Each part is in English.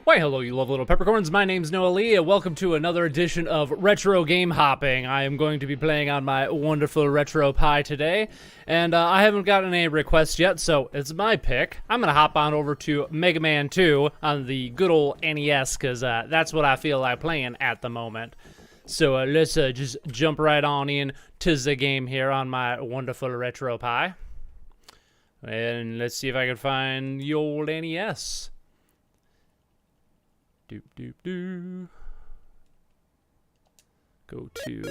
Why, hello, you lovely little peppercorns. My name's Noa Lee, and welcome to another edition of Retro Game Hopping. I am going to be playing on my wonderful Retro Pi today, and I haven't gotten any requests yet, so it's my pick. I'm going to hop on over to Mega Man 2 on the good old NES, because that's what I feel like playing at the moment. So let's just jump right on in to the game here on my wonderful Retro Pi. And let's see if I can find the old NES. Doop, doop, doop. Go to,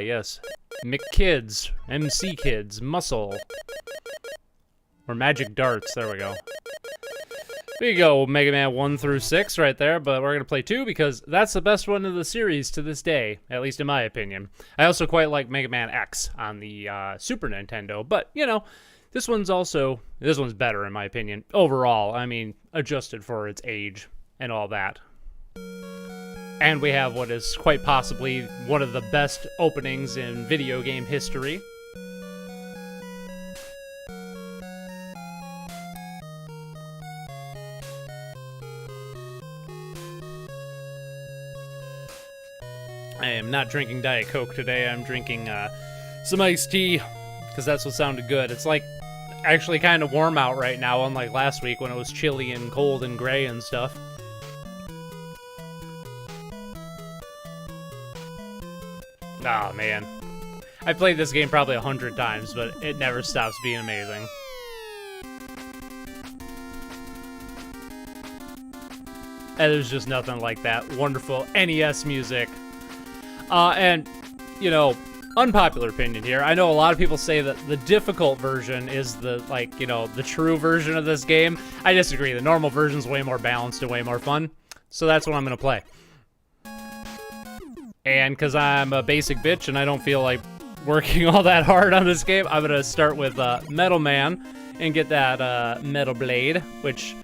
yes, McKids, MC Kids, Muscle. Or Magic Darts, there we go. There you go, Mega Man 1 through 6 right there, but we're going to play 2 because that's the best one of the series to this day, at least in my opinion. I also quite like Mega Man X on the Super Nintendo, but, you know, this one's better in my opinion, overall. I mean, adjusted for its age and all that. And we have what is quite possibly one of the best openings in video game history. I am not drinking Diet Coke today. I'm drinking some iced tea because that's what sounded good. It's like actually kind of warm out right now, unlike last week when it was chilly and cold and gray and stuff. Oh, man. I played this game probably 100 times, but it never stops being amazing. And there's just nothing like that wonderful NES music. And, you know, unpopular opinion here. I know a lot of people say that the difficult version is the, like, you know, the true version of this game. I disagree. The normal version's way more balanced and way more fun. So that's what I'm going to play. And because I'm a basic bitch and I don't feel like working all that hard on this game, I'm going to start with Metal Man and get that Metal Blade, which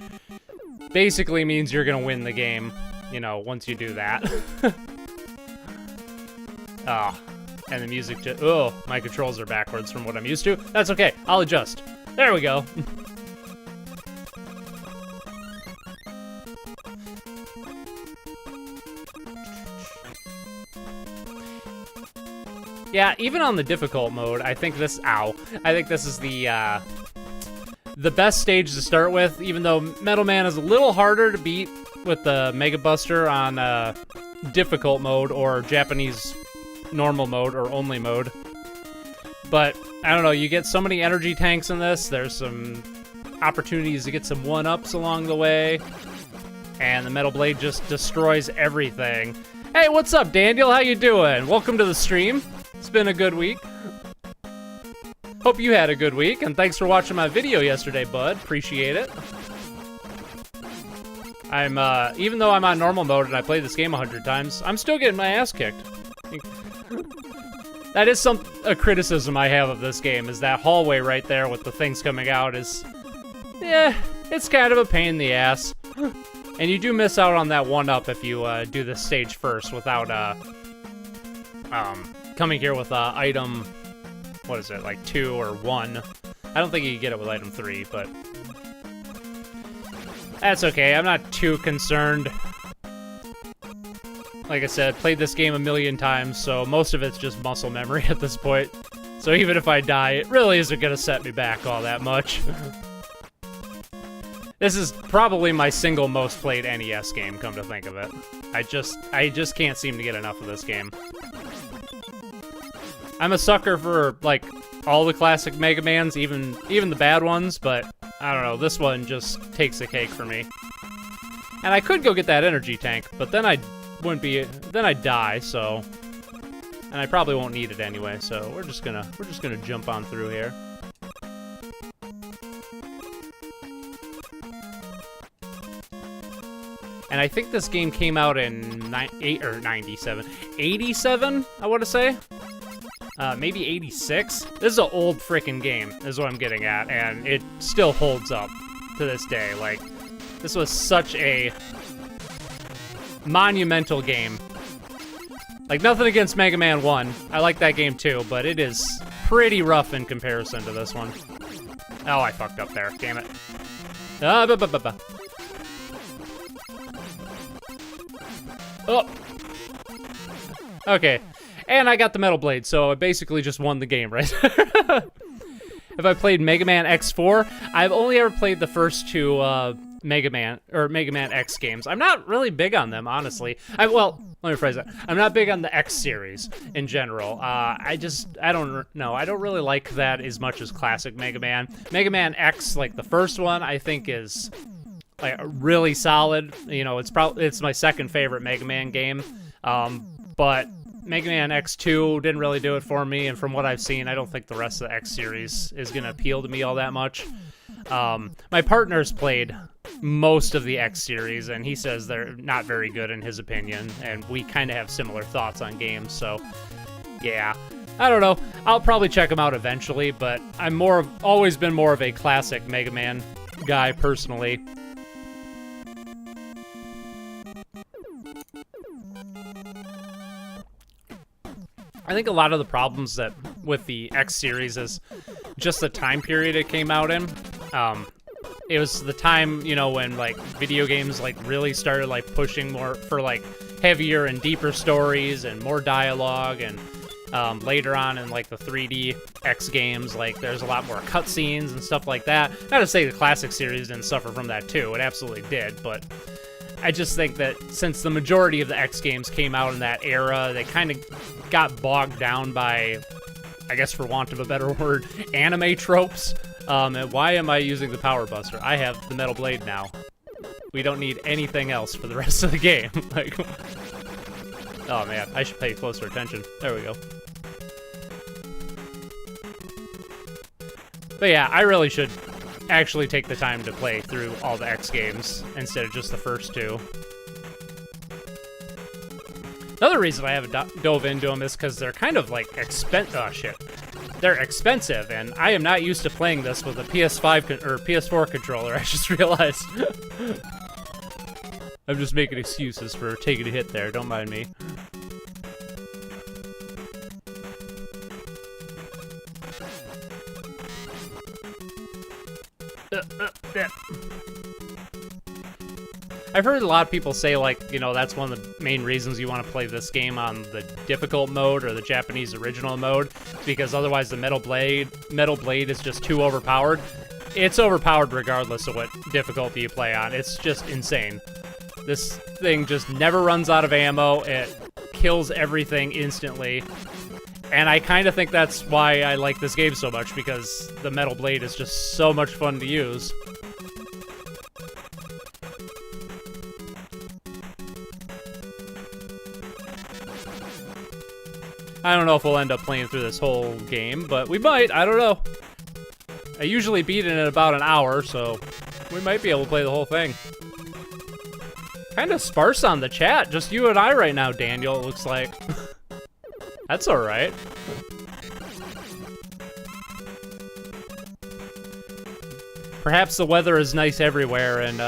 basically means you're going to win the game, you know, once you do that. And the music just... Oh, my controls are backwards from what I'm used to. That's okay. I'll adjust. There we go. Yeah, even on the difficult mode, I think this... Ow. I think this is the best stage to start with, even though Metal Man is a little harder to beat with the Mega Buster on difficult mode or Japanese normal mode or only mode. But, I don't know, you get so many energy tanks in this. There's some opportunities to get some one-ups along the way. And the Metal Blade just destroys everything. Hey, what's up, Daniel? How you doing? Welcome to the stream. It's been a good week. Hope you had a good week, and thanks for watching my video yesterday, bud. Appreciate it. I'm, even though I'm on normal mode and I played this game 100 times, I'm still getting my ass kicked. That is a criticism I have of this game, is that hallway right there with the things coming out is, yeah, it's kind of a pain in the ass. And you do miss out on that one-up if you do this stage first without, coming here with item, what is it, like 2 or 1. I don't think you can get it with item 3, but that's okay. I'm not too concerned. Like I said, played this game a million times, so most of it's just muscle memory at this point. So even if I die, it really isn't gonna set me back all that much. This is probably my single most played NES game, come to think of it. I just can't seem to get enough of this game. I'm a sucker for, like, all the classic Mega Mans, even the bad ones, but I don't know, this one just takes the cake for me. And I could go get that energy tank, but then I'd die, so, and I probably won't need it anyway, so we're just gonna jump on through here. And I think this game came out in 87, I want to say. Maybe 86? This is an old freaking game, is what I'm getting at, and it still holds up to this day. Like, this was such a monumental game. Like, nothing against Mega Man 1. I like that game too, but it is pretty rough in comparison to this one. Oh, I fucked up there. Damn it. Oh. Okay. And I got the Metal Blade, so I basically just won the game, right? Have I played Mega Man X4? I've only ever played the first two Mega Man X games. I'm not really big on them, honestly. Well, let me phrase that. I'm not big on the X series in general. I don't know. I don't really like that as much as classic Mega Man. Mega Man X, like the first one, I think is like really solid. You know, it's my second favorite Mega Man game. But Mega Man X2 didn't really do it for me, and from what I've seen, I don't think the rest of the X series is going to appeal to me all that much. My partner's played most of the X series, and he says they're not very good in his opinion, and we kind of have similar thoughts on games, so yeah. I don't know. I'll probably check them out eventually, but I'm always been more of a classic Mega Man guy, personally. I think a lot of the problems that with the X series is just the time period it came out in. It was the time, you know, when like video games like really started like pushing more for like heavier and deeper stories and more dialogue, and later on in like the 3D X games, like there's a lot more cutscenes and stuff like that. Not to say the classic series didn't suffer from that too, it absolutely did, but I just think that since the majority of the X games came out in that era, they kind of got bogged down by, I guess for want of a better word, anime tropes. And why am I using the Power Buster? I have the Metal Blade now. We don't need anything else for the rest of the game. Like, oh man, I should pay closer attention. There we go. But yeah, I really should actually take the time to play through all the X games instead of just the first two. Another reason I haven't dove into them is because they're kind of like they're expensive, and I am not used to playing this with a PS5 or PS4 controller. I just realized. I'm just making excuses for taking a hit there. Don't mind me. I've heard a lot of people say, like, you know, that's one of the main reasons you want to play this game on the difficult mode or the Japanese original mode, because otherwise the Metal Blade is just too overpowered. It's overpowered regardless of what difficulty you play on. It's just insane. This thing just never runs out of ammo. It kills everything instantly. And I kind of think that's why I like this game so much, because the Metal Blade is just so much fun to use. I don't know if we'll end up playing through this whole game, but we might. I don't know. I usually beat it in about an hour, so we might be able to play the whole thing. Kind of sparse on the chat. Just you and I right now, Daniel, it looks like. That's alright. Perhaps the weather is nice everywhere, and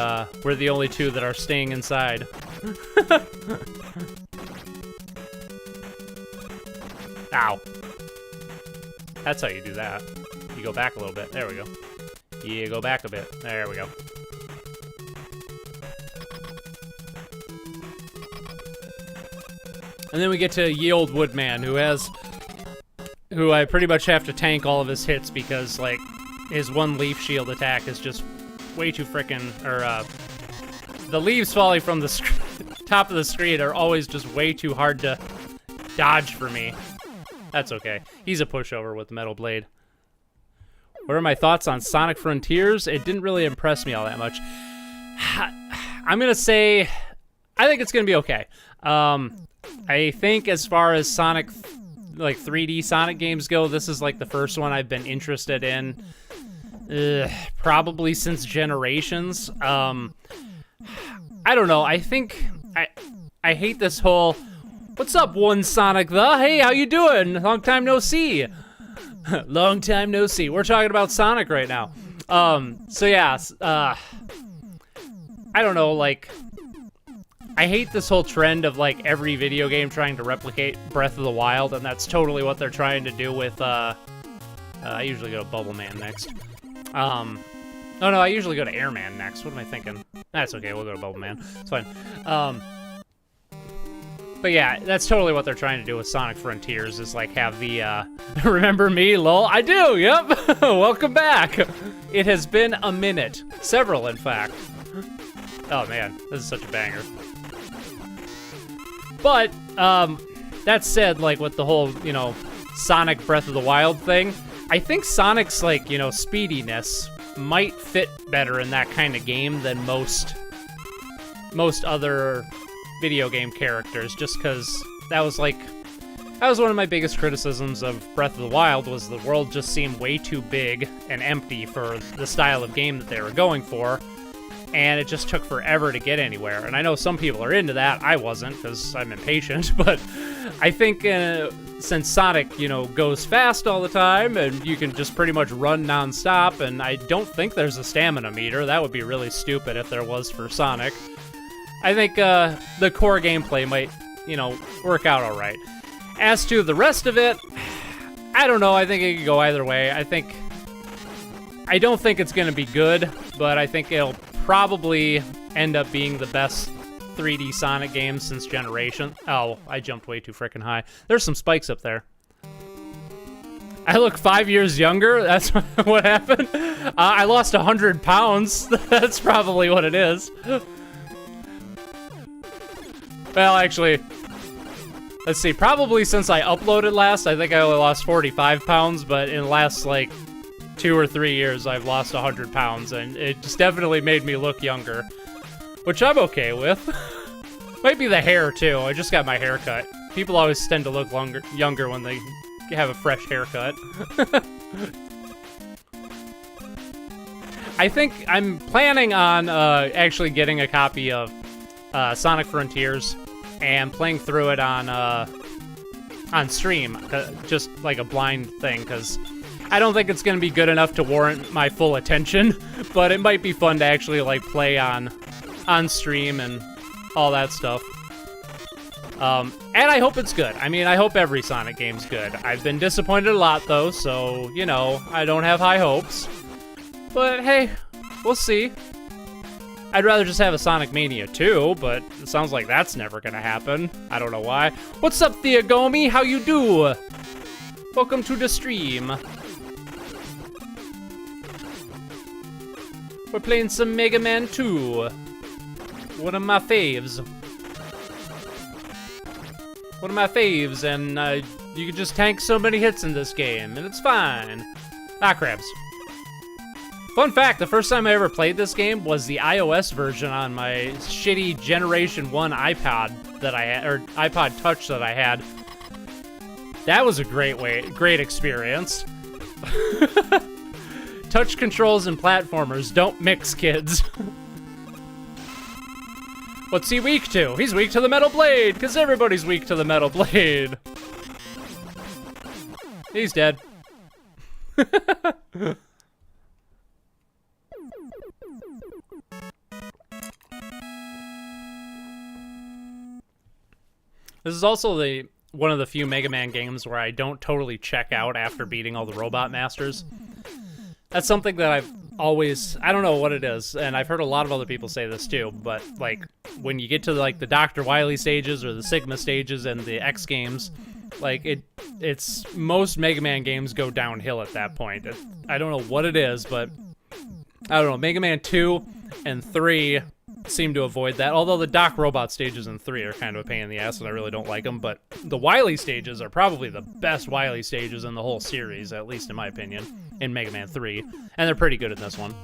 we're the only two that are staying inside. Ow. That's how you do that. You go back a little bit. There we go. You go back a bit. There we go. And then we get to Ye Old Woodman, who I pretty much have to tank all of his hits because, like, his one leaf shield attack is just way too frickin', the leaves falling from the top of the screen are always just way too hard to dodge for me. That's okay. He's a pushover with the Metal Blade. What are my thoughts on Sonic Frontiers? It didn't really impress me all that much. I'm gonna say, I think it's gonna be okay. I think as far as Sonic, like 3D Sonic games go, this is like the first one I've been interested in, probably since Generations. I don't know. I think I hate this whole, what's up, one Sonic the? Hey, how you doing? Long time no see. Long time no see. We're talking about Sonic right now. So yeah, I don't know, like, I hate this whole trend of, like, every video game trying to replicate Breath of the Wild, and that's totally what they're trying to do with, I usually go to Bubble Man next. Oh no, I usually go to Airman next. What am I thinking? That's okay, we'll go to Bubble Man. It's fine. But yeah, that's totally what they're trying to do with Sonic Frontiers, is like have the, remember me, lol? I do, yep! Welcome back! It has been a minute. Several, in fact. Oh man, this is such a banger. But, that said, like with the whole, you know, Sonic Breath of the Wild thing, I think Sonic's, like, you know, speediness might fit better in that kind of game than most other video game characters, just because that was one of my biggest criticisms of Breath of the Wild, was the world just seemed way too big and empty for the style of game that they were going for, and it just took forever to get anywhere. And I know some people are into that. I wasn't, because I'm impatient, but I think since Sonic, you know, goes fast all the time, and you can just pretty much run nonstop, and I don't think there's a stamina meter. That would be really stupid if there was for Sonic. I think the core gameplay might, you know, work out all right. As to the rest of it, I don't know. I think it could go either way. I don't think it's going to be good, but I think it'll probably end up being the best 3D Sonic game since Generation. Oh, I jumped way too freaking high. There's some spikes up there. I look 5 years younger? That's what happened? I lost 100 pounds. That's probably what it is. Well, actually, let's see. Probably since I uploaded last, I think I only lost 45 pounds, but in the last, like, 2 or 3 years, I've lost 100 pounds, and it just definitely made me look younger, which I'm okay with. Might be the hair, too. I just got my hair cut. People always tend to look younger when they have a fresh haircut. I think I'm planning on actually getting a copy of Sonic Frontiers and playing through it on stream, just like a blind thing, because I don't think it's going to be good enough to warrant my full attention, but it might be fun to actually like play on stream and all that stuff. And I hope it's good. I mean, I hope every Sonic game's good. I've been disappointed a lot, though, so, you know, I don't have high hopes. But, hey, we'll see. I'd rather just have a Sonic Mania 2, but it sounds like that's never gonna happen. I don't know why. What's up, Theogomi? How you do? Welcome to the stream. We're playing some Mega Man 2. One of my faves. One of my faves, and you can just tank so many hits in this game, and it's fine. Ah, crabs. Fun fact, the first time I ever played this game was the iOS version on my shitty Generation 1 iPod that I had, or iPod Touch that I had. That was a great experience. Touch controls and platformers don't mix, kids. What's he weak to? He's weak to the Metal Blade, because everybody's weak to the Metal Blade. He's dead. This is also one of the few Mega Man games where I don't totally check out after beating all the Robot Masters. That's something that I've always, I don't know what it is, and I've heard a lot of other people say this too, but like when you get to like the Dr. Wily stages or the Sigma stages and the X games, like it's most Mega Man games go downhill at that point. I don't know what it is, but I don't know. Mega Man 2 and 3 seem to avoid that, although the Doc Robot stages in 3 are kind of a pain in the ass and I really don't like them, but the Wily stages are probably the best Wily stages in the whole series, at least in my opinion, in Mega Man 3, and they're pretty good in this one.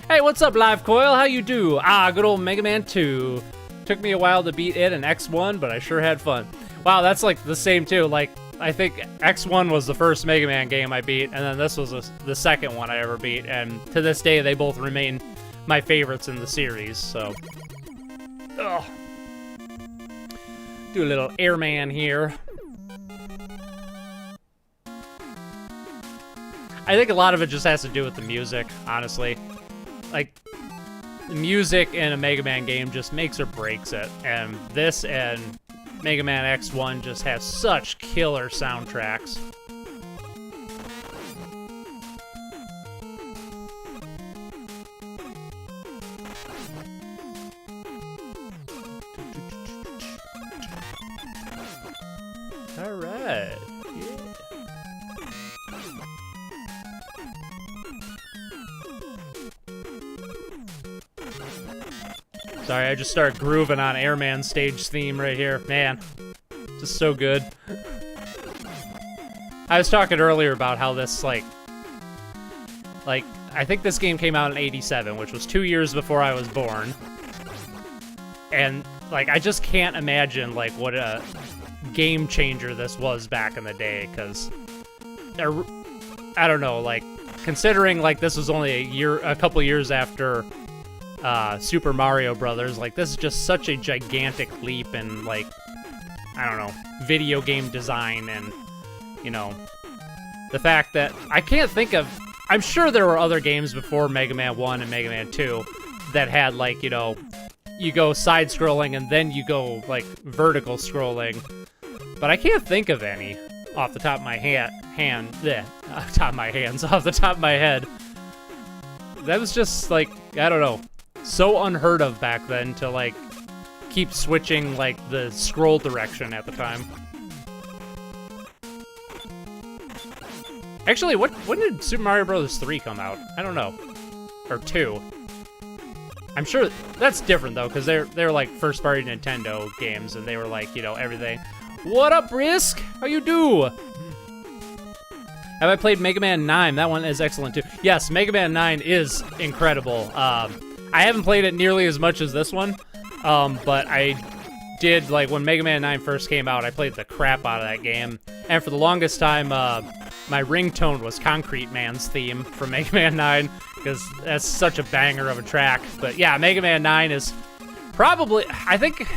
Hey, what's up, Live Coil? How you do? Ah, good old Mega Man 2. Took me a while to beat it in X1, but I sure had fun. Wow, that's like the same too, like, I think X1 was the first Mega Man game I beat, and then this was the second one I ever beat, and to this day they both remain my favorites in the series, so. Ugh. Do a little airman here. I think a lot of it just has to do with the music, honestly. Like, the music in a Mega Man game just makes or breaks it, and this and Mega Man X1 just have such killer soundtracks. All right. Sorry, I just started grooving on Airman stage theme right here. Man, just so good. I was talking earlier about how this, like, I think this game came out in '87, which was 2 years before I was born. And, like, I just can't imagine, like, what a game changer this was back in the day, because, I don't know, like, considering, like, this was only a couple years after Super Mario Brothers, like, this is just such a gigantic leap in, like, I don't know, video game design, and, you know, the fact that I can't think of, I'm sure there were other games before Mega Man 1 and Mega Man 2 that had, like, you know, you go side-scrolling and then you go, like, vertical scrolling, but I can't think of any off the top of my off the top of my head. That was just, like, I don't know, so unheard of back then to, like, keep switching, like, the scroll direction at the time. Actually, when did Super Mario Bros. 3 come out? I don't know. Or 2. I'm sure that's different, though, because they're like first-party Nintendo games, and they were like, you know, everything. What up, Risk? How you do? Have I played Mega Man 9? That one is excellent, too. Yes, Mega Man 9 is incredible. I haven't played it nearly as much as this one, but I did, like, when Mega Man 9 first came out, I played the crap out of that game. And for the longest time, my ringtone was Concrete Man's theme from Mega Man 9, because that's such a banger of a track. But yeah, Mega Man 9 is probably, I think,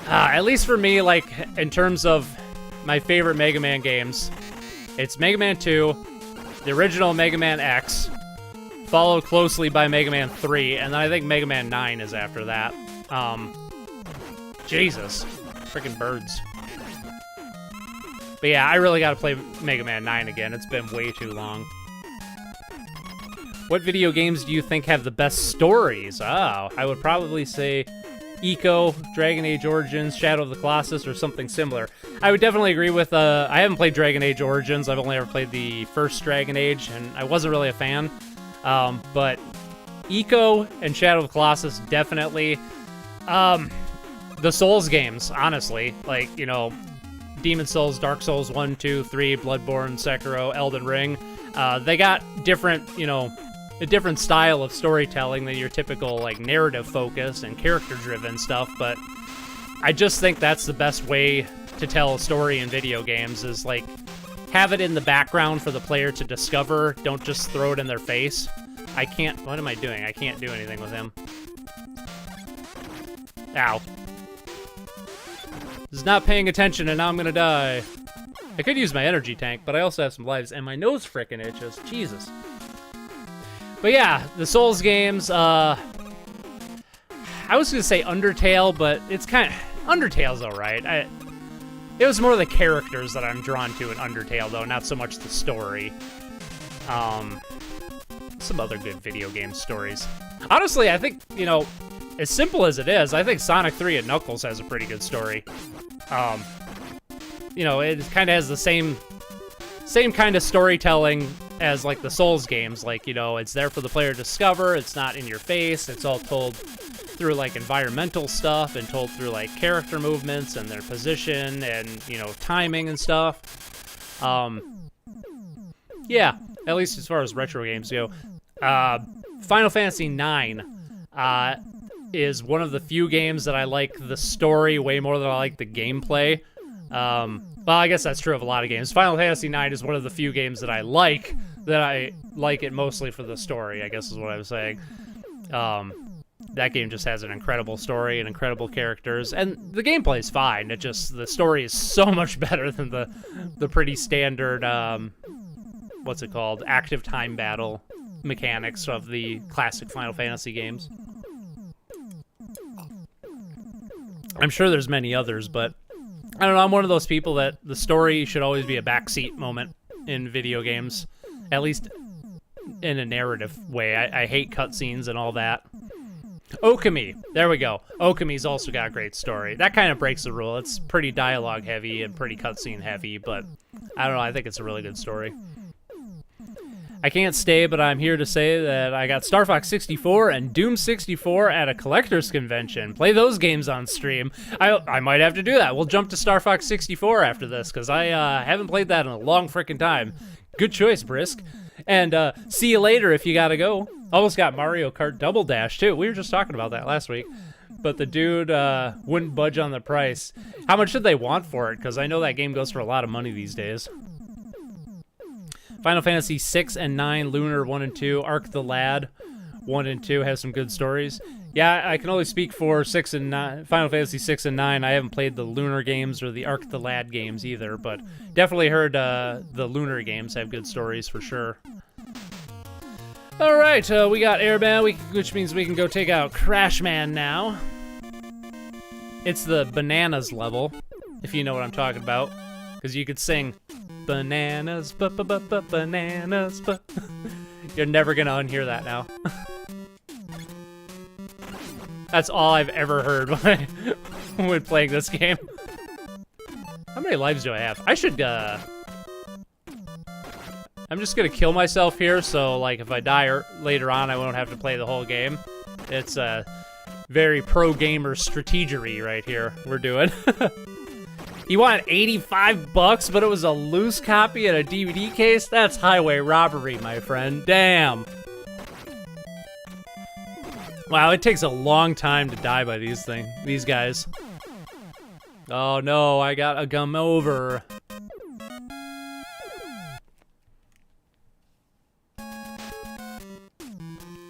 at least for me, like, in terms of my favorite Mega Man games, it's Mega Man 2, the original Mega Man X, followed closely by Mega Man 3, and then I think Mega Man 9 is after that. Jesus. Freaking birds. But yeah, I really gotta play Mega Man 9 again. It's been way too long. What video games do you think have the best stories? Oh, I would probably say Eco, Dragon Age Origins, Shadow of the Colossus, or something similar. I would definitely agree with, I haven't played Dragon Age Origins. I've only ever played the first Dragon Age, and I wasn't really a fan. But Eco and Shadow of the Colossus, definitely. The Souls games, honestly. Like, you know, Demon Souls, Dark Souls 1, 2, 3, Bloodborne, Sekiro, Elden Ring. They got different, you know, a different style of storytelling than your typical, like, narrative-focused and character-driven stuff, but I just think that's the best way to tell a story in video games is, like, have it in the background for the player to discover. Don't just throw it in their face. I can't... What am I doing? I can't do anything with him. Ow. He's not paying attention, and now I'm gonna die. I could use my energy tank, but I also have some lives, and my nose frickin' itches. Jesus. But yeah, the Souls games, I was gonna say Undertale, but it's kind of... Undertale's alright. It was more the characters that I'm drawn to in Undertale, though, not so much the story. Some other good video game stories. Honestly, I think, you know, as simple as it is, I think Sonic 3 and Knuckles has a pretty good story. You know, it kind of has the same kind of storytelling as, like, the Souls games. Like, you know, it's there for the player to discover, it's not in your face, it's all told through, like, environmental stuff and told through, like, character movements and their position and, you know, timing and stuff. Yeah, at least as far as retro games go. Final Fantasy IX is one of the few games that I like the story way more than I like the gameplay. Well, I guess that's true of a lot of games. Final Fantasy IX is one of the few games that I like it mostly for the story, I guess is what I was saying. That game just has an incredible story and incredible characters, and the gameplay's fine. It just, the story is so much better than the pretty standard, what's it called? Active time battle mechanics of the classic Final Fantasy games. I'm sure there's many others, but I don't know, I'm one of those people that the story should always be a backseat moment in video games, at least in a narrative way. I hate cutscenes and all that. Okami. There we go. Okami's also got a great story. That kind of breaks the rule. It's pretty dialogue heavy and pretty cutscene heavy, but I don't know. I think it's a really good story. I can't stay, but I'm here to say that I got Star Fox 64 and Doom 64 at a collector's convention. Play those games on stream. I might have to do that. We'll jump to Star Fox 64 after this, because I haven't played that in a long freaking time. Good choice, Brisk. And see you later if you gotta go. Almost got Mario Kart Double Dash, too. We were just talking about that last week. But the dude wouldn't budge on the price. How much did they want for it? Because I know that game goes for a lot of money these days. Final Fantasy 6 and 9, Lunar 1 and 2, Arc the Lad 1 and 2 has some good stories. Yeah, I can only speak for 6 and 9, Final Fantasy 6 and 9. I haven't played the Lunar games or the Arc the Lad games either, but definitely heard the Lunar games have good stories for sure. All right, we got Airman, which means we can go take out Crashman now. It's the Bananas level, if you know what I'm talking about, because you could sing Bananas, bananas, You're never gonna unhear that now. That's all I've ever heard when playing this game. How many lives do I have? I should, I'm just gonna kill myself here, so like if I die later on, I won't have to play the whole game. It's a very pro gamer strategery right here we're doing. You want $85, but it was a loose copy and a DVD case? That's highway robbery, my friend. Damn. Wow, it takes a long time to die by these guys. Oh no, I got a gum over.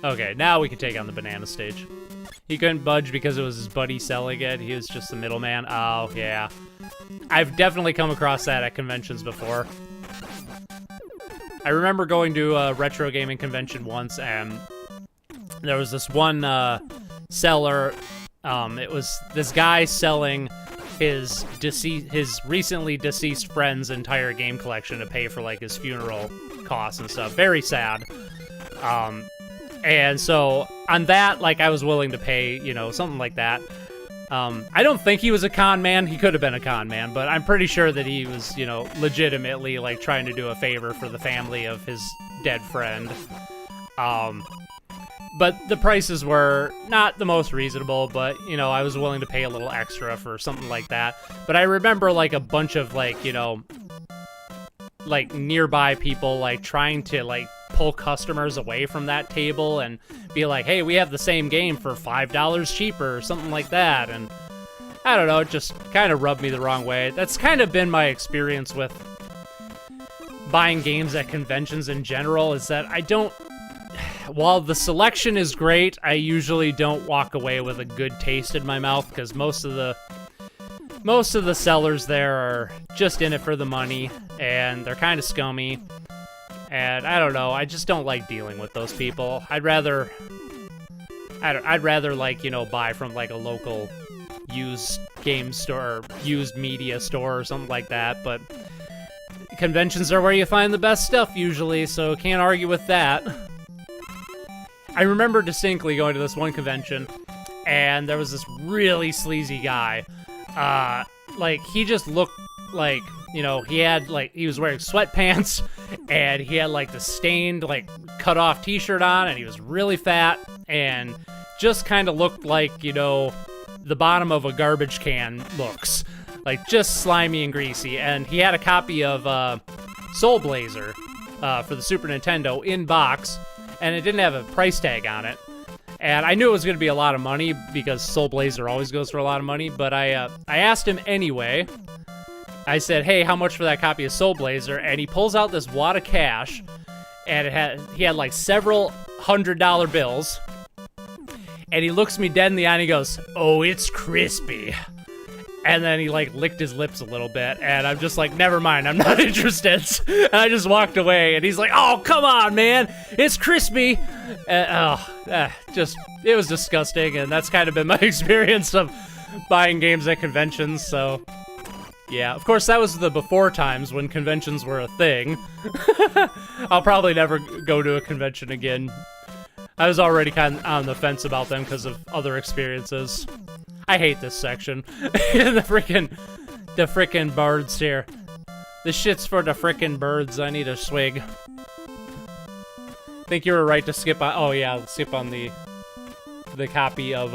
Okay, now we can take on the banana stage. He couldn't budge because it was his buddy selling it. He was just the middleman. Oh, yeah. I've definitely come across that at conventions before. I remember going to a retro gaming convention once, and there was this one seller. It was this guy selling his recently deceased friend's entire game collection to pay for like his funeral costs and stuff. Very sad. And so on that, like, I was willing to pay, you know, something like that. I don't think he was a con man. He could have been a con man, but I'm pretty sure that he was, you know, legitimately, like, trying to do a favor for the family of his dead friend. But the prices were not the most reasonable, but, you know, I was willing to pay a little extra for something like that. But I remember, like, a bunch of, like, you know, like, nearby people, like, trying to, like, pull customers away from that table and be like, hey, we have the same game for $5 cheaper or something like that. And I don't know, it just kind of rubbed me the wrong way. That's kind of been my experience with buying games at conventions in general, is that I don't, while the selection is great, I usually don't walk away with a good taste in my mouth, because most of the sellers there are just in it for the money, and they're kind of scummy. And I don't know, I just don't like dealing with those people. I'd rather like, you know, buy from like a local used game store or used media store or something like that. But conventions are where you find the best stuff usually, so can't argue with that. I remember distinctly going to this one convention, and there was this really sleazy guy. Like, he just looked like, you know, he was wearing sweatpants, and he had like the stained, like, cut off t-shirt on, and he was really fat, and just kind of looked like, you know, the bottom of a garbage can looks. Like, just slimy and greasy. And he had a copy of Soul Blazer for the Super Nintendo in box, and it didn't have a price tag on it. And I knew it was going to be a lot of money, because Soul Blazer always goes for a lot of money, but I asked him anyway. I said, hey, how much for that copy of Soul Blazer? And he pulls out this wad of cash, and he had like several $100 bills. And he looks me dead in the eye and he goes, oh, it's crispy. And then he like licked his lips a little bit, and I'm just like, never mind, I'm not interested. And I just walked away, and he's like, oh, come on, man, it's crispy. It was disgusting, and that's kind of been my experience of buying games at conventions, so. Yeah, of course, that was the before times when conventions were a thing. I'll probably never go to a convention again. I was already kind of on the fence about them because of other experiences. I hate this section. the frickin' birds here. This shit's for the frickin' birds. I need a swig. Think you were right to skip on. Oh yeah, skip on the copy of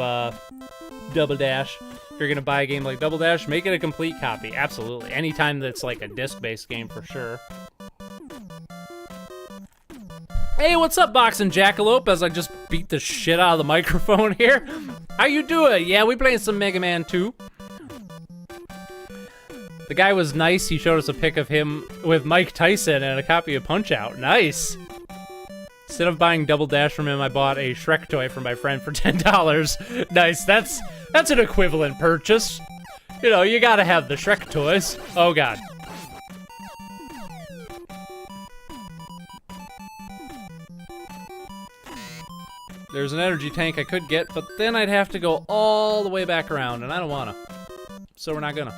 Double Dash. If you're gonna buy a game like Double Dash, make it a complete copy. Absolutely. Anytime that's like a disc-based game, for sure. Hey, what's up, Boxing Jackalope? As I just beat the shit out of the microphone here. How you doing? Yeah, we playing some Mega Man 2. The guy was nice. He showed us a pic of him with Mike Tyson and a copy of Punch-Out. Nice. Instead of buying Double Dash from him, I bought a Shrek toy from my friend for $10. Nice. That's an equivalent purchase. You know, you gotta have the Shrek toys. Oh, God. There's an energy tank I could get, but then I'd have to go all the way back around, and I don't wanna. So we're not gonna.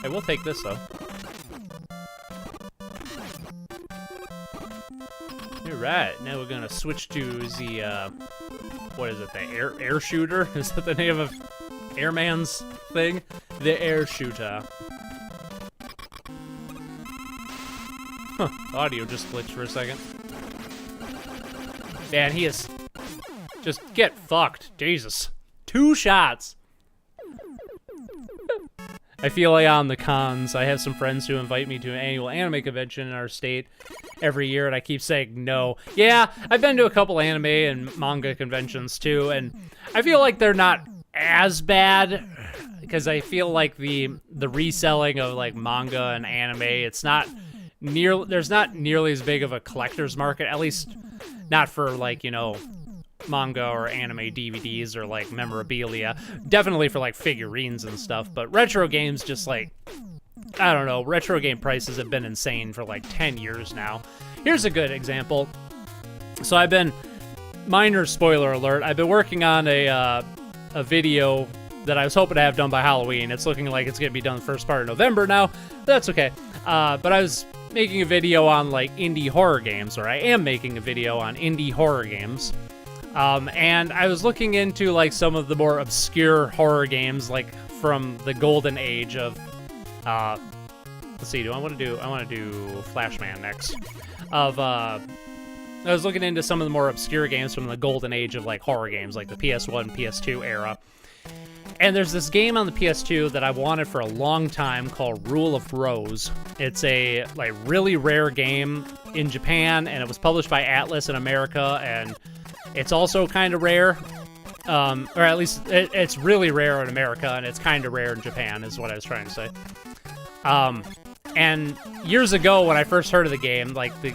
Hey, we'll take this, though. Alright, now we're gonna switch to the, what is it, the air shooter? Is that the name of Airman's thing? The air shooter. Huh, audio just glitched for a second. Man, he is... Just get fucked. Jesus. 2 shots. I feel like on the cons. I have some friends who invite me to an annual anime convention in our state every year, and I keep saying no. Yeah, I've been to a couple anime and manga conventions too, and I feel like they're not as bad, because I feel like the reselling of like manga and anime, it's not... there's not nearly as big of a collector's market, at least not for like, you know, manga or anime DVDs or like memorabilia. Definitely for like figurines and stuff, but retro games just like, I don't know, retro game prices have been insane for like 10 years now. Here's a good example. So I've been, minor spoiler alert, I've been working on a video that I was hoping to have done by Halloween. It's looking like it's gonna be done the first part of November now, but that's okay. But I was making a video on like indie horror games, or I am making a video on indie horror games. And I was looking into like some of the more obscure horror games, like from the golden age of, let's see, I want to do Flashman next. I was looking into some of the more obscure games from the golden age of like horror games, like the PS1, PS2 era. And there's this game on the PS2 that I wanted for a long time called Rule of Rose. It's a like really rare game in Japan, and it was published by Atlas in America, and it's also kind of rare, or at least it's really rare in America, and it's kind of rare in Japan, is what I was trying to say. And years ago, when I first heard of the game, like the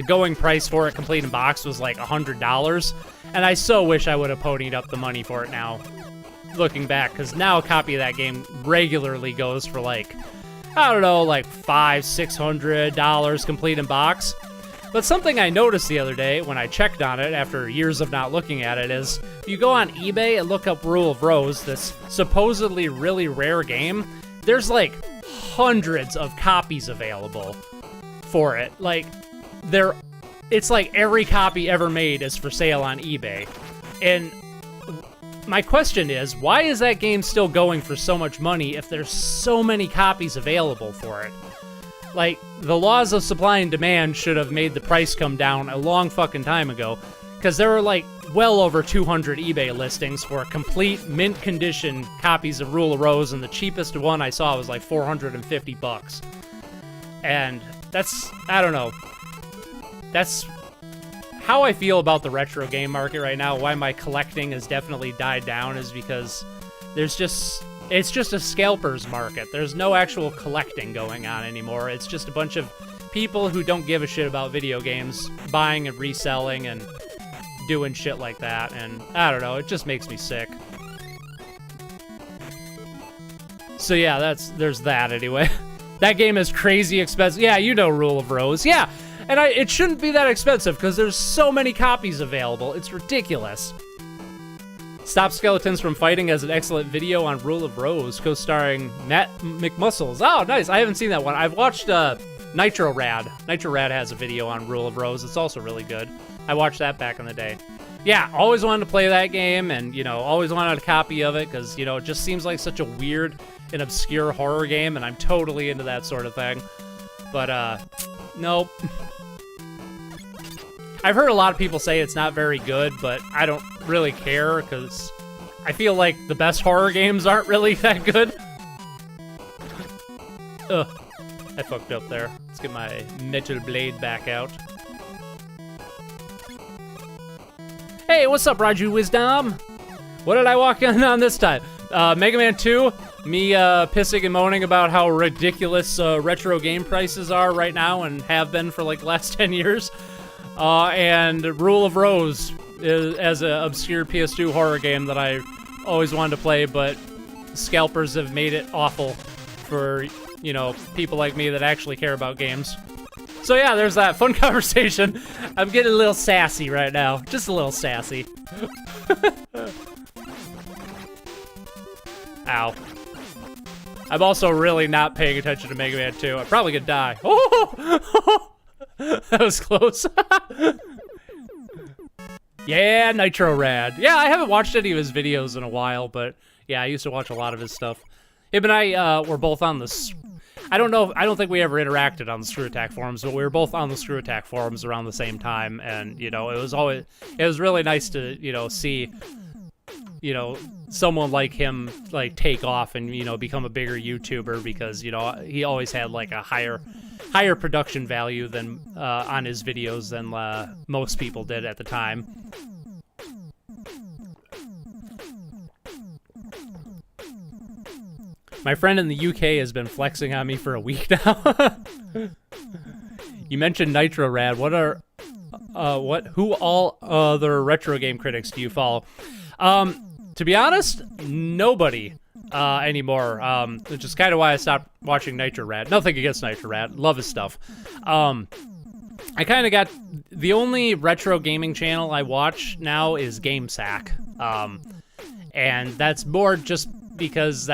going price for it, complete in box, was like $100. And I so wish I would have ponied up the money for it now, looking back, because now a copy of that game regularly goes for like, I don't know, like $500-$600 complete in box. But something I noticed the other day when I checked on it after years of not looking at it is, if you go on eBay and look up Rule of Rose, this supposedly really rare game, there's like hundreds of copies available for it. Like, it's like every copy ever made is for sale on eBay. And my question is, why is that game still going for so much money if there's so many copies available for it? Like, the laws of supply and demand should have made the price come down a long fucking time ago, because there were like well over 200 eBay listings for complete mint condition copies of Rule of Rose, and the cheapest one I saw was like $450. And that's, I don't know. That's how I feel about the retro game market right now. Why my collecting has definitely died down is because it's just a scalper's market. There's no actual collecting going on anymore. It's just a bunch of people who don't give a shit about video games buying and reselling and doing shit like that. And I don't know, it just makes me sick. So yeah, there's that anyway. That game is crazy expensive. Yeah, you know Rule of Rose. Yeah. And it shouldn't be that expensive because there's so many copies available. It's ridiculous. Stop Skeletons from Fighting has an excellent video on Rule of Rose, co-starring Matt McMuscles. Oh, nice. I haven't seen that one. I've watched Nitro Rad. Nitro Rad has a video on Rule of Rose. It's also really good. I watched that back in the day. Yeah, always wanted to play that game, and, you know, always wanted a copy of it, because, you know, it just seems like such a weird and obscure horror game, and I'm totally into that sort of thing. But, nope. I've heard a lot of people say it's not very good, but I don't really care, because I feel like the best horror games aren't really that good. Ugh. I fucked up there. Let's get my metal blade back out. Hey, what's up, Raju Wisdom? What did I walk in on this time? Mega Man 2, me pissing and moaning about how ridiculous retro game prices are right now and have been for like the last 10 years. And Rule of Rose as an obscure PS2 horror game that I always wanted to play, but scalpers have made it awful for, you know, people like me that actually care about games. So yeah, there's that fun conversation. I'm getting a little sassy right now. Just a little sassy. Ow. I'm also really not paying attention to Mega Man 2. I'm probably gonna die. Oh! That was close. Yeah, Nitro Rad. Yeah, I haven't watched any of his videos in a while, but yeah, I used to watch a lot of his stuff. Him and I were both on the... I don't think we ever interacted on the Screw Attack forums, but we were both on the Screw Attack forums around the same time, and, you know, it was really nice to, you know, see, you know, someone like him, like, take off and, you know, become a bigger YouTuber, because, you know, he always had, like, a higher production value than, on his videos than, most people did at the time. My friend in the UK has been flexing on me for a week now. You mentioned Nitro Rad. Who all other retro game critics do you follow? To be honest, nobody anymore, which is kind of why I stopped watching Nitro Rad. Nothing against Nitro Rad. Love his stuff. I kind of got... The only retro gaming channel I watch now is GameSack. And that's more just... because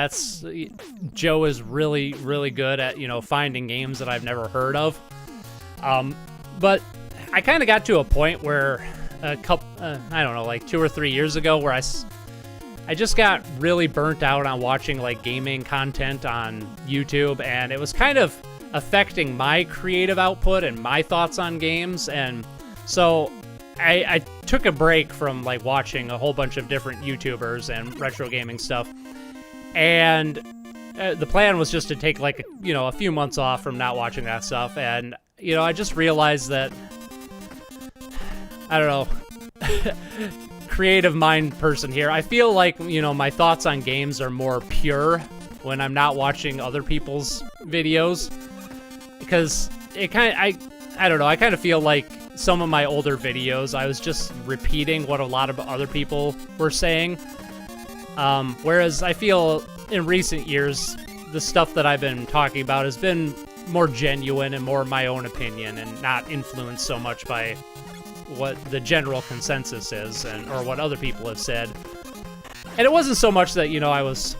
Joe is really, really good at, you know, finding games that I've never heard of. But I kind of got to a point where I don't know, like 2 or 3 years ago, where I just got really burnt out on watching, like, gaming content on YouTube, and it was kind of affecting my creative output and my thoughts on games, and so I took a break from, like, watching a whole bunch of different YouTubers and retro gaming stuff. And the plan was just to take, like, you know, a few months off from not watching that stuff. And, you know, I just realized that, I don't know, creative mind person here. I feel like, you know, my thoughts on games are more pure when I'm not watching other people's videos. Because it kind of, I don't know, I kind of feel like some of my older videos, I was just repeating what a lot of other people were saying. Whereas I feel in recent years, the stuff that I've been talking about has been more genuine and more my own opinion, and not influenced so much by what the general consensus is, or what other people have said. And it wasn't so much that, you know, I was,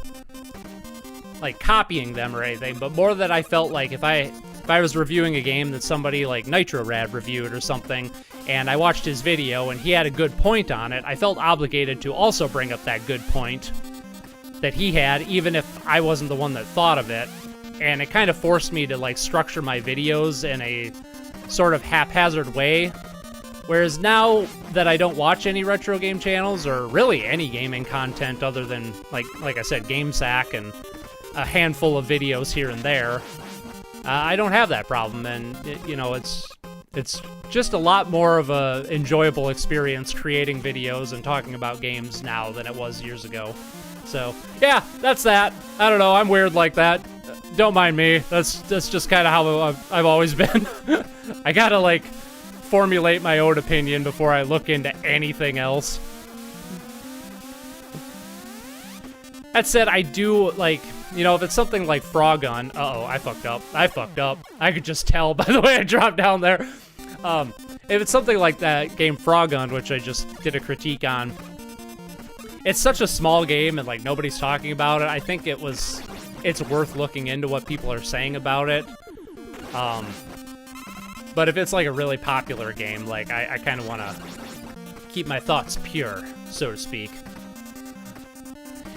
like, copying them or anything, but more that I felt like if I was reviewing a game that somebody like Nitro Rad reviewed or something, and I watched his video and he had a good point on it, I felt obligated to also bring up that good point that he had, even if I wasn't the one that thought of it. And it kind of forced me to, like, structure my videos in a sort of haphazard way. Whereas now that I don't watch any retro game channels, or really any gaming content other than, like I said, GameSack and a handful of videos here and there, I don't have that problem. And, you know, it's just a lot more of a enjoyable experience creating videos and talking about games now than it was years ago. So, yeah, that's that. I don't know, I'm weird like that. Don't mind me. That's just kind of how I've always been. I gotta, like, formulate my own opinion before I look into anything else. That said, I do, like, you know, if it's something like Frogun... Uh-oh, I fucked up. I could just tell by the way I dropped down there. If it's something like that game Frogun, which I just did a critique on, it's such a small game and, like, nobody's talking about it. I think it's worth looking into what people are saying about it. But if it's like a really popular game, like I kind of want to keep my thoughts pure, so to speak.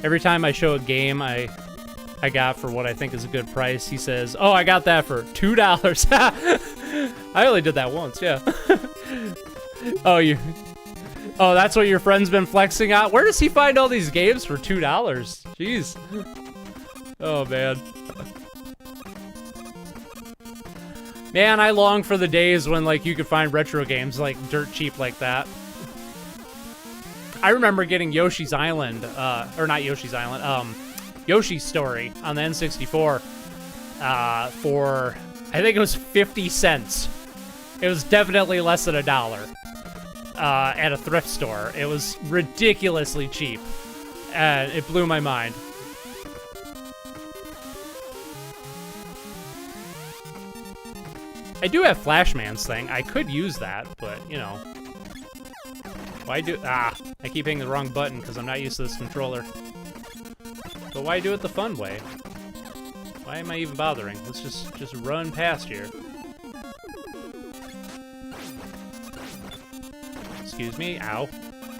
Every time I show a game I got for what I think is a good price, he says, "Oh, I got that for $2." I only did that once, yeah. Oh, that's what your friend's been flexing on? Where does he find all these games for $2? Jeez. Oh, man. Man, I long for the days when, like, you could find retro games, like, dirt cheap like that. I remember getting Yoshi's Island, or not Yoshi's Island, Yoshi's Story on the N64 for, I think it was 50 cents. It was definitely less than $1 at a thrift store. It was ridiculously cheap, and it blew my mind. I do have Flashman's thing. I could use that, but, you know. Why do... I keep hitting the wrong button because I'm not used to this controller. But why do it the fun way? Why am I even bothering? Let's just run past here. Excuse me. Ow.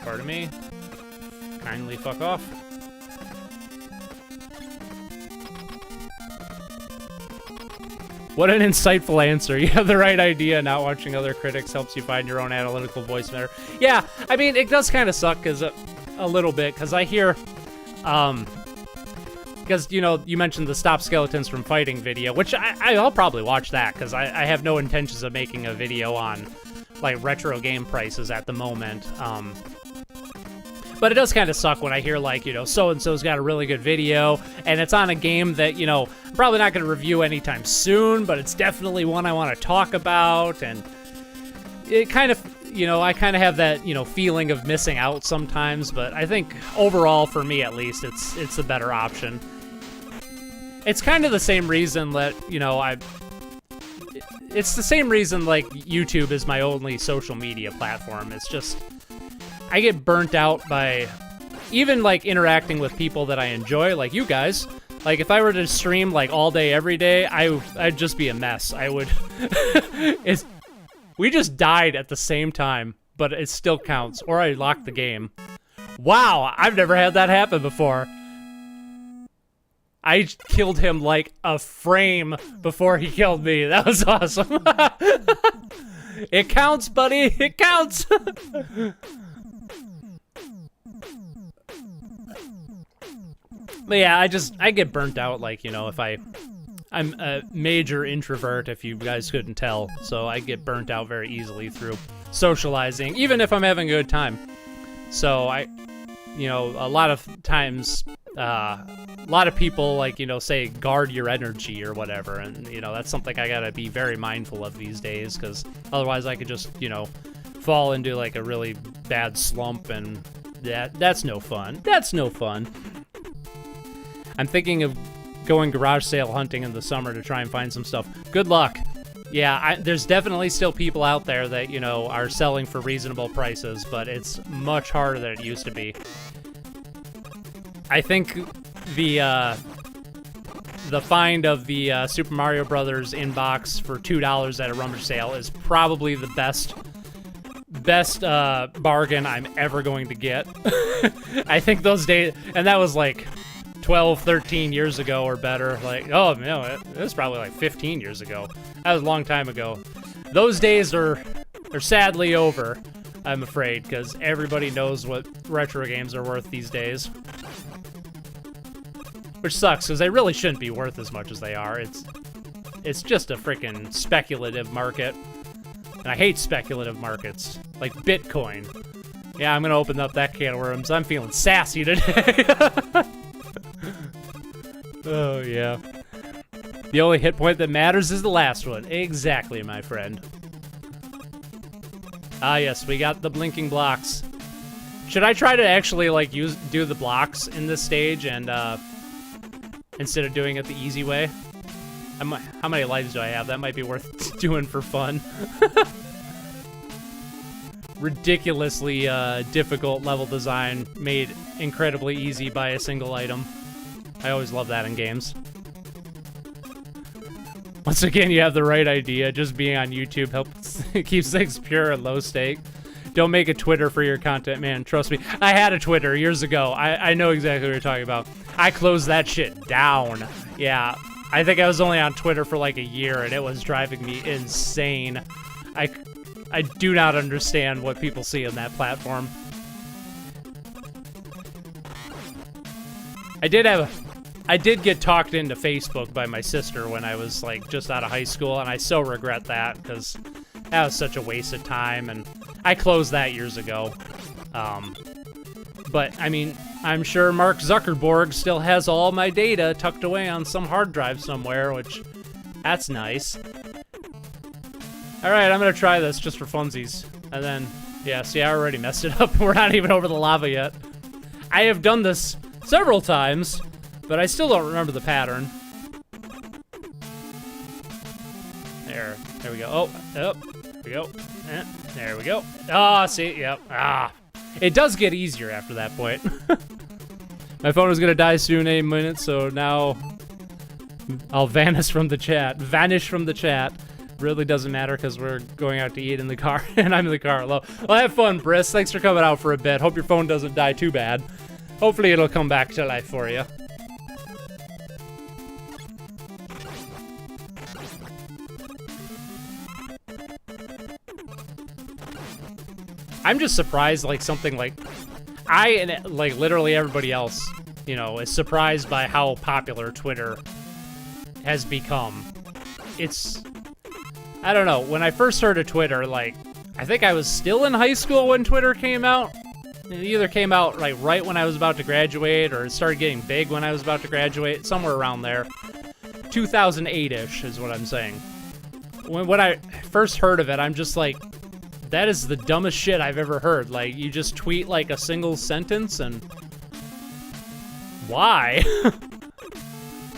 Pardon me. Kindly fuck off. What an insightful answer. You have the right idea. Not watching other critics helps you find your own analytical voice better. Yeah, I mean, it does kind of suck because a little bit, because I hear, because, you know, you mentioned the Stop Skeletons from Fighting video, which I'll probably watch that, because I have no intentions of making a video on, like, retro game prices at the moment. But it does kind of suck when I hear, like, you know, so-and-so's got a really good video, and it's on a game that, you know, I'm probably not going to review anytime soon, but it's definitely one I want to talk about, and it kind of, you know, I kind of have that, you know, feeling of missing out sometimes, but I think overall, for me at least, it's the better option. It's kind of the same reason that, you know, it's the same reason, like, YouTube is my only social media platform. It's just... I get burnt out by even, like, interacting with people that I enjoy, like you guys. Like, if I were to stream, like, all day, every day, I'd just be a mess. I would... We just died at the same time, but it still counts. Or I locked the game. Wow, I've never had that happen before. I killed him, like, a frame before he killed me. That was awesome. It counts, buddy. It counts. But yeah, I get burnt out, like, you know, if I'm a major introvert, if you guys couldn't tell, so I get burnt out very easily through socializing, even if I'm having a good time. So you know, a lot of times, a lot of people, like, you know, say guard your energy or whatever, and, you know, that's something I gotta be very mindful of these days, because otherwise I could just, you know, fall into, like, a really bad slump, and that's no fun. That's no fun. I'm thinking of going garage sale hunting in the summer to try and find some stuff. Good luck. Yeah, there's definitely still people out there that, you know, are selling for reasonable prices, but it's much harder than it used to be. I think the find of the Super Mario Brothers inbox for $2 at a rummage sale is probably the best bargain I'm ever going to get. I think those days, and that was like 12, 13 years ago or better. Like, oh, no, it was probably like 15 years ago. That was a long time ago. Those days are sadly over, I'm afraid, because everybody knows what retro games are worth these days. Which sucks, because they really shouldn't be worth as much as they are. It's just a freaking speculative market. And I hate speculative markets, like Bitcoin. Yeah, I'm gonna open up that can of worms. I'm feeling sassy today. Oh, yeah. The only hit point that matters is the last one. Exactly, my friend. Ah, yes, we got the blinking blocks. Should I try to actually, like, do the blocks in this stage and, instead of doing it the easy way? How many lives do I have? That might be worth doing for fun. Ridiculously difficult level design made incredibly easy by a single item. I always love that in games. Once again, you have the right idea. Just being on YouTube helps keeps things pure and low stake. Don't make a Twitter for your content, man. Trust me. I had a Twitter years ago. I know exactly what you're talking about. I closed that shit down. Yeah. I think I was only on Twitter for like a year, and it was driving me insane. I do not understand what people see on that platform. I did get talked into Facebook by my sister when I was like just out of high school, and I so regret that because that was such a waste of time, and I closed that years ago. But I mean, I'm sure Mark Zuckerberg still has all my data tucked away on some hard drive somewhere, which that's nice. All right, I'm gonna try this just for funsies, and then yeah, see, I already messed it up. We're not even over the lava yet. I have done this several times, but I still don't remember the pattern. There we go. Oh, there we go. There we go. Ah, see, yep. It does get easier after that point. My phone is gonna die soon, 8 minutes, so now I'll vanish from the chat. Vanish from the chat. Really doesn't matter because we're going out to eat in the car, and I'm in the car alone. Well, have fun, Briss. Thanks for coming out for a bit. Hope your phone doesn't die too bad. Hopefully it'll come back to life for you. I'm just surprised, like, something like... I, and, like, literally everybody else, you know, is surprised by how popular Twitter has become. It's... I don't know. When I first heard of Twitter, like, I think I was still in high school when Twitter came out. It either came out, like, right when I was about to graduate, or it started getting big when I was about to graduate. Somewhere around there. 2008-ish is what I'm saying. When I first heard of it, I'm just like... That is the dumbest shit I've ever heard. Like, you just tweet, like, a single sentence, and... Why?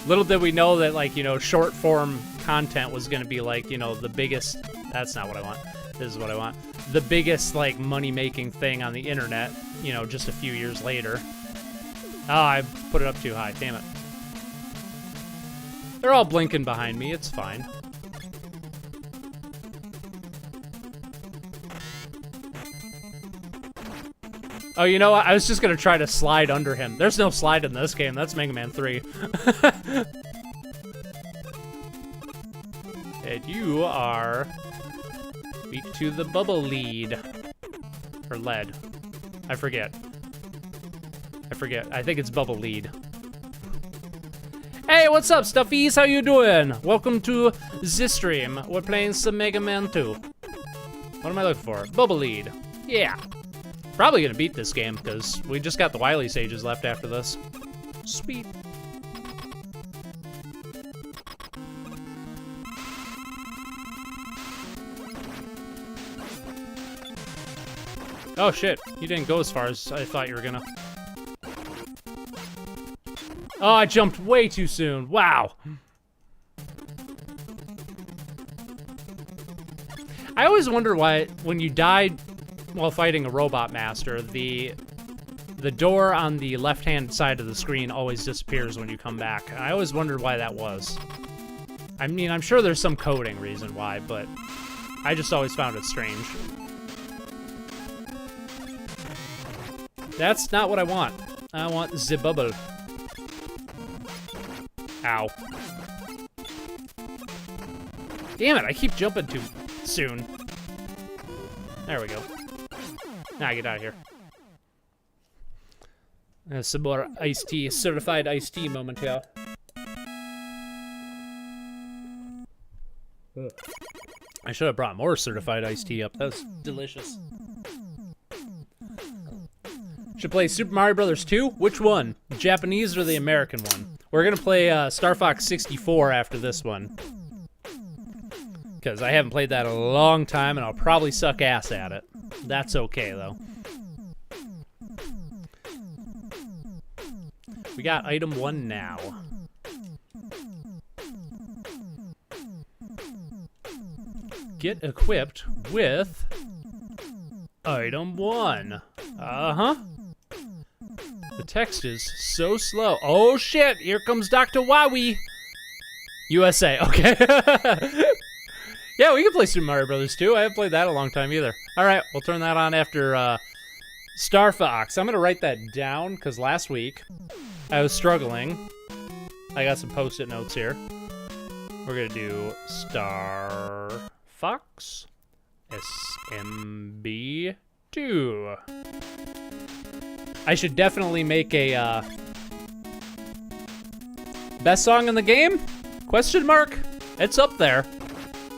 Little did we know that, like, you know, short-form content was gonna be, like, you know, the biggest... That's not what I want. This is what I want. The biggest, like, money-making thing on the internet, you know, just a few years later. Oh, I put it up too high. Damn it. They're all blinking behind me. It's fine. Oh, you know what? I was just gonna try to slide under him. There's no slide in this game. That's Mega Man 3. And you are weak to the bubble lead. Or lead. I forget. I think it's bubble lead. Hey, what's up, stuffies? How you doing? Welcome to this stream. We're playing some Mega Man 2. What am I looking for? Bubble lead. Yeah. Probably gonna beat this game, because we just got the Wily Sages left after this. Sweet. Oh shit, you didn't go as far as I thought you were gonna. Oh, I jumped way too soon. Wow. I always wonder why, when you died while fighting a robot master, the door on the left-hand side of the screen always disappears when you come back. I always wondered why that was. I mean, I'm sure there's some coding reason why, but I just always found it strange. That's not what I want. I want the bubble. Ow. Damn it, I keep jumping too soon. There we go. Now get out of here. Some more iced tea, certified iced tea moment here. Ugh. I should have brought more certified iced tea up. That's delicious. Should play Super Mario Brothers 2? Which one? The Japanese or the American one? We're gonna play Star Fox 64 after this one. Because I haven't played that in a long time, and I'll probably suck ass at it. That's okay, though. We got item 1 now. Get equipped with item 1. Uh-huh. The text is so slow. Oh, shit! Here comes Dr. Wowie! USA, okay. Yeah, we can play Super Mario Brothers 2. I haven't played that in a long time either. All right, we'll turn that on after Star Fox. I'm going to write that down because last week I was struggling. I got some post-it notes here. We're going to do Star Fox SMB2. I should definitely make a best song in the game? Question mark? It's up there.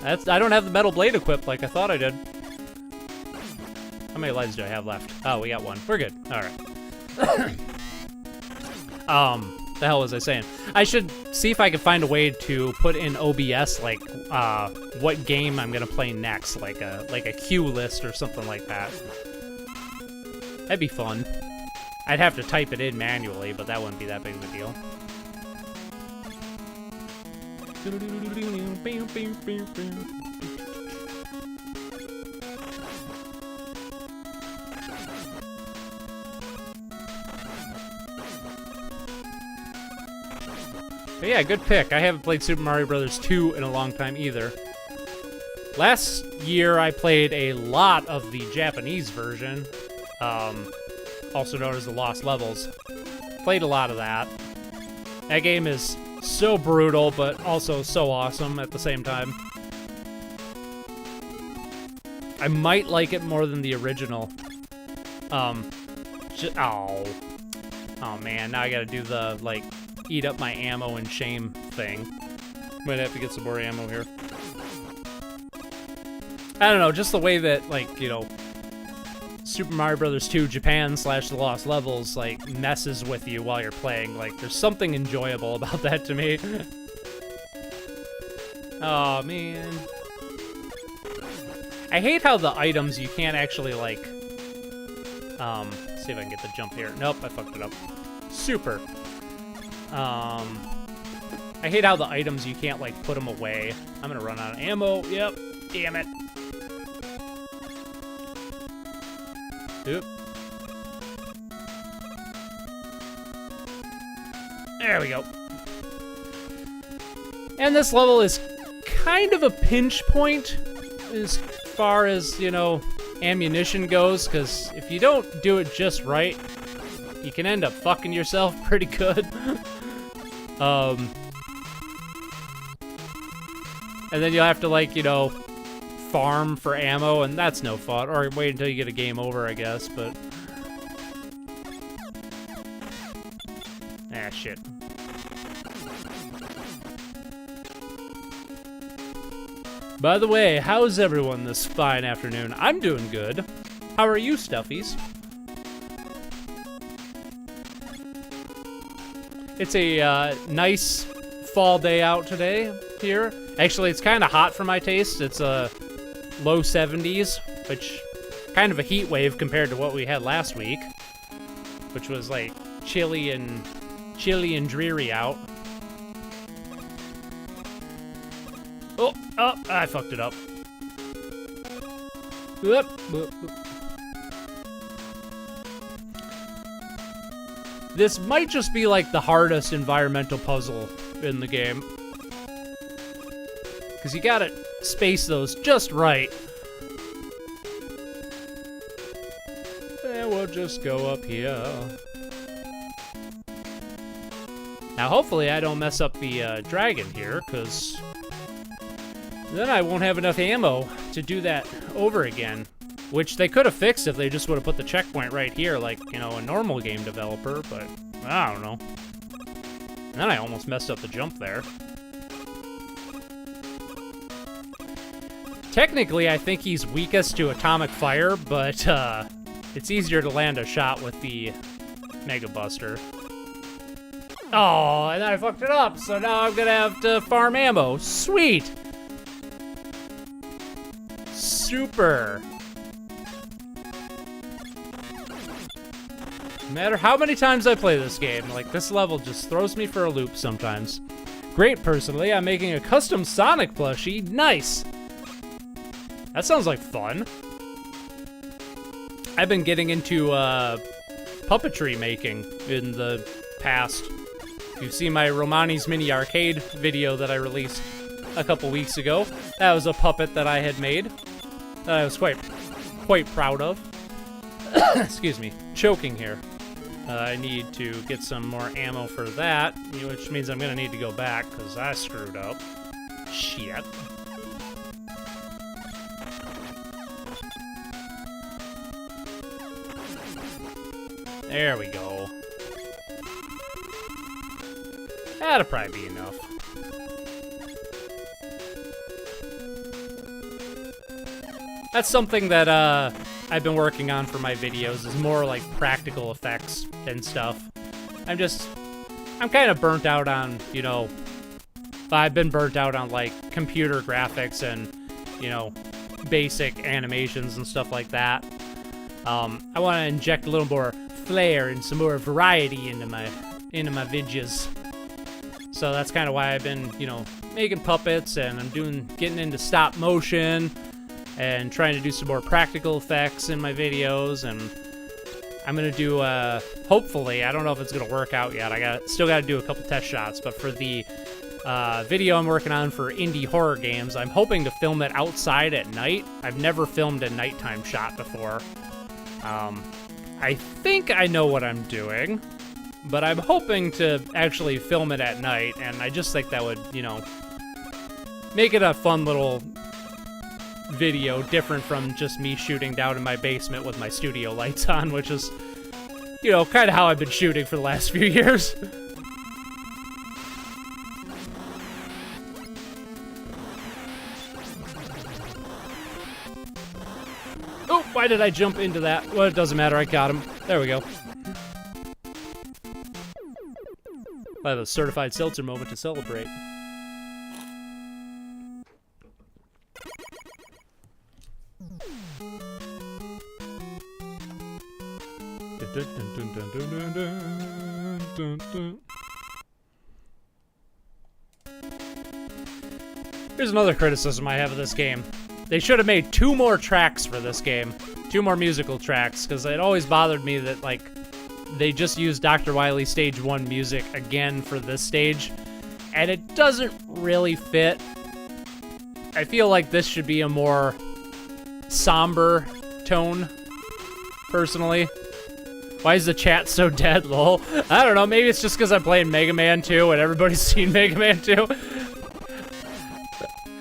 I don't have the metal blade equipped like I thought I did. How many lives do I have left? Oh, we got one. We're good. All right. The hell was I saying? I should see if I can find a way to put in OBS like what game I'm gonna play next, like a queue list or something like that. That'd be fun. I'd have to type it in manually, but that wouldn't be that big of a deal. But yeah, good pick. I haven't played Super Mario Brothers 2 in a long time either. Last year, I played a lot of the Japanese version, also known as the Lost Levels. Played a lot of that. That game is so brutal, but also so awesome at the same time. I might like it more than the original. Oh man, now I gotta do the, like, eat up my ammo and shame thing. Might have to get some more ammo here. I don't know, just the way that, like, you know, Super Mario Brothers 2 Japan / The Lost Levels, like, messes with you while you're playing. Like, there's something enjoyable about that to me. Oh, man. I hate how the items you can't actually, like, let's see if I can get the jump here. Nope, I fucked it up. Super. I hate how the items you can't, like, put them away. I'm gonna run out of ammo. Yep. Damn it. Oop. There we go. And this level is kind of a pinch point as far as, you know, ammunition goes, because if you don't do it just right, you can end up fucking yourself pretty good. And then you'll have to, like, you know, farm for ammo, and that's no fun. Or wait until you get a game over, I guess, but... Ah, shit. By the way, how's everyone this fine afternoon? I'm doing good. How are you, Stuffies? It's a nice fall day out today here. Actually, it's kind of hot for my taste. It's low 70s, which kind of a heat wave compared to what we had last week, which was like chilly and dreary out. Oh, I fucked it up. Whoop, whoop, whoop. This might just be like the hardest environmental puzzle in the game, because you gotta space those just right. And we'll just go up here. Now hopefully I don't mess up the dragon here, because then I won't have enough ammo to do that over again. Which they could have fixed if they just would have put the checkpoint right here, like, you know, a normal game developer, but I don't know. And then I almost messed up the jump there. Technically, I think he's weakest to atomic fire, but it's easier to land a shot with the Mega Buster. Oh, and then I fucked it up, so now I'm gonna have to farm ammo. Sweet! Super! No matter how many times I play this game, like, this level just throws me for a loop sometimes. Great, personally, I'm making a custom Sonic plushie. Nice! That sounds like fun. I've been getting into puppetry making in the past If you've seen my Romani's Mini Arcade video that I released a couple weeks ago, that was a puppet that I had made that I was quite proud of. Excuse me, choking here. I need to get some more ammo for that, which means I'm gonna need to go back because I screwed up. Shit. There we go. That'll probably be enough. That's something that I've been working on for my videos, is more like practical effects and stuff. I'm kind of burnt out on, I've been burnt out on like computer graphics and, basic animations and stuff like that. I want to inject a little more flair and some more variety into my videos. So that's kind of why I've been, making puppets, and I'm getting into stop motion and trying to do some more practical effects in my videos. And I'm gonna do, hopefully, I don't know if it's gonna work out yet. Still gotta do a couple test shots, but for the video I'm working on for indie horror games, I'm hoping to film it outside at night. I've never filmed a nighttime shot before. I think I know what I'm doing, but I'm hoping to actually film it at night, and I just think that would, make it a fun little video, different from just me shooting down in my basement with my studio lights on, which is, kind of how I've been shooting for the last few years. Oh, why did I jump into that? Well, it doesn't matter, I got him. There we go. I have a certified seltzer moment to celebrate. Here's another criticism I have of this game. They should have made 2 more tracks for this game. 2 more musical tracks, because it always bothered me that, like, they just used Dr. Wily Stage 1 music again for this stage, and it doesn't really fit. I feel like this should be a more somber tone, personally. Why is the chat so dead, lol? I don't know, maybe it's just because I'm playing Mega Man 2 and everybody's seen Mega Man 2.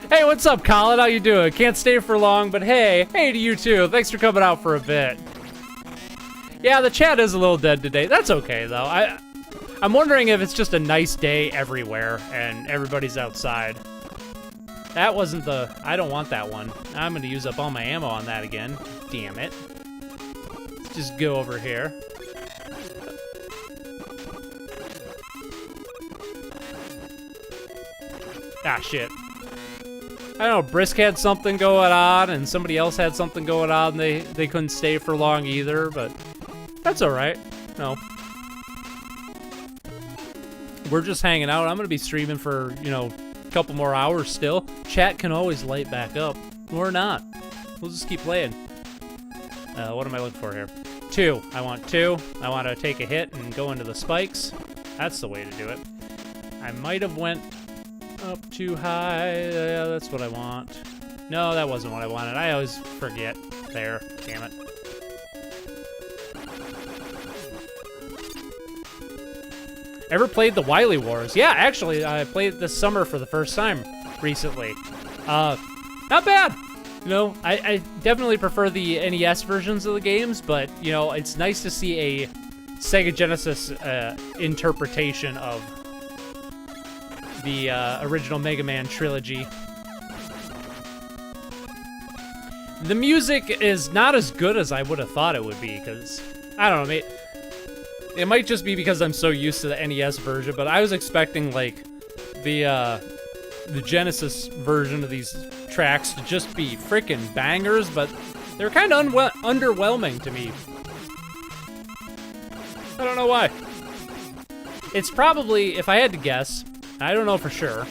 Hey, what's up, Colin? How you doing? Can't stay for long, but hey to you too. Thanks for coming out for a bit. Yeah, the chat is a little dead today. That's okay, though. I'm wondering if it's just a nice day everywhere and everybody's outside. That wasn't the... I don't want that one. I'm going to use up all my ammo on that again. Damn it. Let's just go over here. Ah, shit. I don't know, Brisk had something going on, and somebody else had something going on. They couldn't stay for long either, but that's alright. No. We're just hanging out. I'm going to be streaming for, a couple more hours still. Chat can always light back up. Or not. We'll just keep playing. What am I looking for here? 2. I want 2. I want to take a hit and go into the spikes. That's the way to do it. I might have went up too high. Yeah, that's what I want. No, that wasn't what I wanted. I always forget. There. Damn it. Ever played the Wily Wars? Yeah, actually, I played it this summer for the first time recently. Not bad. I definitely prefer the NES versions of the games, but, it's nice to see a Sega Genesis interpretation of the original Mega Man trilogy. The music is not as good as I would have thought it would be, because, I don't know, it might just be because I'm so used to the NES version, but I was expecting, like, the Genesis version of these tracks to just be freaking bangers, but they're kind of underwhelming to me. I don't know why. It's probably, if I had to guess, I don't know for sure,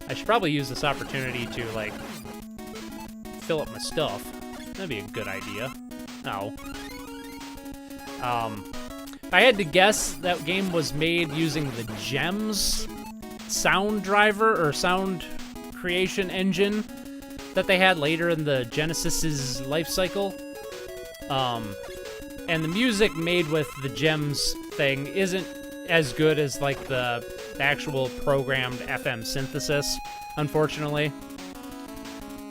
I should probably use this opportunity to, like, fill up my stuff. That'd be a good idea. No. If I had to guess, that game was made using the GEMS sound driver or sound creation engine that they had later in the Genesis's life cycle. And the music made with the GEMS thing isn't as good as like the actual programmed FM synthesis, unfortunately.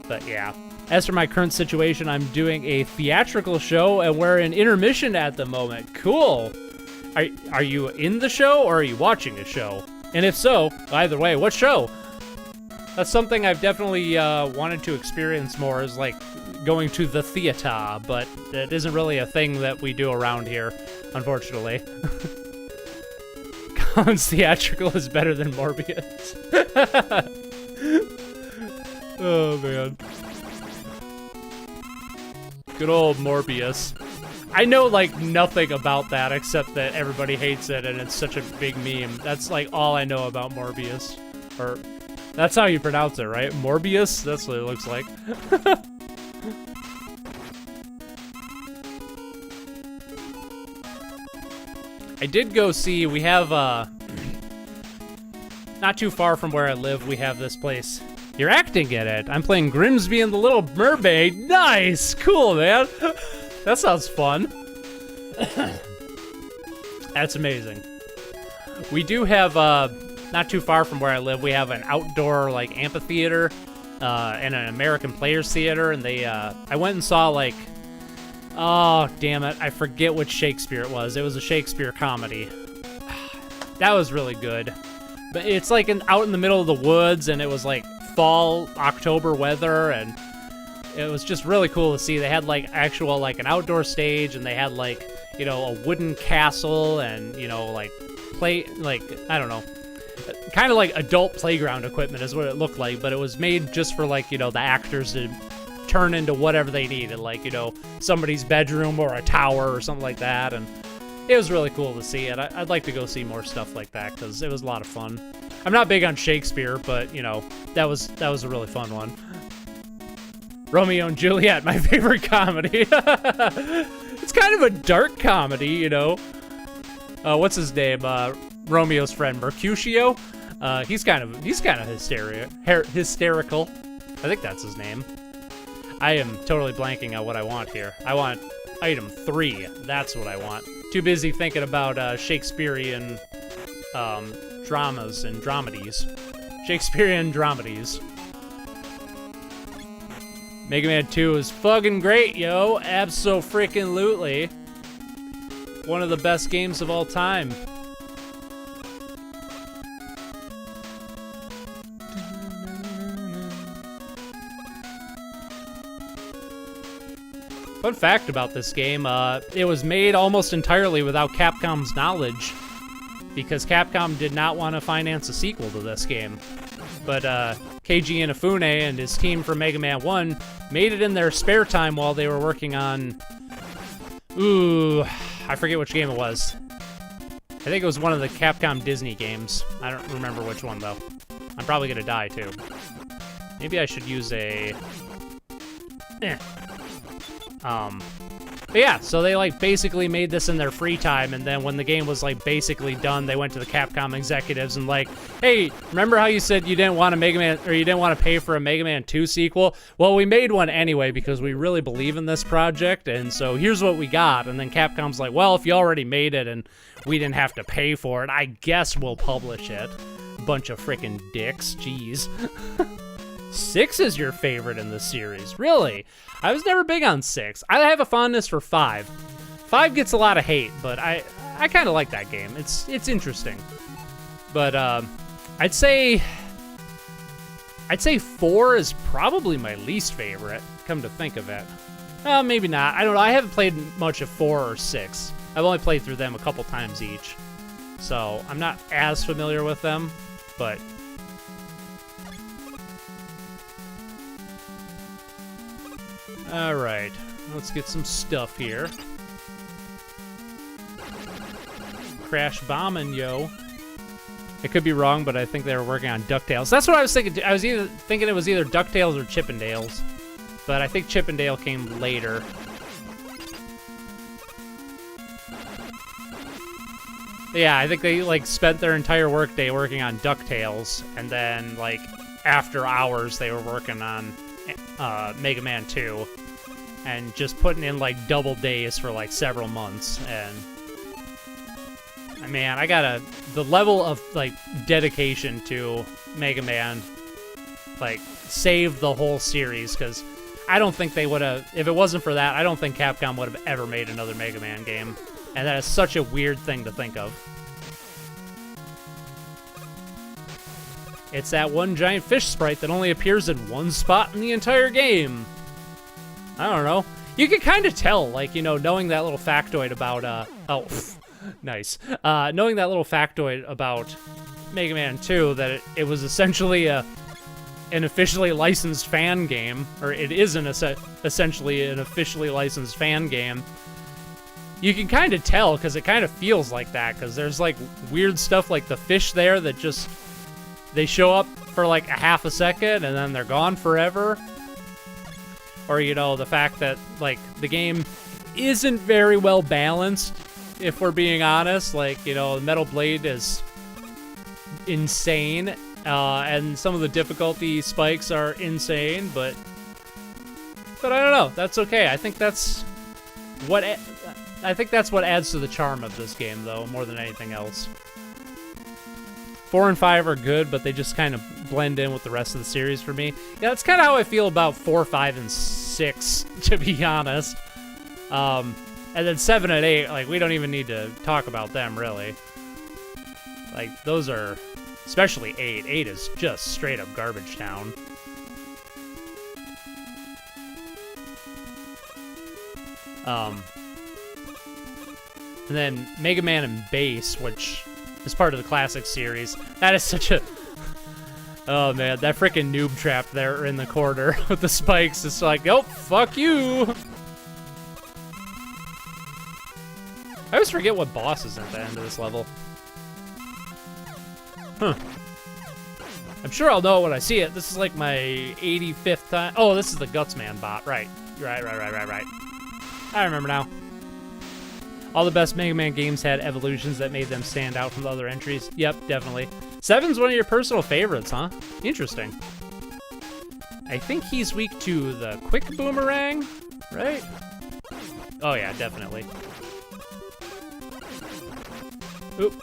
But yeah. As for my current situation, I'm doing a theatrical show and we're in intermission at the moment. Cool. Are you in the show or are you watching a show? And if so, either way, what show? That's something I've definitely wanted to experience more, is like going to the theater, but it isn't really a thing that we do around here, unfortunately. Colin's theatrical is better than Morbius. Oh, man. Good old Morbius. I know, like, nothing about that except that everybody hates it and it's such a big meme. That's, like, all I know about Morbius. Or, that's how you pronounce it, right? Morbius? That's what it looks like. I did go see, we have, not too far from where I live, we have this place. You're acting in it. I'm playing Grimsby and the Little Mermaid. Nice! Cool, man. That sounds fun. That's amazing. We do have, not too far from where I live, we have an outdoor, like, amphitheater, and an American Players Theater, and they, I went and saw, like, oh, damn it, I forget which Shakespeare it was. It was a Shakespeare comedy. That was really good. But it's, like, out in the middle of the woods, and it was, like, fall, October weather, and it was just really cool to see. They had, like, actual, like, an outdoor stage, and they had, like, you know, a wooden castle, and, you know, like, I don't know, kind of like adult playground equipment is what it looked like, but it was made just for, like, you know, the actors to turn into whatever they needed, like, you know, somebody's bedroom or a tower or something like that, and it was really cool to see it. I'd like to go see more stuff like that, because it was a lot of fun. I'm not big on Shakespeare, but, you know, that was a really fun one. Romeo and Juliet, my favorite comedy. It's kind of a dark comedy, you know. What's his name? Romeo's friend, Mercutio. He's kind of hysterical. I think that's his name. I am totally blanking on what I want here. I want item 3. That's what I want. Too busy thinking about Shakespearean dramas and dramedies. Shakespearean dramedies. Mega Man 2 is fucking great, yo. Abso-freaking-lutely. One of the best games of all time. Fun fact about this game, it was made almost entirely without Capcom's knowledge, because Capcom did not want to finance a sequel to this game. But Keiji Inafune and his team from Mega Man 1 made it in their spare time while they were working on... Ooh, I forget which game it was. I think it was one of the Capcom Disney games. I don't remember which one, though. I'm probably gonna die, too. Maybe I should use a... But yeah, so they, like, basically made this in their free time, and then when the game was, like, basically done, they went to the Capcom executives and, like, hey, remember how you said you didn't want a Mega Man, or you didn't want to pay for a Mega Man 2 sequel? Well, we made one anyway because we really believe in this project, and so here's what we got. And then Capcom's like, well, if you already made it and we didn't have to pay for it, I guess we'll publish it. Bunch of freaking dicks, jeez. 6 is your favorite in the series, really? I was never big on 6. I have a fondness for 5. 5 gets a lot of hate, but I kind of like that game. It's interesting. But I'd say 4 is probably my least favorite, come to think of it. Maybe not. I don't know. I haven't played much of 4 or 6. I've only played through them a couple times each. So I'm not as familiar with them, but... Alright, let's get some stuff here. Crash bombing, yo. I could be wrong, but I think they were working on DuckTales. That's what I was thinking. I was either thinking it was either DuckTales or Chippendales. But I think Chippendale came later. Yeah, I think they, like, spent their entire workday working on DuckTales, and then, like, after hours they were working on Mega Man 2, and just putting in, like, double days for, like, several months, and... Man, the level of, like, dedication to Mega Man, like, saved the whole series, because I don't think they would have... If it wasn't for that, I don't think Capcom would have ever made another Mega Man game. And that is such a weird thing to think of. It's that one giant fish sprite that only appears in one spot in the entire game. I don't know. You can kind of tell, like, you know, knowing that little factoid about, oh, nice. Knowing that little factoid about Mega Man 2, that it was essentially an officially licensed fan game, or it is essentially an officially licensed fan game. You can kind of tell, because it kind of feels like that, because there's, like, weird stuff like the fish there that just, they show up for, like, a half a second, and then they're gone forever. Or, you know, the fact that, like, the game isn't very well balanced, if we're being honest. Like, you know, Metal Blade is insane, and some of the difficulty spikes are insane, but I don't know. That's okay. I think that's what adds to the charm of this game, though, more than anything else. 4 and 5 are good, but they just kind of blend in with the rest of the series for me. Yeah, that's kind of how I feel about 4, 5, and 6, to be honest. And then 7 and 8, like, we don't even need to talk about them, really. Like, those are... Especially 8. 8 is just straight up garbage town. And then Mega Man and Bass, which is part of the classic series. That is such a... Oh, man, that freaking noob trap there in the corner with the spikes is like, oh, fuck you! I always forget what boss is at the end of this level. Huh. I'm sure I'll know it when I see it. This is like my 85th time. Oh, this is the Gutsman bot. Right. Right. I remember now. All the best Mega Man games had evolutions that made them stand out from the other entries. Yep, definitely. 7's one of your personal favorites, huh? Interesting. I think he's weak to the quick boomerang, right? Oh yeah, definitely. Oop.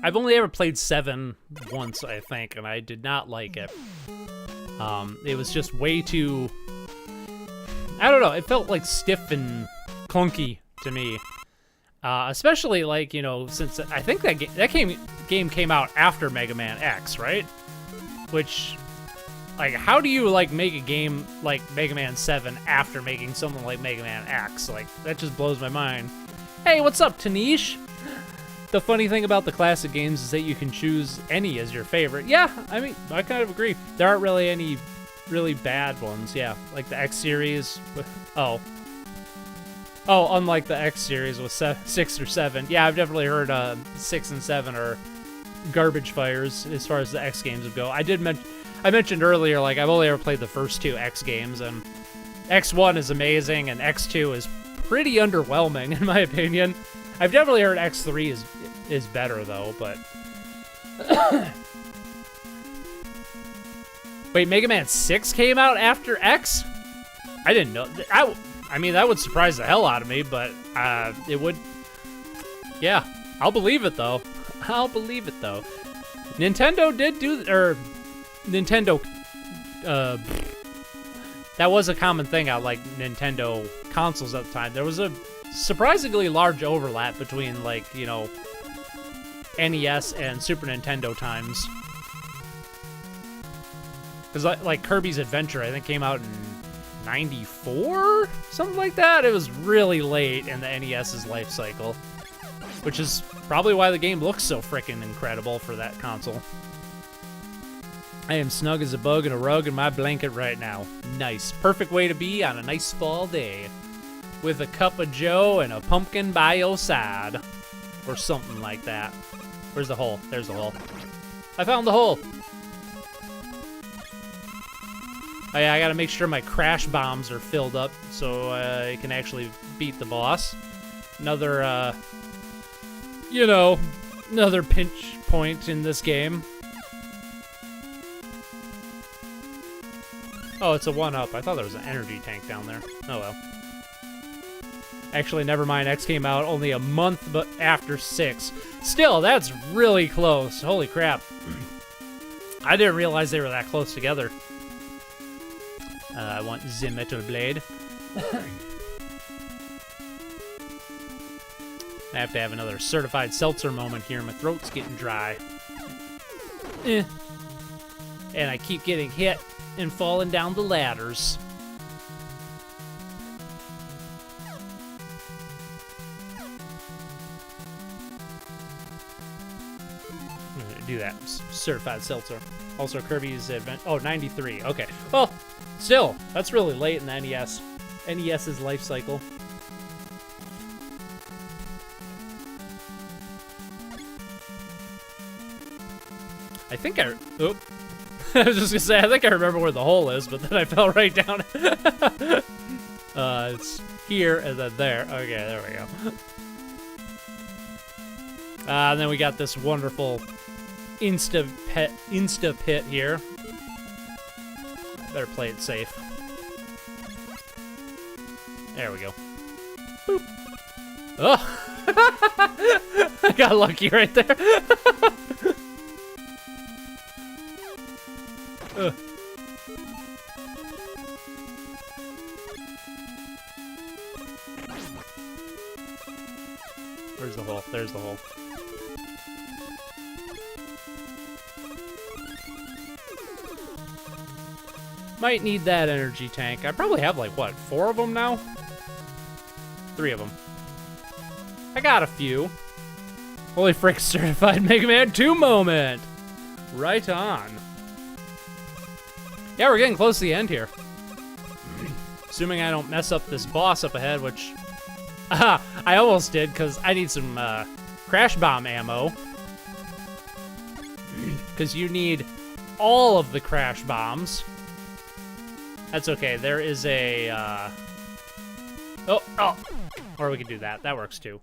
I've only ever played 7 once, I think, and I did not like it. It was just way too... I don't know, it felt like stiff and clunky to me. Especially, like, you know, since I think that game came out after Mega Man X, right? Which, like, how do you, like, make a game like Mega Man 7 after making something like Mega Man X? Like, that just blows my mind. Hey, what's up, Tanish? The funny thing about the classic games is that you can choose any as your favorite. Yeah, I mean, I kind of agree. There aren't really any really bad ones, yeah. Like the X series with... Oh, unlike the X series with 6 or 7. Yeah, I've definitely heard 6 and 7 are garbage fires as far as the X games go. I mentioned earlier, like, I've only ever played the first 2 X games, and X1 is amazing, and X2 is pretty underwhelming, in my opinion. I've definitely heard X3 is better, though, but... Wait, Mega Man 6 came out after X? I didn't know. I mean, that would surprise the hell out of me, but it would... Yeah, I'll believe it, though. I'll believe it, though. Nintendo did do... Or, Nintendo... that was a common thing on, like, Nintendo consoles at the time. There was a surprisingly large overlap between, like, you know, NES and Super Nintendo times. Because, like, Kirby's Adventure, I think, came out in 94? Something like that? It was really late in the NES's life cycle. Which is probably why the game looks so frickin' incredible for that console. I am snug as a bug in a rug in my blanket right now. Nice. Perfect way to be on a nice fall day. With a cup of joe and a pumpkin by your side. Or something like that. Where's the hole? There's the hole. I found the hole! Oh yeah, I gotta make sure my crash bombs are filled up so I can actually beat the boss. Another, you know, another pinch point in this game. Oh, it's a 1-up. I thought there was an energy tank down there. Oh well. Actually, never mind. X came out only a month but after 6. Still, that's really close. Holy crap. I didn't realize they were that close together. I want the metal blade. I have to have another certified seltzer moment here. My throat's getting dry. And I keep getting hit and falling down the ladders. I'm gonna do that. Certified seltzer. Also, Kirby's Adventure. Oh, 93. Okay. Well, still, that's really late in the NES. NES's life cycle. I think I was just gonna say, I think I remember where the hole is, but then I fell right down. It's here and then there. Okay, there we go. And then we got this wonderful insta pit here. Better play it safe. There we go. Boop. Oh! I got lucky right there. Where's the hole? There's the hole. Might need that energy tank. I probably have like, what, 4 of them now? 3 of them. I got a few. Holy frick, certified Mega Man 2 moment! Right on. Yeah, we're getting close to the end here. Assuming I don't mess up this boss up ahead, which... I almost did, because I need some crash bomb ammo. Because you need all of the crash bombs. That's okay, there is a... Oh! Or we can do that. That works too.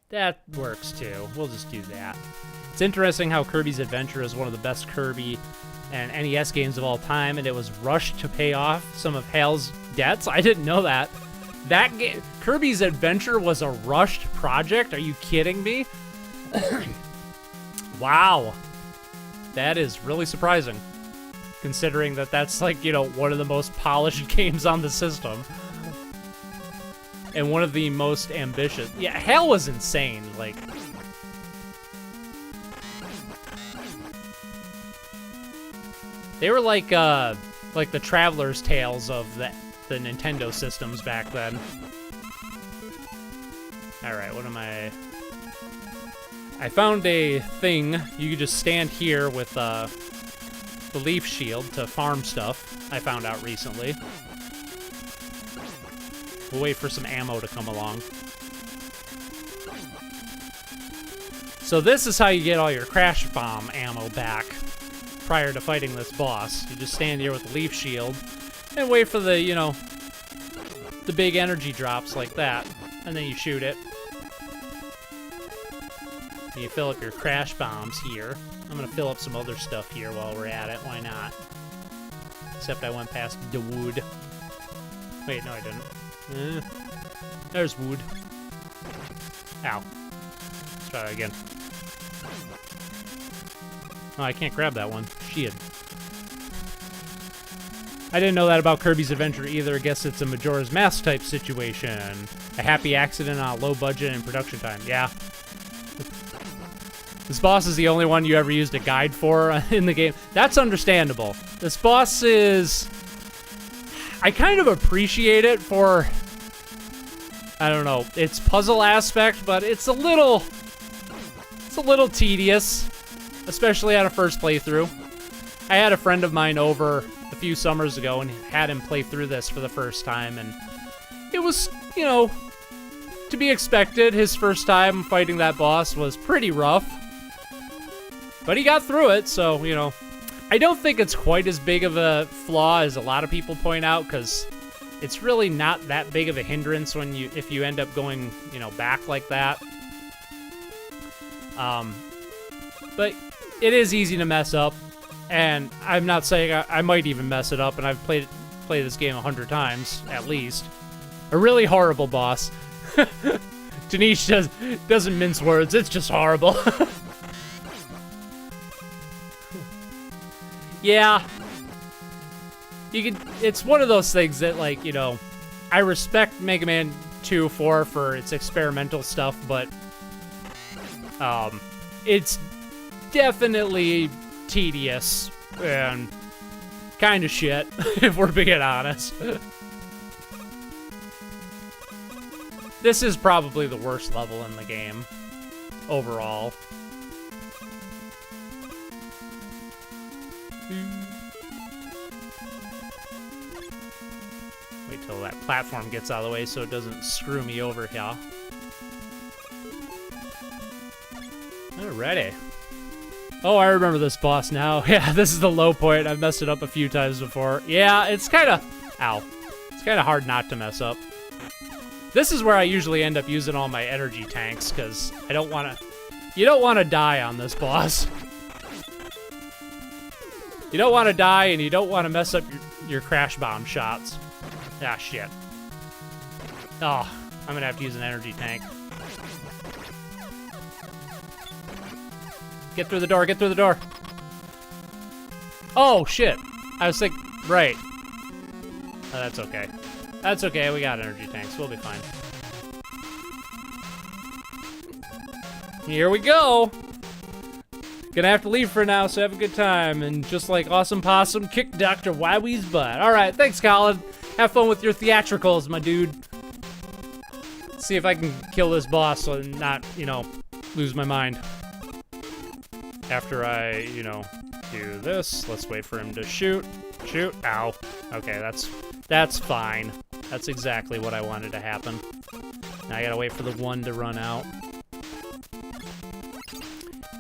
That works too. We'll just do that. It's interesting how Kirby's Adventure is one of the best Kirby and NES games of all time, and it was rushed to pay off some of Hal's debts. I didn't know that. That game, Kirby's Adventure, was a rushed project? Are you kidding me? Wow. That is really surprising, considering that that's like, you know, one of the most polished games on the system. And one of the most ambitious. Yeah, Hal was insane. Like, they were like the Traveler's Tales of the Nintendo systems back then. All right, what am I found a thing. You could just stand here with the leaf shield to farm stuff. I found out recently. We'll wait for some ammo to come along. So this is how you get all your crash bomb ammo back prior to fighting this boss. You just stand here with the leaf shield and wait for the, you know, the big energy drops like that. And then you shoot it. And you fill up your crash bombs here. I'm gonna fill up some other stuff here while we're at it. Why not? Except I went past the wood. Wait, no I didn't. There's wood. Ow. Let's try that again. Oh, I can't grab that one. Shit. I didn't know that about Kirby's Adventure either. I guess it's a Majora's Mask type situation. A happy accident on a low budget and production time. Yeah. This boss is the only one you ever used a guide for in the game. That's understandable. This boss is... I kind of appreciate it for, I don't know, its puzzle aspect, but it's a little tedious, especially on a first playthrough. I had a friend of mine over a few summers ago and had him play through this for the first time, and it was, you know, to be expected. His first time fighting that boss was pretty rough, but he got through it, so, you know, I don't think it's quite as big of a flaw as a lot of people point out, because it's really not that big of a hindrance when if you end up going, you know, back like that. But it is easy to mess up, and I'm not saying I might even mess it up, and I've played this game 100 times, at least. A really horrible boss. Denise doesn't mince words, it's just horrible. Yeah. It's one of those things that, like, you know, I respect Mega Man 2 for its experimental stuff, but it's definitely tedious and kind of shit, if we're being honest. This is probably the worst level in the game, overall. Wait till that platform gets out of the way so it doesn't screw me over here. Alrighty. Oh, I remember this boss now. Yeah, this is the low point. I've messed it up a few times before. Yeah, it's kind of... Ow. It's kind of hard not to mess up. This is where I usually end up using all my energy tanks, because I don't want to... You don't want to die on this boss. You don't want to die, and you don't want to mess up your crash bomb shots. Ah, shit. Oh, I'm going to have to use an energy tank. Get through the door, get through the door. Oh, shit. I was thinking... Right. Oh, that's okay. That's okay, we got energy tanks. We'll be fine. Here we go! Gonna have to leave for now, so have a good time. And just like Awesome Possum, kick Dr. Wowie's butt. Alright, thanks, Colin. Have fun with your theatricals, my dude. Let's see if I can kill this boss and not, you know, lose my mind. After I, you know, do this, let's wait for him to shoot. Shoot. Ow. Okay, that's fine. That's exactly what I wanted to happen. Now I gotta wait for the one to run out.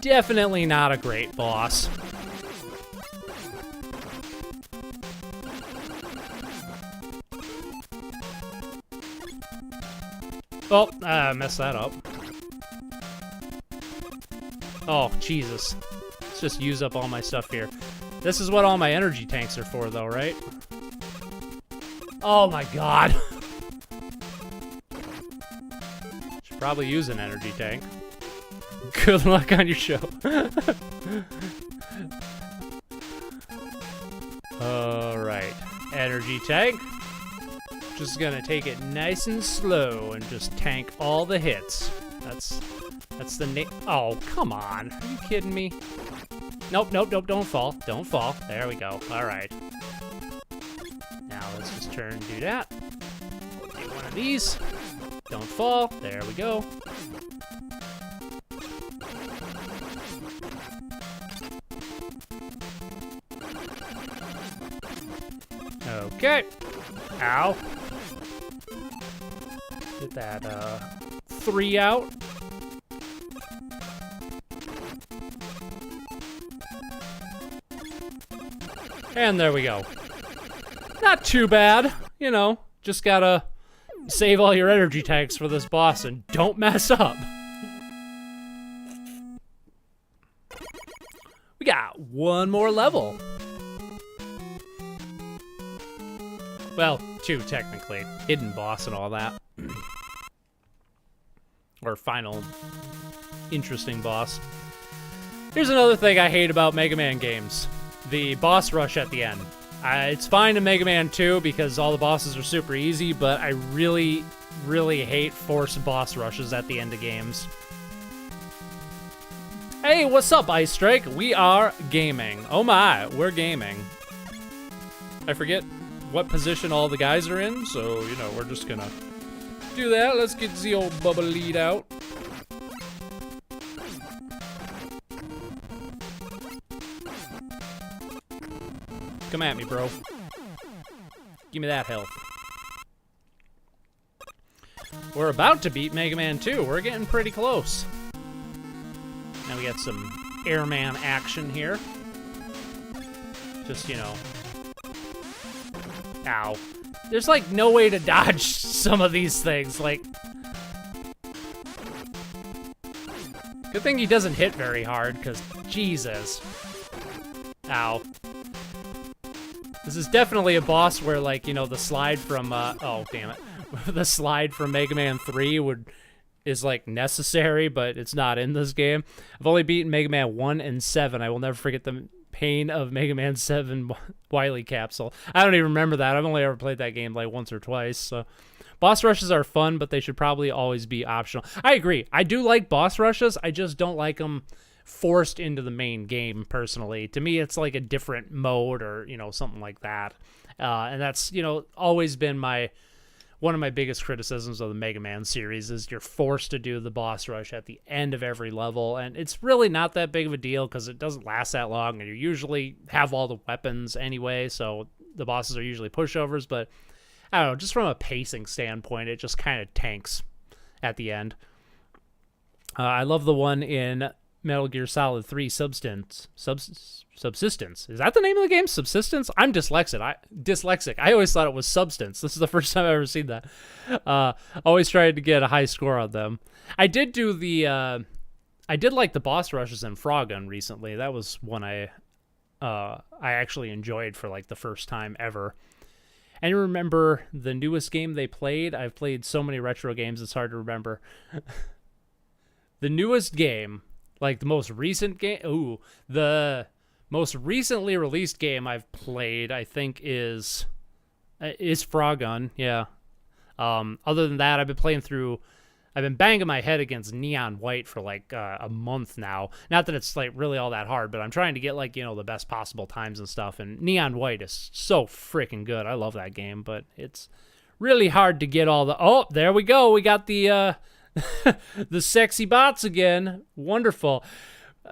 Definitely not a great boss. Oh, I messed that up. Oh, Jesus. Let's just use up all my stuff here. This is what all my energy tanks are for, though, right? Oh my god. Should probably use an energy tank. Good luck on your show. Alright. Energy tank. Just gonna take it nice and slow and just tank all the hits. That's the oh, come on. Are you kidding me? Nope, nope, nope, don't fall. Don't fall. There we go. Alright. Now let's just turn and do that. Do one of these. Don't fall. There we go. Okay. Ow. Get that, 3 out. And there we go. Not too bad, you know, just gotta save all your energy tanks for this boss and don't mess up. We got one more level. Well, 2 technically. Hidden boss and all that. Or final interesting boss. Here's another thing I hate about Mega Man games. The boss rush at the end. It's fine in Mega Man 2 because all the bosses are super easy, but I really, really hate forced boss rushes at the end of games. Hey, what's up, Ice Strike? We are gaming. Oh my, we're gaming. I forget what position all the guys are in, so, you know, we're just gonna do that. Let's get the old bubble lead out. Come at me, bro. Give me that health. We're about to beat Mega Man 2. We're getting pretty close. Now we got some airman action here. Just, you know. Ow. There's, like, no way to dodge some of these things. Like, good thing he doesn't hit very hard, because, Jesus. Ow. This is definitely a boss where, like, you know, the slide from, oh, damn it. The slide from Mega Man 3 is, like, necessary, but it's not in this game. I've only beaten Mega Man 1 and 7. I will never forget the pain of Mega Man 7 Wily Capsule. I don't even remember that. I've only ever played that game, like, once or twice, so... Boss rushes are fun, but they should probably always be optional. I agree. I do like boss rushes. I just don't like them forced into the main game, personally. To me, it's like a different mode or, you know, something like that. And that's, you know, always been one of my biggest criticisms of the Mega Man series is you're forced to do the boss rush at the end of every level. And it's really not that big of a deal because it doesn't last that long. And you usually have all the weapons anyway, so the bosses are usually pushovers. But I don't know, just from a pacing standpoint, it just kind of tanks at the end. I love the one in Metal Gear Solid 3 Subsistence. Is that the name of the game? Subsistence? I'm dyslexic. I always thought it was Substance. This is the first time I've ever seen that. Always tried to get a high score on them. I did do I did like the boss rushes in Froggun recently. That was one I actually enjoyed for like the first time ever. And you remember the newest game they played? I've played so many retro games, it's hard to remember. The newest game, like the most recent game, the most recently released game I've played, I think, is Froggun, yeah. Other than that, I've been banging my head against Neon White for like a month now. Not that it's like really all that hard, but I'm trying to get like, you know, the best possible times and stuff. And Neon White is so freaking good. I love that game, but it's really hard to get all the... Oh, there we go. We got the the sexy bots again. Wonderful.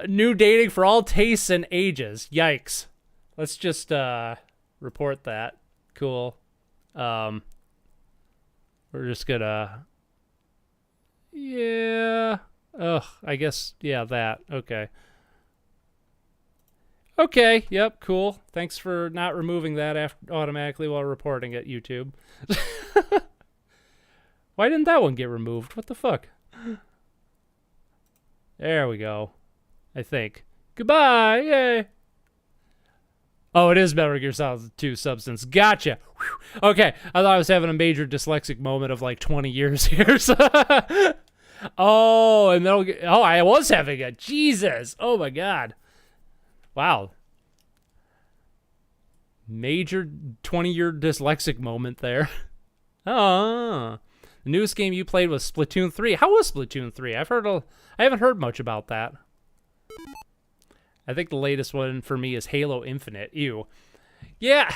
New dating for all tastes and ages. Yikes. Let's just report that. Cool. We're just gonna... Yeah. Ugh, I guess, yeah, that. Okay. Okay, yep, cool. Thanks for not removing that automatically while reporting it, YouTube. Why didn't that one get removed? What the fuck? There we go. I think. Goodbye! Yay! Oh, it is Metal Gear Solid 2 Substance. Gotcha. Whew. Okay, I thought I was having a major dyslexic moment of like 20 years here. So oh, and Metal Gear... Oh, I was having a... Jesus! Oh my god. Wow. Major 20-year dyslexic moment there. Oh. The newest game you played was Splatoon 3. How was Splatoon 3? I haven't heard much about that. I think the latest one for me is Halo Infinite. Ew. Yeah.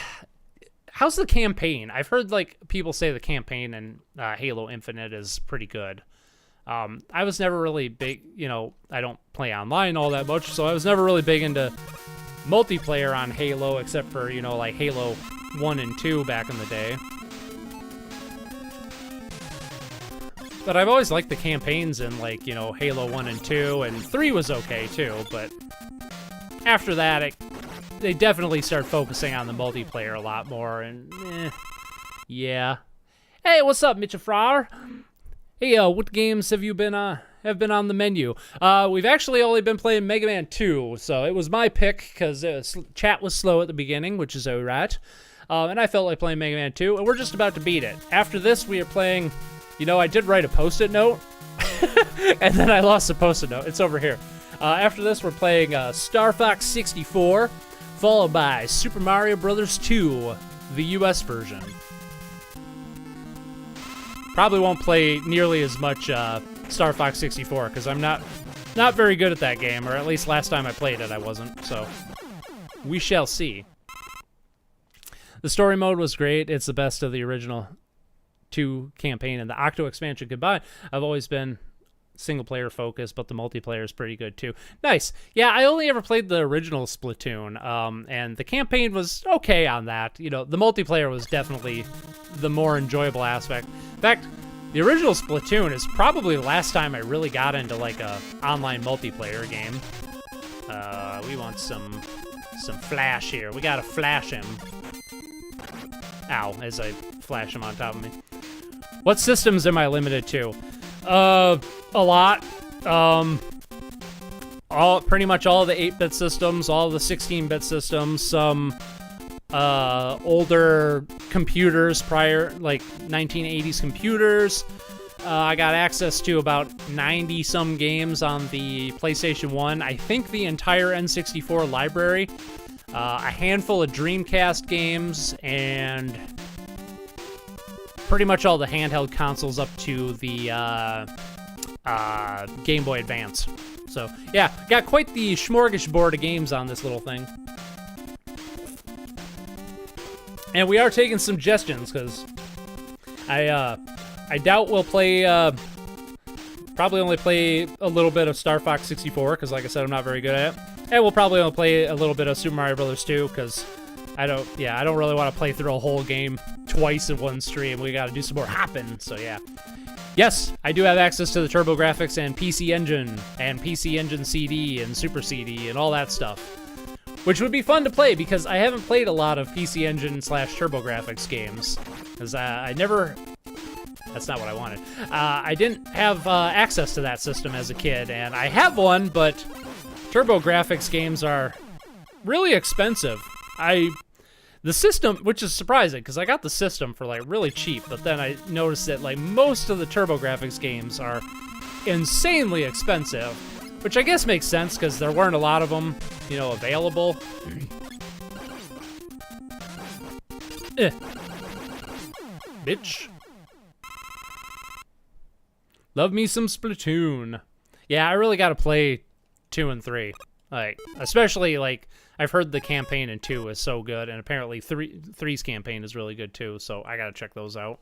How's the campaign? I've heard like people say the campaign in Halo Infinite is pretty good. I was never really big, you know, I don't play online all that much, so I was never really big into multiplayer on Halo except for, you know, like Halo 1 and 2 back in the day. But I've always liked the campaigns in, like, you know, Halo 1 and 2, and 3 was okay, too, but after that, they definitely start focusing on the multiplayer a lot more, and, yeah. Hey, what's up, Mitcha Frauer? Hey, what games have been on the menu? We've actually only been playing Mega Man 2, so it was my pick, because chat was slow at the beginning, which is alright, and I felt like playing Mega Man 2, and we're just about to beat it. After this, we are playing... You know, I did write a Post-it note, and then I lost the Post-it note. It's over here. After this, we're playing Star Fox 64, followed by Super Mario Bros. 2, the US version. Probably won't play nearly as much Star Fox 64, because I'm not very good at that game, or at least last time I played it, I wasn't, so we shall see. The story mode was great. It's the best of the original 2 campaign and the Octo expansion combined. I've always been single player focused, but the multiplayer is pretty good too. Nice. Yeah, I only ever played the original Splatoon, and the campaign was okay on that. You know, the multiplayer was definitely the more enjoyable aspect. In fact, the original Splatoon is probably the last time I really got into like a online multiplayer game. We want some some flash here. We gotta flash him. Ow, as I flash him on top of me. What systems am I limited to? A lot. Pretty much all the 8-bit systems, all the 16-bit systems, some older computers prior, like 1980s computers. I got access to about 90-some games on the PlayStation 1. I think the entire N64 library. A handful of Dreamcast games, and pretty much all the handheld consoles up to the Game Boy Advance. So, yeah, got quite the smorgasbord of games on this little thing. And we are taking suggestions, because I doubt we'll play, probably only play a little bit of Star Fox 64, because like I said, I'm not very good at it. And we'll probably only play a little bit of Super Mario Bros. 2, because I don't really want to play through a whole game twice in one stream. We got to do some more hopping, so yeah. Yes, I do have access to the TurboGrafx and PC Engine CD and Super CD and all that stuff, which would be fun to play because I haven't played a lot of PC Engine / TurboGrafx games, because I never... That's not what I wanted. I didn't have access to that system as a kid, and I have one, but TurboGrafx games are really expensive. The system, which is surprising, because I got the system for like really cheap, but then I noticed that like most of the TurboGrafx games are insanely expensive, which I guess makes sense because there weren't a lot of them, you know, available. Bitch. Love me some Splatoon. Yeah, I really got to play 2 and 3. Like, especially, like, I've heard the campaign in 2 is so good, and apparently 3's campaign is really good, too, so I gotta check those out.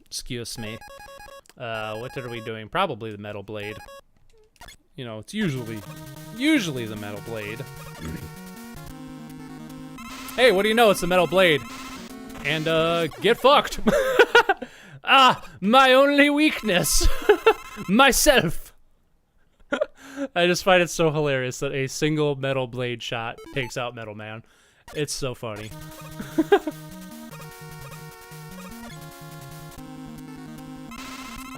Excuse me. What are we doing? Probably the Metal Blade. You know, it's usually the Metal Blade. Hey, what do you know? It's the Metal Blade. And, get fucked. My only weakness. Myself. I just find it so hilarious that a single Metal Blade shot takes out Metal Man. It's so funny.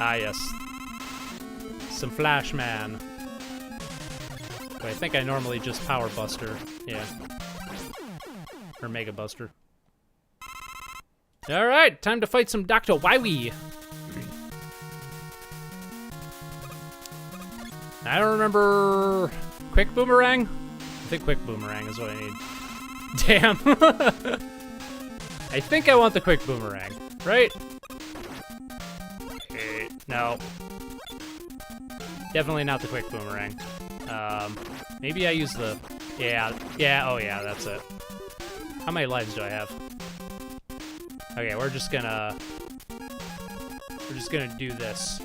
Ah, yes. Some Flash Man. But I think I normally just Power Buster. Yeah. Or Mega Buster. Alright, time to fight some Dr. Wiwi. I don't remember... Quick Boomerang? I think Quick Boomerang is what I need. Damn. I think I want the Quick Boomerang, right? Okay, no. Definitely not the Quick Boomerang. Maybe I use the... Yeah, oh yeah, that's it. How many lives do I have? Okay, we're just gonna do this.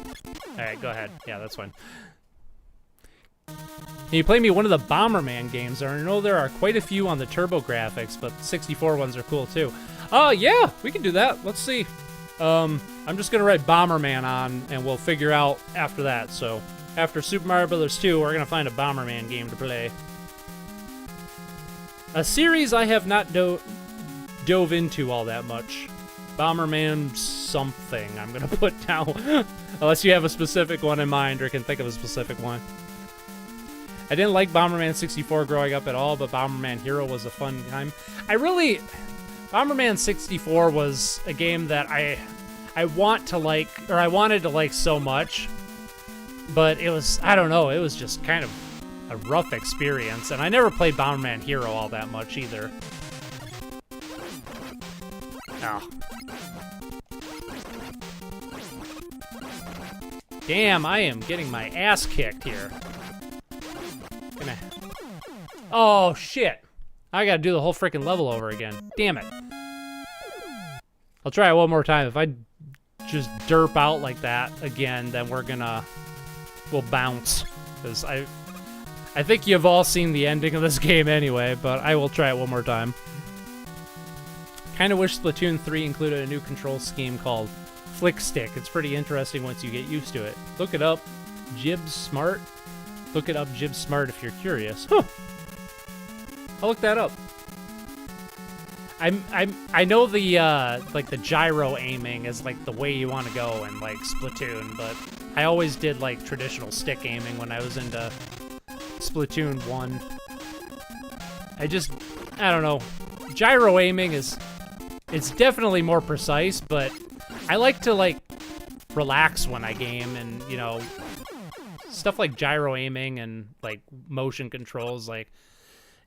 Alright, go ahead. Yeah, that's fine. Can you play me one of the Bomberman games? I know there are quite a few on the TurboGrafx, but the 64 ones are cool too. Oh, yeah, we can do that. Let's see. I'm just gonna write Bomberman on, and we'll figure out after that. So, after Super Mario Bros. 2, we're gonna find a Bomberman game to play. A series I have not dove into all that much. Bomberman something I'm gonna put down. Unless you have a specific one in mind or can think of a specific one. I didn't like Bomberman 64 growing up at all, but Bomberman Hero was a fun time. Bomberman 64 was a game that I wanted to like so much, but it was, I don't know, it was just kind of a rough experience, and I never played Bomberman Hero all that much either. Oh. Damn, I am getting my ass kicked here. Oh, shit. I gotta do the whole freaking level over again. Damn it. I'll try it one more time. If I just derp out like that again, then we'll bounce. Because I think you've all seen the ending of this game anyway, but I will try it one more time. Kinda wish Splatoon 3 included a new control scheme called Flick Stick. It's pretty interesting once you get used to it. Look it up. Jib Smart. Look it up, Jib Smart, if you're curious. Huh. I'll look that up. I know the like the gyro aiming is like the way you want to go in like Splatoon, but I always did like traditional stick aiming when I was into Splatoon 1. I don't know. Gyro aiming it's definitely more precise, but I like to like relax when I game, and you know, stuff like gyro aiming and like motion controls like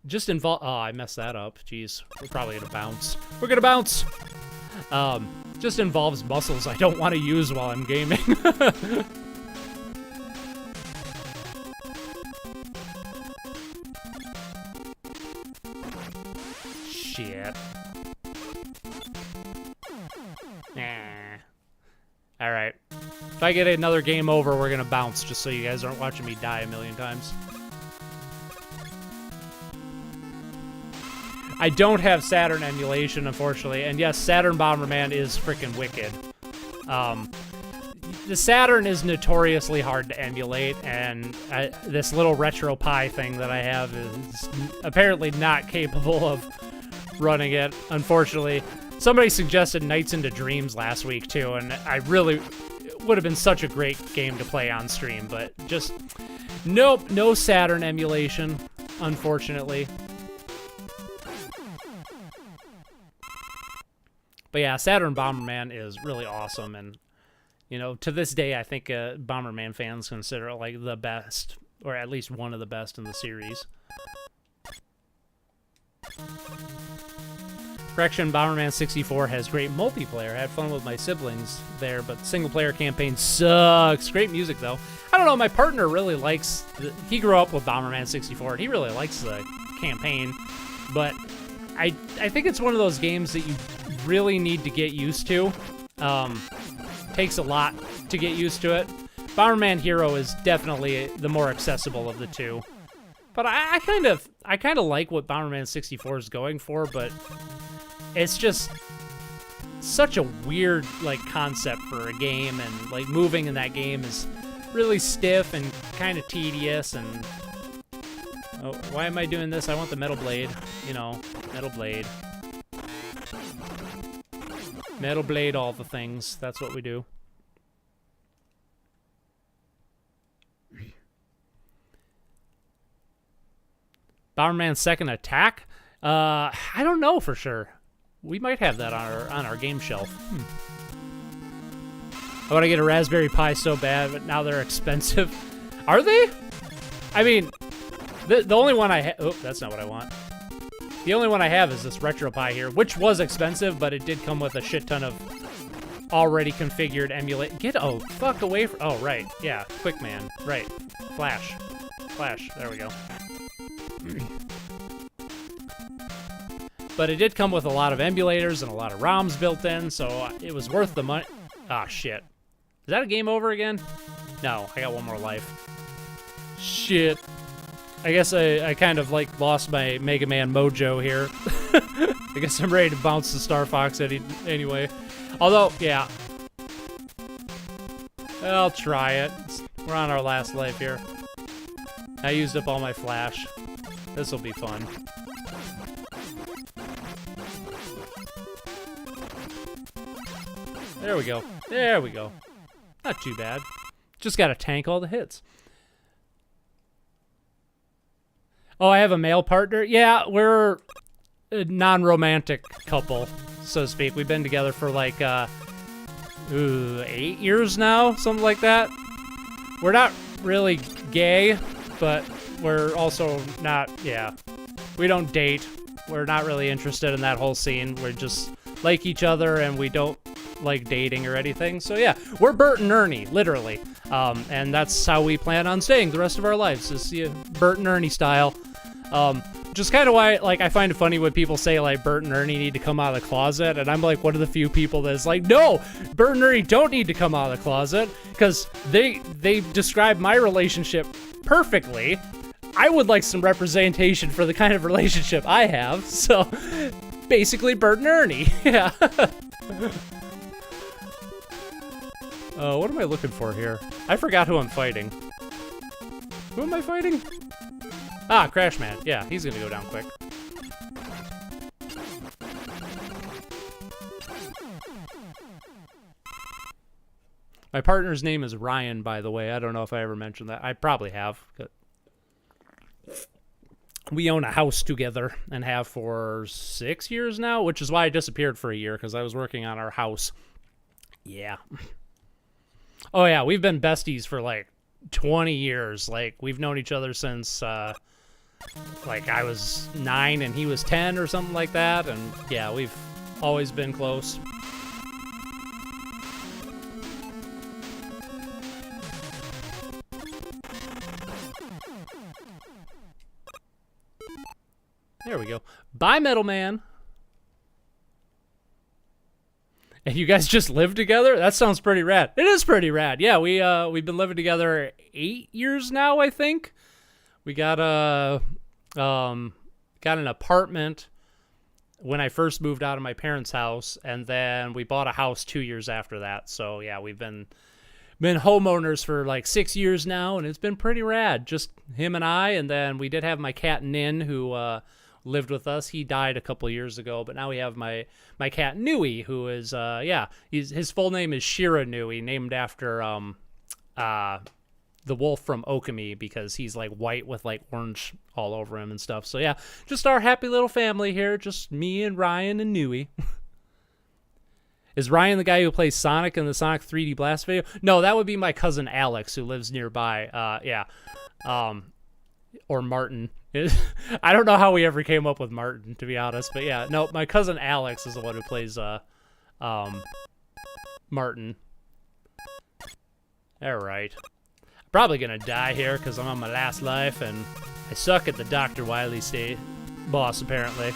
just involve. Oh, I messed that up. Jeez, we're probably gonna bounce. We're gonna bounce. Just involves muscles I don't want to use while I'm gaming. Shit. Nah. All right. If I get another game over, we're gonna bounce, just so you guys aren't watching me die a million times. I don't have Saturn emulation, unfortunately, and yes, Saturn Bomberman is freaking wicked. The Saturn is notoriously hard to emulate, and this little RetroPie thing that I have is apparently not capable of running it, unfortunately. Somebody suggested Nights into Dreams last week, too, and it would have been such a great game to play on stream, but just, nope, no Saturn emulation, unfortunately. But yeah, Saturn Bomberman is really awesome, and you know, to this day, I think Bomberman fans consider it like the best, or at least one of the best in the series. Correction, Bomberman 64 has great multiplayer. I had fun with my siblings there, but single-player campaign sucks. Great music, though. I don't know, my partner really likes... he grew up with Bomberman 64. He really likes the campaign, but I think it's one of those games that you really need to get used to. Takes a lot to get used to it. Bomberman Hero is definitely the more accessible of the two. But I kind of like what Bomberman 64 is going for, but it's just such a weird like concept for a game, and like moving in that game is really stiff and kind of tedious. And oh, why am I doing this? I want the metal blade, you know, metal blade. Metal blade all the things. That's what we do. Bomberman's second attack? I don't know for sure. We might have that on our game shelf. I want to get a Raspberry Pi so bad, but now they're expensive. Are they? I mean, the only one I have... Oh, that's not what I want. The only one I have is this RetroPie here, which was expensive, but it did come with a shit ton of already configured emulate. Get oh fuck away from. Oh right, yeah, Quick Man, right, Flash. There we go. But it did come with a lot of emulators and a lot of ROMs built in, so it was worth the money. Ah shit, is that a game over again? No, I got one more life. Shit. I guess I kind of like lost my Mega Man mojo here. I guess I'm ready to bounce the Star Fox anyway. Although, yeah. I'll try it. We're on our last life here. I used up all my flash. This will be fun. There we go. There we go. Not too bad. Just gotta tank all the hits. Oh, I have a male partner? Yeah, we're a non-romantic couple, so to speak. We've been together for like 8 years now, something like that. We're not really gay, but we're also not, yeah. We don't date. We're not really interested in that whole scene. We're just like each other, and we don't like dating or anything. So yeah, we're Bert and Ernie, literally. And that's how we plan on staying the rest of our lives, is Bert and Ernie style. Just kind of why, like, I find it funny when people say, like, Bert and Ernie need to come out of the closet, and I'm, like, one of the few people that's like, no, Bert and Ernie don't need to come out of the closet, because they describe my relationship perfectly. I would like some representation for the kind of relationship I have, so basically Bert and Ernie, yeah. What am I looking for here? I forgot who I'm fighting. Who am I fighting? Ah, Crash Man. Yeah, he's gonna go down quick. My partner's name is Ryan, by the way. I don't know if I ever mentioned that. I probably have. We own a house together and have for 6 years now, which is why I disappeared for a year, because I was working on our house. Yeah. Oh, yeah, we've been besties for, like, 20 years. Like, we've known each other since, like, I was 9 and he was 10 or something like that. And, yeah, we've always been close. There we go. Bye, Metal Man. And you guys just live together? That sounds pretty rad. It is pretty rad. Yeah, we've been living together 8 years now, I think. We got an apartment when I first moved out of my parents' house, and then we bought a house 2 years after that. So yeah, we've been homeowners for like 6 years now, and it's been pretty rad. Just him and I, and then we did have my cat Nin, who lived with us. He died a couple years ago, but now we have my cat Nui, who is his full name is Shira Nui, named after the wolf from Okami, because he's like white with like orange all over him and stuff. So yeah, just our happy little family here, just me and Ryan and Nui. Is Ryan the guy who plays Sonic in the Sonic 3D Blast video? No, that would be my cousin Alex, who lives nearby. Or Martin. I don't know how we ever came up with Martin, to be honest. But yeah, no, my cousin Alex is the one who plays Martin. All right. I'm probably going to die here because I'm on my last life, and I suck at the Dr. Wily state boss, apparently.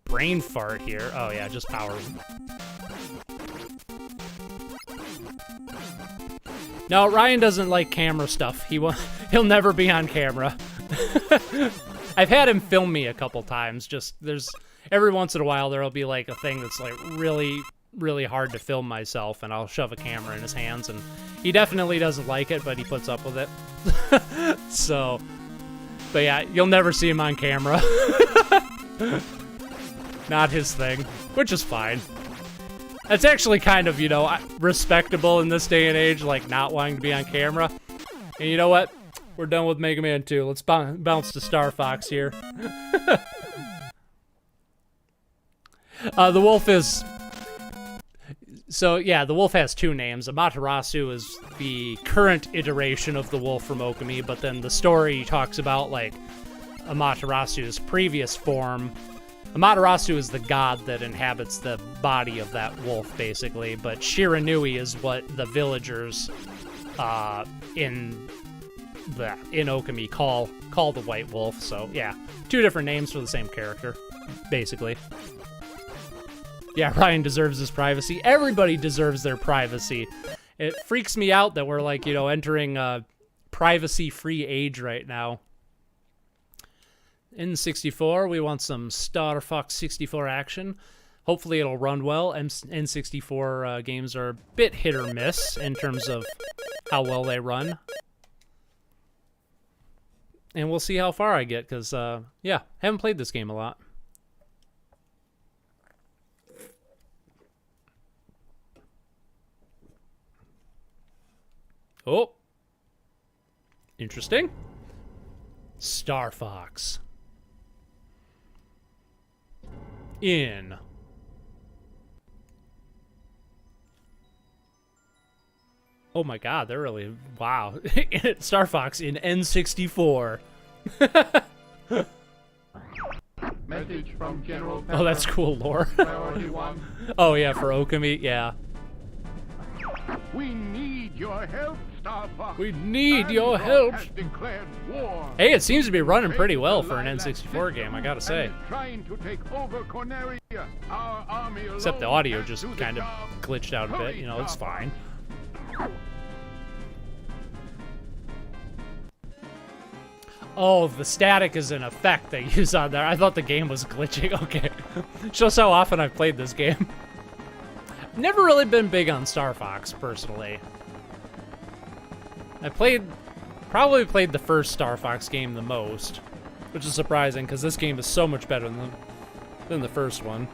Brain fart here. Oh, yeah, just power. No, Ryan doesn't like camera stuff. He'll never be on camera. I've had him film me a couple times. Just there's every once in a while there'll be like a thing that's like really, really hard to film myself, and I'll shove a camera in his hands, and he definitely doesn't like it, but he puts up with it. So, but yeah, you'll never see him on camera. Not his thing, which is fine. That's actually kind of, respectable in this day and age, like not wanting to be on camera. And you know what? We're done with Mega Man 2. Let's bounce to Star Fox here. The wolf is... So, yeah, the wolf has two names. Amaterasu is the current iteration of the wolf from Okami, but then the story talks about, like, Amaterasu's previous form. Amaterasu is the god that inhabits the body of that wolf, basically, but Shiranui is what the villagers in Okami call the white wolf. So yeah, two different names for the same character, basically. Yeah, Ryan deserves his privacy. Everybody deserves their privacy. It freaks me out that we're like, entering a privacy-free age right now. N64, we want some Star Fox 64 action. Hopefully it'll run well. N64 games are a bit hit or miss in terms of how well they run. And we'll see how far I get, because, yeah, haven't played this game a lot. Oh. Interesting. Star Fox. In. Oh my god, they're really... Wow. Star Fox in N64. Message from General Oh, that's cool lore. Oh yeah, for Okami, yeah. We need your help, Star Fox. We need your help. Has declared war. Hey, it seems to be running pretty well for an N64 game, I gotta say. Trying to take over Corneria. Our army Except the audio just kind of glitched out a bit, it's fine. Oh, the static is an effect they use on there. I thought the game was glitching. Okay. Shows how often I've played this game. Never really been big on Star Fox, personally. I probably played the first Star Fox game the most, which is surprising, because this game is so much better than the first one.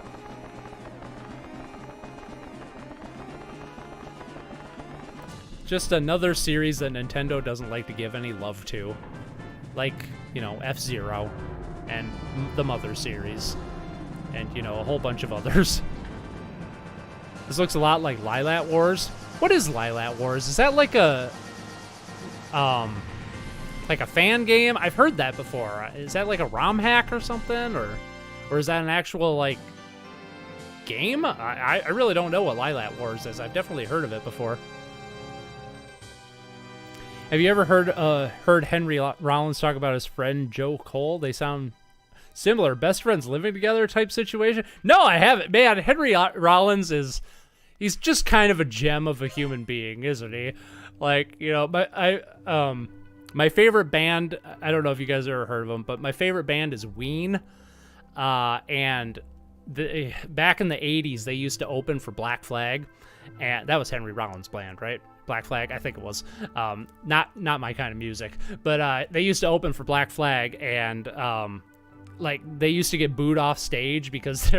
Just another series that Nintendo doesn't like to give any love to. Like, you know, F-Zero and the Mother series. And, you know, a whole bunch of others. This looks a lot like Lilat Wars. What is Lilat Wars? Is that like a fan game? I've heard that before. Is that like a ROM hack or something? Or is that an actual, like, game? I really don't know what Lilat Wars is. I've definitely heard of it before. Have you ever heard Henry Rollins talk about his friend Joe Cole? They sound similar. Best friends living together type situation? No, I haven't. Man, Henry Rollins he's just kind of a gem of a human being, isn't he? Like, you know, my favorite band, I don't know if you guys ever heard of them, but my favorite band is Ween. And back in the 80s, they used to open for Black Flag. And that was Henry Rollins' band, right? Black Flag, I think it was. Not my kind of music. But they used to open for Black Flag, and like they used to get booed off stage because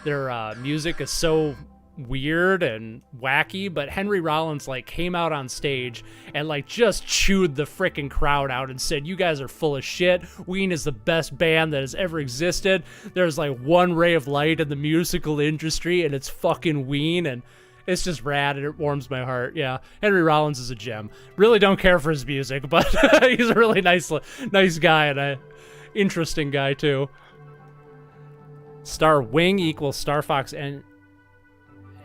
their music is so weird and wacky. But Henry Rollins like came out on stage and like just chewed the freaking crowd out and said, "You guys are full of shit. Ween is the best band that has ever existed. There's like one ray of light in the musical industry, and it's fucking Ween." And it's just rad, and it warms my heart. Yeah, Henry Rollins is a gem. Really don't care for his music, but he's a really nice guy and a interesting guy too. Star Wing equals Star Fox and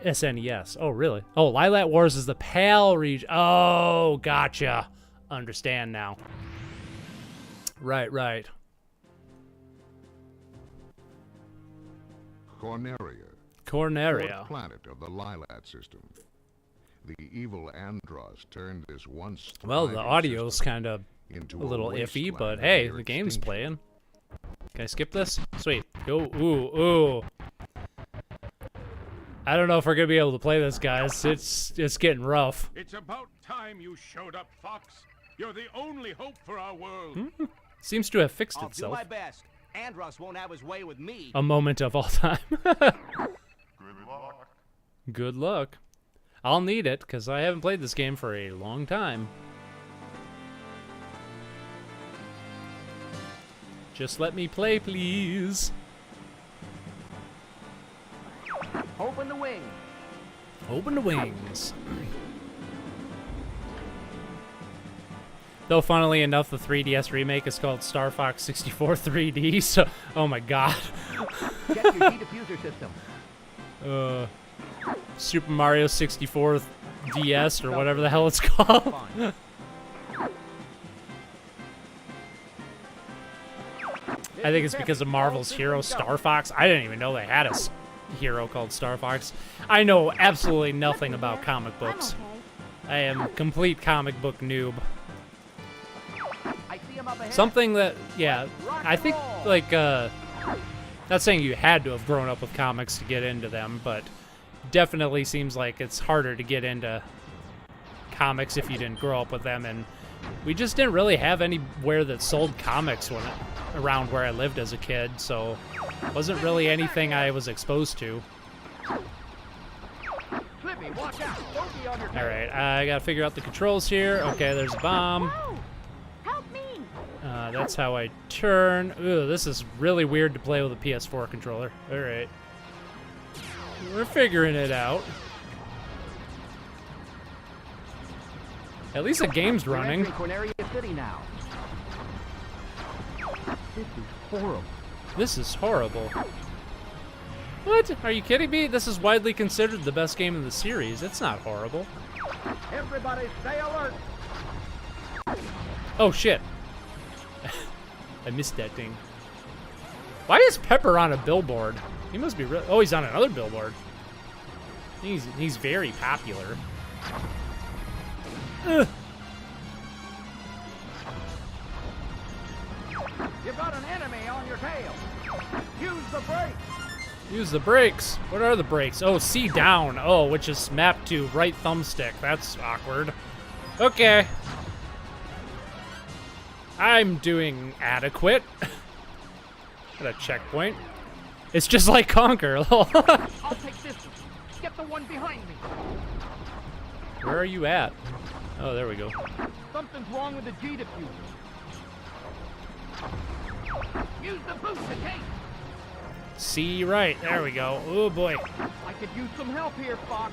SNES. Oh, really? Oh, Lilat Wars is the PAL region. Oh, gotcha. Understand now. Right. Corneria. Fourth planet of the Lilat system. The evil Andros turned this once Well, the audio's kind of into a little iffy, wasteland but hey, near the game's extinction. playing. Can I skip this? Sweet. Go. Ooh. I don't know if we're gonna be able to play this, guys. It's getting rough. It's about time you showed up, Fox. You're the only hope for our world. Seems to have fixed I'll do itself. my best. Andros won't have his way with me. A moment of all time. Good luck. Good luck. I'll need it, because I haven't played this game for a long time. Just let me play, please. Open the wing. Open the wings. Though, funnily enough, the 3DS remake is called Star Fox 64 3D, so... Oh my god. Check your defuser system. Super Mario 64 DS, or whatever the hell it's called. Fine. I think it's because of Marvel's hero, Star Fox. I didn't even know they had a hero called Star Fox. I know absolutely nothing about comic books. I am complete comic book noob. I see him up ahead. Something that, yeah, I think, like, not saying you had to have grown up with comics to get into them, but definitely seems like it's harder to get into comics if you didn't grow up with them, and we just didn't really have anywhere that sold comics around where I lived as a kid, so it wasn't really anything I was exposed to. Flippy, watch out. Don't be on your toes. Alright, I gotta figure out the controls here. Okay, there's a bomb. Help me! That's how I turn. Ooh, this is really weird to play with a PS4 controller. Alright. We're figuring it out. At least the game's We're running. entering Corneria City now. This is horrible. This is horrible. What? Are you kidding me? This is widely considered the best game in the series. It's not horrible. Everybody stay alert. Oh, shit. I missed that thing. Why is Pepper on a billboard? He must be real. Oh, he's on another billboard. He's very popular. Ugh. You've got an enemy on your tail. Use the brakes. Use the brakes. What are the brakes? Oh, C down. Oh, which is mapped to right thumbstick. That's awkward. Okay. I'm doing adequate. Got a checkpoint. It's just like Conquer. I'll take this one. Get the one behind me. Where are you at? Oh, there we go. Something's wrong with the G diffuser. Use the booster case. See right. There we go. Oh boy. I could use some help here, Fox.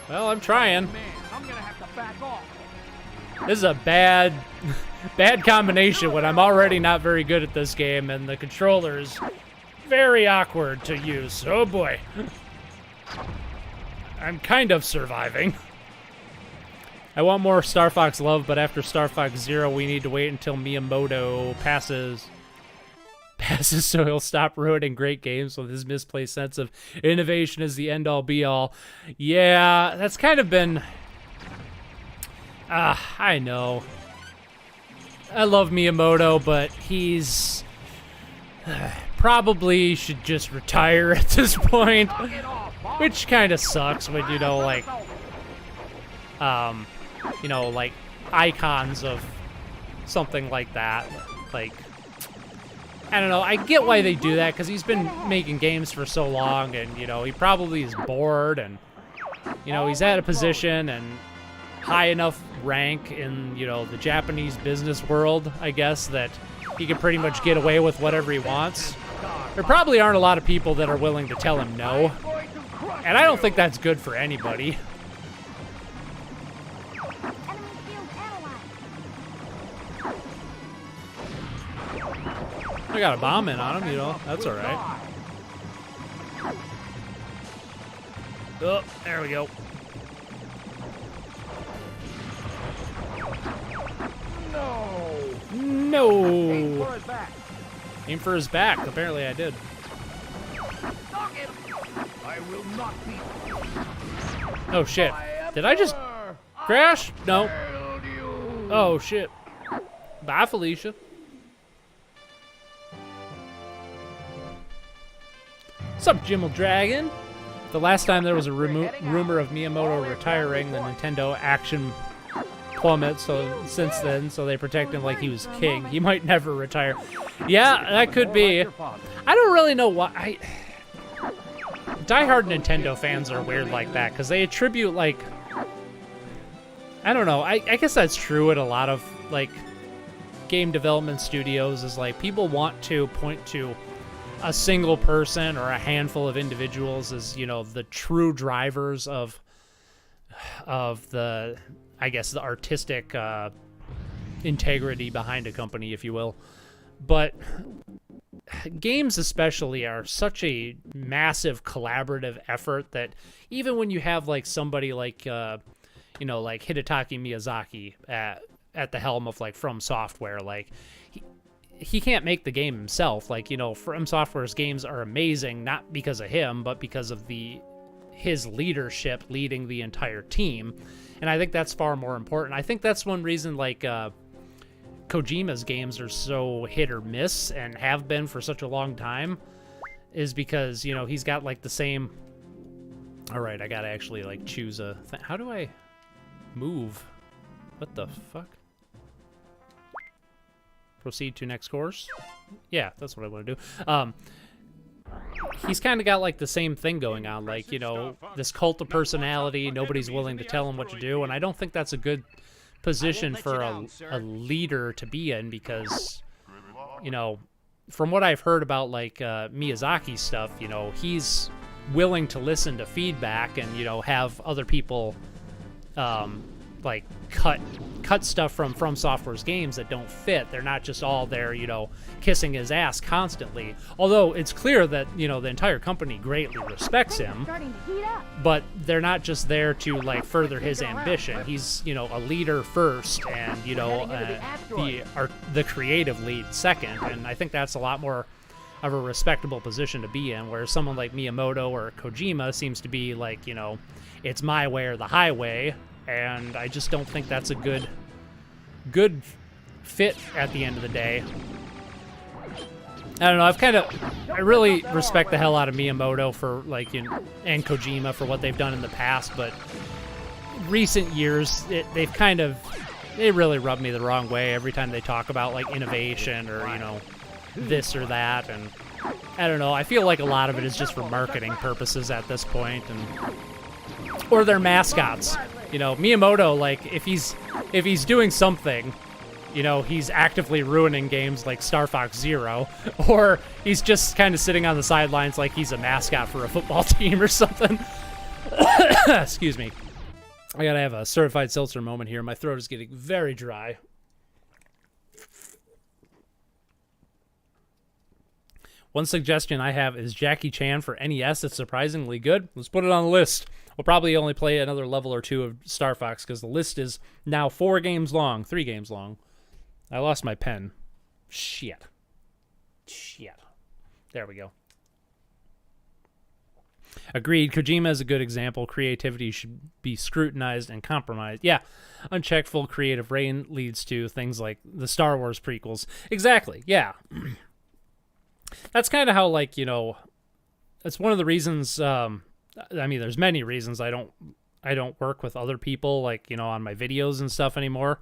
Well, I'm trying. Man, I'm gonna have to back off. This is a bad combination when I'm already not very good at this game, and the controller is very awkward to use. Oh boy. I'm kind of surviving. I want more Star Fox love, but after Star Fox Zero, we need to wait until Miyamoto passes so he'll stop ruining great games with his misplaced sense of innovation as the end-all be-all. Yeah, that's kind of been... I know. I love Miyamoto, but he's... probably should just retire at this point. Which kind of sucks when, you know, like... you know, like, icons of something like that. Like... I don't know, I get why they do that, because he's been making games for so long, and, you know, he probably is bored, and, you know, he's at a position and high enough rank in, you know, the Japanese business world, I guess, that he can pretty much get away with whatever he wants. There probably aren't a lot of people that are willing to tell him no, and I don't think that's good for anybody. I got a bomb in on him, you know, that's alright. Oh, there we go. No! Aim for his back. Apparently I did. I will not be. Oh shit. Did I just crash? No. Oh shit. Bye, Felicia. What's up, Jimmel Dragon? The last time there was a rumor of Miyamoto retiring, the Nintendo action plummet. So since then, so they protect him like he was king. He might never retire. Yeah, that could be. I don't really know why. Diehard Nintendo fans are weird like that because they attribute like, I don't know. I guess that's true at a lot of like game development studios. Is like people want to point to a single person or a handful of individuals as, you know, the true drivers of the, I guess, the artistic integrity behind a company, if you will. But games especially are such a massive collaborative effort that even when you have like somebody like, you know, like Hidetaka Miyazaki at the helm of like From Software, like he can't make the game himself. Like, you know, From Software's games are amazing, not because of him, but because of his leadership leading the entire team. And I think that's far more important. I think that's one reason, like, Kojima's games are so hit or miss and have been for such a long time, is because, you know, he's got, like, the same... Alright, I gotta actually, like, choose a... How do I move? What the fuck? Proceed to next course? Yeah, that's what I want to do. He's kind of got like the same thing going on, like, you know, this cult of personality, nobody's willing to tell him what to do, and I don't think that's a good position for a leader to be in because, you know, from what I've heard about like Miyazaki's stuff, you know, he's willing to listen to feedback and, you know, have other people like cut stuff from Software's games that don't fit. They're not just all there, you know, kissing his ass constantly. Although it's clear that, you know, the entire company greatly respects him, but they're not just there to like further his ambition. He's, you know, a leader first, and, you know, the creative lead second. And I think that's a lot more of a respectable position to be in, where someone like Miyamoto or Kojima seems to be like, you know, it's my way or the highway. And I just don't think that's a good fit at the end of the day. I don't know, I really respect the hell out of Miyamoto for like, and Kojima for what they've done in the past, but recent years, they really rub me the wrong way every time they talk about like innovation or, you know, this or that, and I don't know, I feel like a lot of it is just for marketing purposes at this point, and or their mascots. You know, Miyamoto, like, if he's doing something, you know, he's actively ruining games like Star Fox Zero, or he's just kind of sitting on the sidelines like he's a mascot for a football team or something. Excuse me. I gotta have a certified seltzer moment here. My throat is getting very dry. One suggestion I have is Jackie Chan for NES. It's surprisingly good. Let's put it on the list. We'll probably only play another level or two of Star Fox because the list is now 3 games long. I lost my pen. Shit. There we go. Agreed. Kojima is a good example. Creativity should be scrutinized and compromised. Yeah. Unchecked full creative reign leads to things like the Star Wars prequels. Exactly. Yeah. That's kind of how, like, you know, it's one of the reasons, I mean, there's many reasons I don't work with other people, like, you know, on my videos and stuff anymore.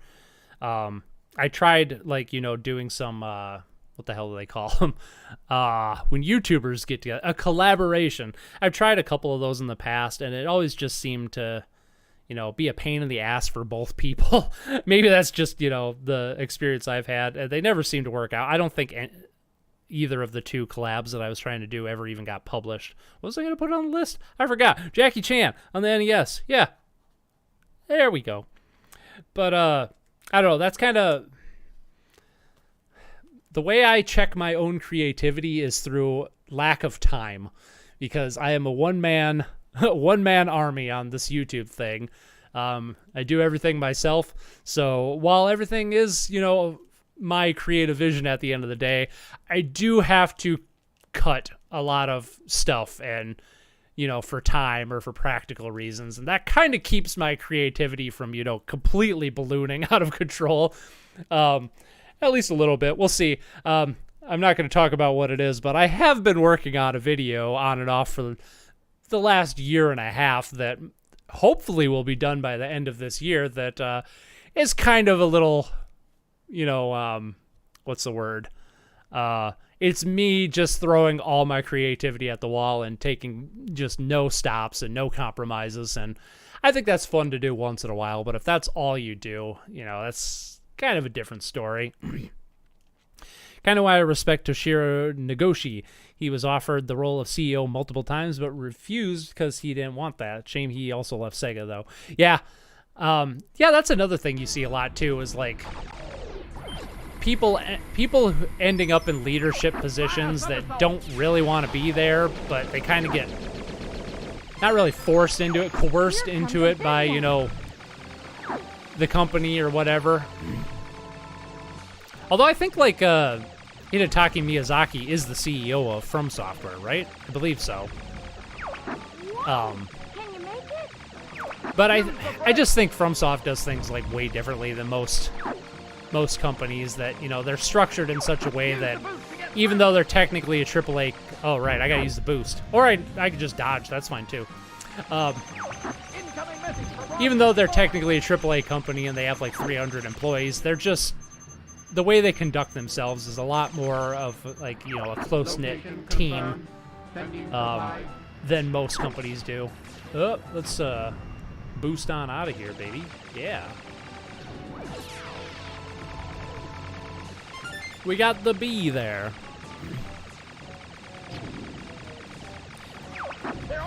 I tried, like, you know, doing some, what the hell do they call them? When YouTubers get together, a collaboration. I've tried a couple of those in the past, and it always just seemed to, you know, be a pain in the ass for both people. Maybe that's just, you know, the experience I've had. They never seem to work out. I don't think either of the 2 collabs that I was trying to do ever even got published. What was I going to put on the list? I forgot. Jackie Chan on the NES. Yeah. There we go. But, I don't know. That's kind of... The way I check my own creativity is through lack of time, because I am a one-man army on this YouTube thing. I do everything myself. So while everything is, you know, my creative vision at the end of the day, I do have to cut a lot of stuff, and, you know, for time or for practical reasons. And that kind of keeps my creativity from, you know, completely ballooning out of control. At least a little bit. We'll see. I'm not going to talk about what it is, but I have been working on a video on and off for the last year and a half that hopefully will be done by the end of this year, that is kind of a little, you know, what's the word? It's me just throwing all my creativity at the wall and taking just no stops and no compromises. And I think that's fun to do once in a while, but if that's all you do, you know, that's kind of a different story. Kind of why I respect Toshiro Nagoshi. He was offered the role of CEO multiple times, but refused because he didn't want that. Shame he also left Sega, though. Yeah. Yeah, that's another thing you see a lot, too, is, like, people ending up in leadership positions that don't really want to be there, but they kind of get not really forced into it, coerced into it by, you know, the company or whatever. Although I think, like, Hidetaka Miyazaki is the CEO of From Software, right? I believe so. Can you make it? But I just think FromSoft does things, like, way differently than most companies, that, you know, they're structured in such a way that even though they're technically a AAA... Oh, right, I gotta use the boost. Or I could just dodge, that's fine, too. Even though they're technically a AAA company and they have like 300 employees, they're just, the way they conduct themselves is a lot more of, like, you know, a close-knit team than most companies do. Oh, let's boost on out of here, baby. Yeah. We got the bee there.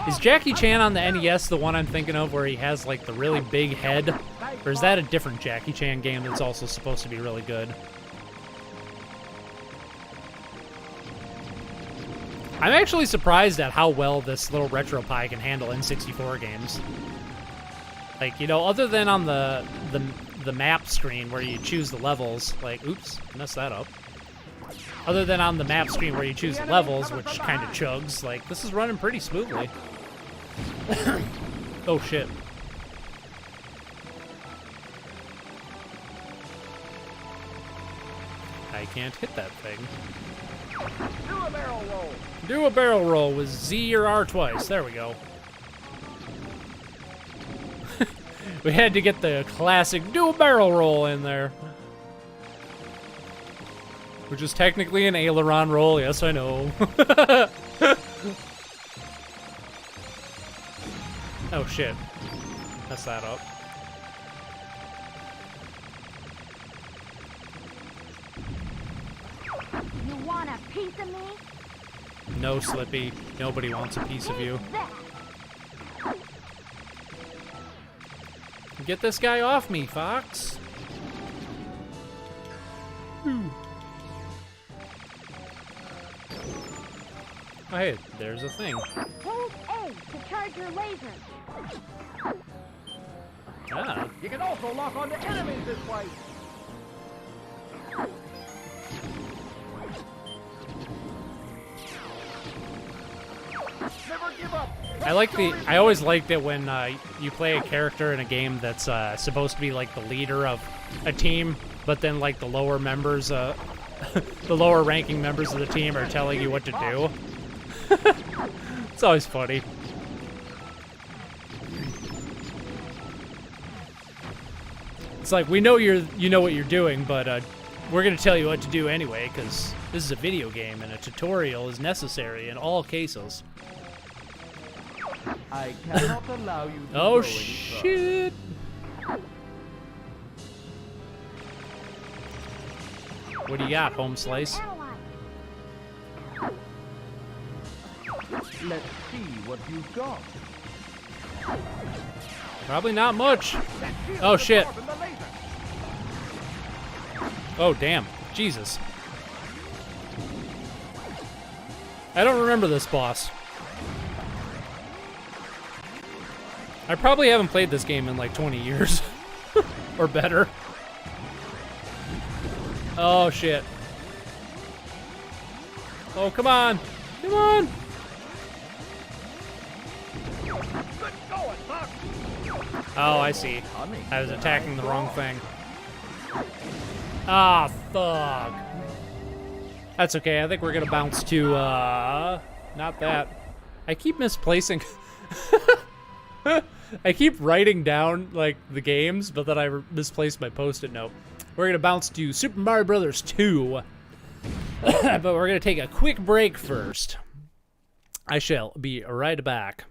Is Jackie Chan on the NES the one I'm thinking of where he has, like, the really big head? Or is that a different Jackie Chan game that's also supposed to be really good? I'm actually surprised at how well this little RetroPie can handle N64 games. Like, you know, other than on the map screen where you choose the levels, like, oops, messed that up. Other than on the map screen where you choose the levels, which kind of chugs, like, this is running pretty smoothly. Oh, shit. I can't hit that thing. Do a barrel roll. Do a barrel roll with Z or R twice. There we go. We had to get the classic do a barrel roll in there. Which is technically an aileron roll, yes I know. Oh shit. Mess that up. You want a piece of me? No, Slippy. Nobody wants a piece of you. Take that. Get this guy off me, Fox. Whew. Oh, hey, there's a thing. Hold A to charge your laser. Ah. You can also lock onto enemies this way. Never give up. I always liked it when you play a character in a game that's supposed to be like the leader of a team, but then like the lower members, the lower ranking members of the team are telling you what to do. It's always funny. It's like, we know you know what you're doing, but we're gonna tell you what to do anyway, because this is a video game and a tutorial is necessary in all cases. I cannot allow you to Oh go any shit! What do you got, home slice? Ally. further. Let's see what you've got. Probably not much. That shield Oh, is shit. absorbing the laser. Oh damn, Jesus! I don't remember this boss. I probably haven't played this game in like 20 years. Or better. Oh shit. Oh, come on. Come on. Good going, Buck. Oh, I see. I was attacking the wrong thing. Ah, fuck. That's okay. I think we're gonna bounce to, not that. I keep misplacing. I keep writing down, like, the games, but then I misplaced my post-it note. We're gonna bounce to Super Mario Brothers 2. But we're gonna take a quick break first. I shall be right back.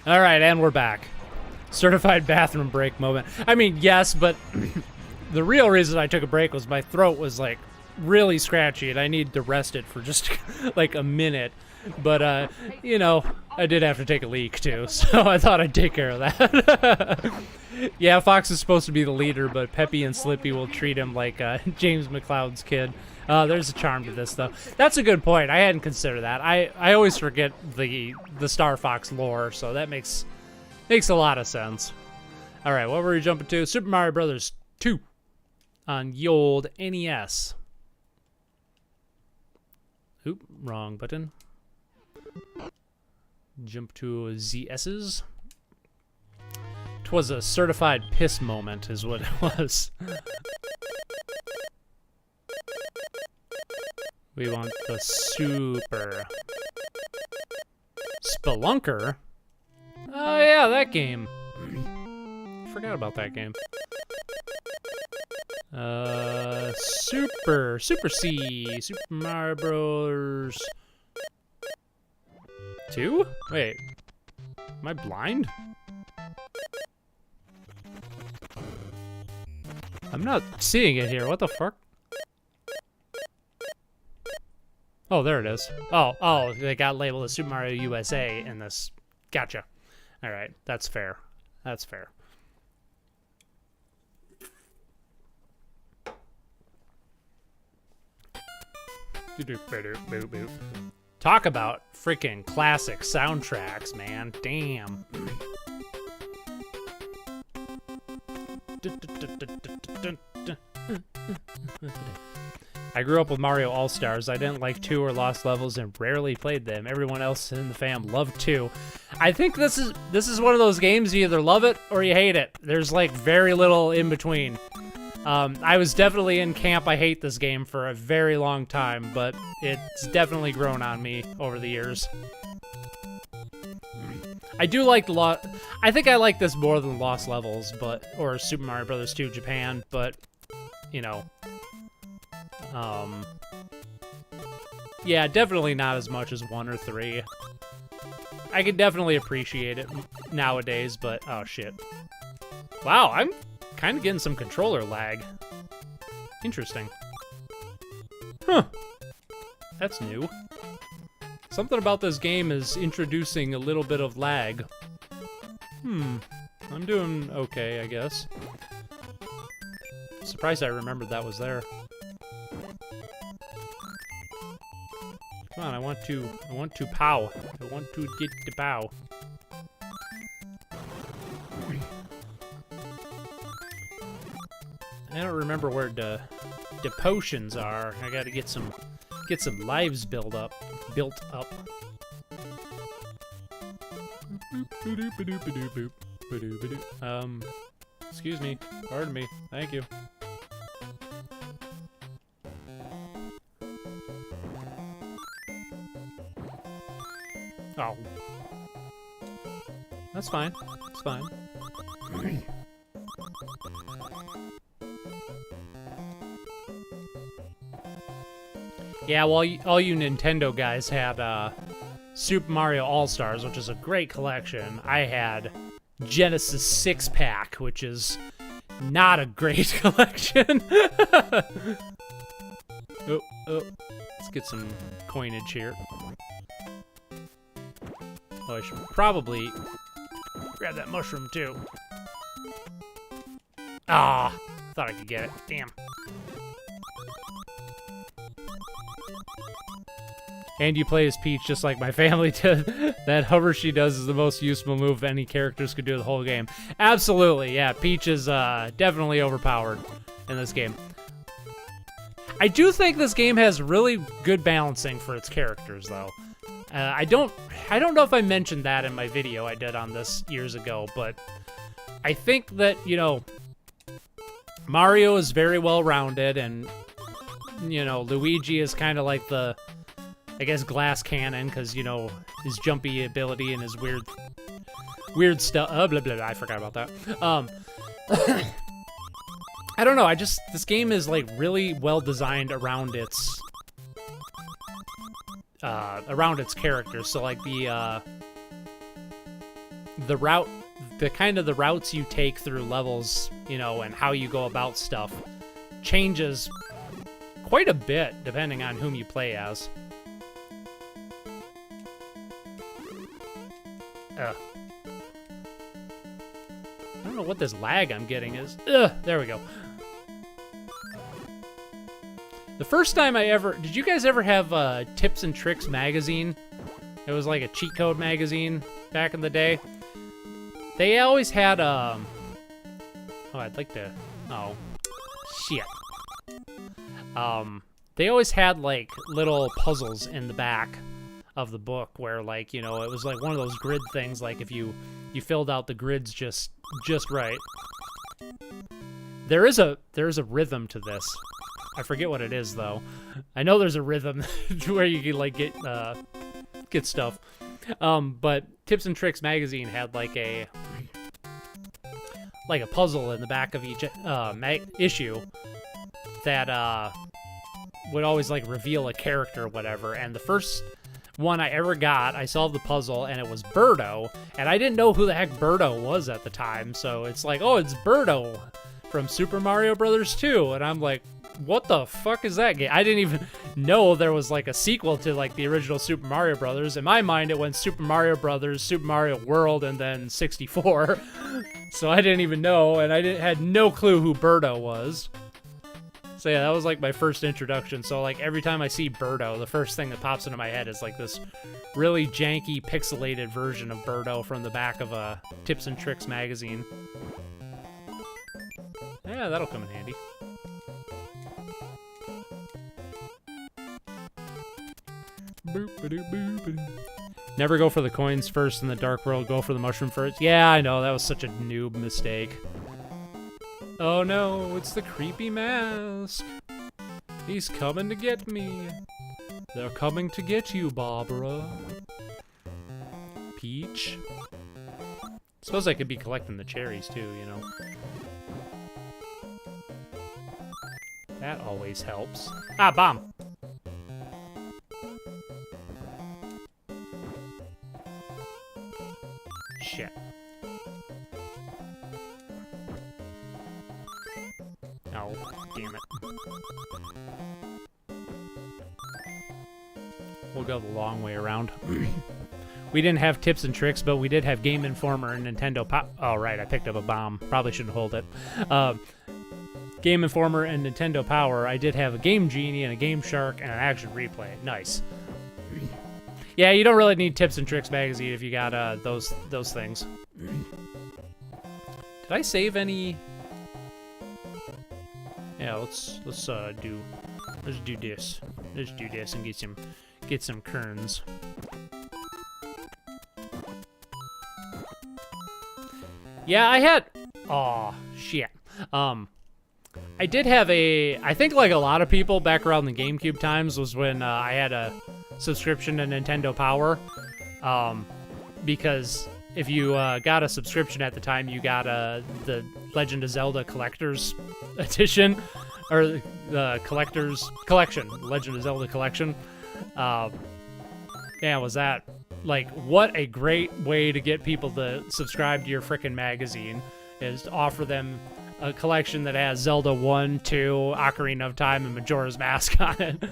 All right, and we're back. Certified bathroom break moment. I mean, yes, but the real reason I took a break was my throat was like really scratchy and I needed to rest it for just like a minute. But, you know, I did have to take a leak, too, so I thought I'd take care of that. Yeah, Fox is supposed to be the leader, but Peppy and Slippy will treat him like James McCloud's kid. There's a charm to this, though. That's a good point. I hadn't considered that. I always forget the Star Fox lore, so that makes a lot of sense. All right, what were we jumping to? Super Mario Brothers 2 on the old NES. Oop, wrong button. Jump to ZS's. Twas a certified piss moment, is what it was. We want the super Spelunker. Oh yeah, that game. Forgot about that game. Super C, Super Mario Bros. 2? Wait, am I blind? I'm not seeing it here. What the fuck? Oh, there it is. Oh, they got labeled as Super Mario USA in this. Gotcha. All right, that's fair. That's fair. Talk about freaking classic soundtracks, man. Damn. I grew up with Mario All-Stars. I didn't like 2 or Lost Levels and rarely played them. Everyone else in the fam loved 2. I think this is one of those games you either love it or you hate it. There's like very little in between. I was definitely in camp I hate this game for a very long time, but it's definitely grown on me over the years. I do like I think I like this more than Lost Levels, or Super Mario Bros. 2 Japan, but you know, yeah, definitely not as much as 1 or 3. I can definitely appreciate it nowadays, but oh shit! Wow, I'm kind of getting some controller lag. Interesting. Huh? That's new. Something about this game is introducing a little bit of lag. I'm doing okay, I guess. Surprised I remembered that was there. Come on, I want to pow. I want to get the pow. I don't remember where the potions are. I gotta get some lives built up. Excuse me. Pardon me. Thank you. Oh. That's fine. It's fine. Yeah, well, all you Nintendo guys had Super Mario All-Stars, which is a great collection. I had Genesis 6-pack, which is not a great collection. Oh, let's get some coinage here. Oh, I should probably grab that mushroom, too. Ah, thought I could get it. Damn. And you play as Peach just like my family did. That hover she does is the most useful move any characters could do the whole game. Absolutely, yeah. Peach is definitely overpowered in this game. I do think this game has really good balancing for its characters, though. I don't know if I mentioned that in my video I did on this years ago, but I think that, you know, Mario is very well-rounded, and, you know, Luigi is kind of like the, I guess, glass cannon, because, you know, his jumpy ability and his weird stuff. Blah, blah, blah, I forgot about that. I don't know, this game is, like, really well designed around its characters. So, like, the routes you take through levels, you know, and how you go about stuff changes quite a bit depending on whom you play as. Ugh. I don't know what this lag I'm getting is. Ugh, there we go. The first time I ever... Did you guys ever have Tips and Tricks magazine? It was like a cheat code magazine back in the day. They always had, Oh, I'd like to... Oh. Shit. They always had, like, little puzzles in the back of the book where, like, you know, it was like one of those grid things, like if you filled out the grids just right. There is a rhythm to this. I forget what it is, though. I know there's a rhythm where you can, like, get stuff. But Tips and Tricks magazine had, like a puzzle in the back of each issue that would always, like, reveal a character or whatever. And the first one I ever got, I solved the puzzle, and it was Birdo. And I didn't know who the heck Birdo was at the time, so it's like, oh, it's Birdo from Super Mario Brothers 2. And I'm like, what the fuck is that game? I didn't even know there was, like, a sequel to, like, the original Super Mario Brothers. In my mind, it went Super Mario Brothers, Super Mario World, and then 64. So I didn't even know, and I had no clue who Birdo was. So yeah, that was, like, my first introduction. So, like, every time I see Birdo, the first thing that pops into my head is, like, this really janky, pixelated version of Birdo from the back of a Tips and Tricks magazine. Yeah, that'll come in handy. Never go for the coins first in the Dark World, go for the mushroom first. Yeah, I know, that was such a noob mistake. Oh no, it's the creepy mask. He's coming to get me. They're coming to get you, Barbara. Peach. Suppose I could be collecting the cherries too, you know. That always helps. Ah, bomb! Shit. Oh, damn it. We'll go the long way around. We didn't have Tips and Tricks, but we did have Game Informer and Nintendo Pop. Oh, right, I picked up a bomb. Probably shouldn't hold it. Game Informer and Nintendo Power. I did have a Game Genie and a Game Shark and an Action Replay. Nice. Yeah, you don't really need Tips and Tricks magazine if you got those things. Did I save any? Yeah, let's do this. Let's do this and get some kerns. Yeah, I had. Oh shit. I did have I think like a lot of people back around the GameCube times was when I had a subscription to Nintendo Power, because if you got a subscription at the time, you got the Legend of Zelda Collector's Edition, or the Collector's Collection, Legend of Zelda Collection. Yeah, was that like what a great way to get people to subscribe to your frickin' magazine, is to offer them a collection that has Zelda 1, 2, Ocarina of Time, and Majora's Mask on it.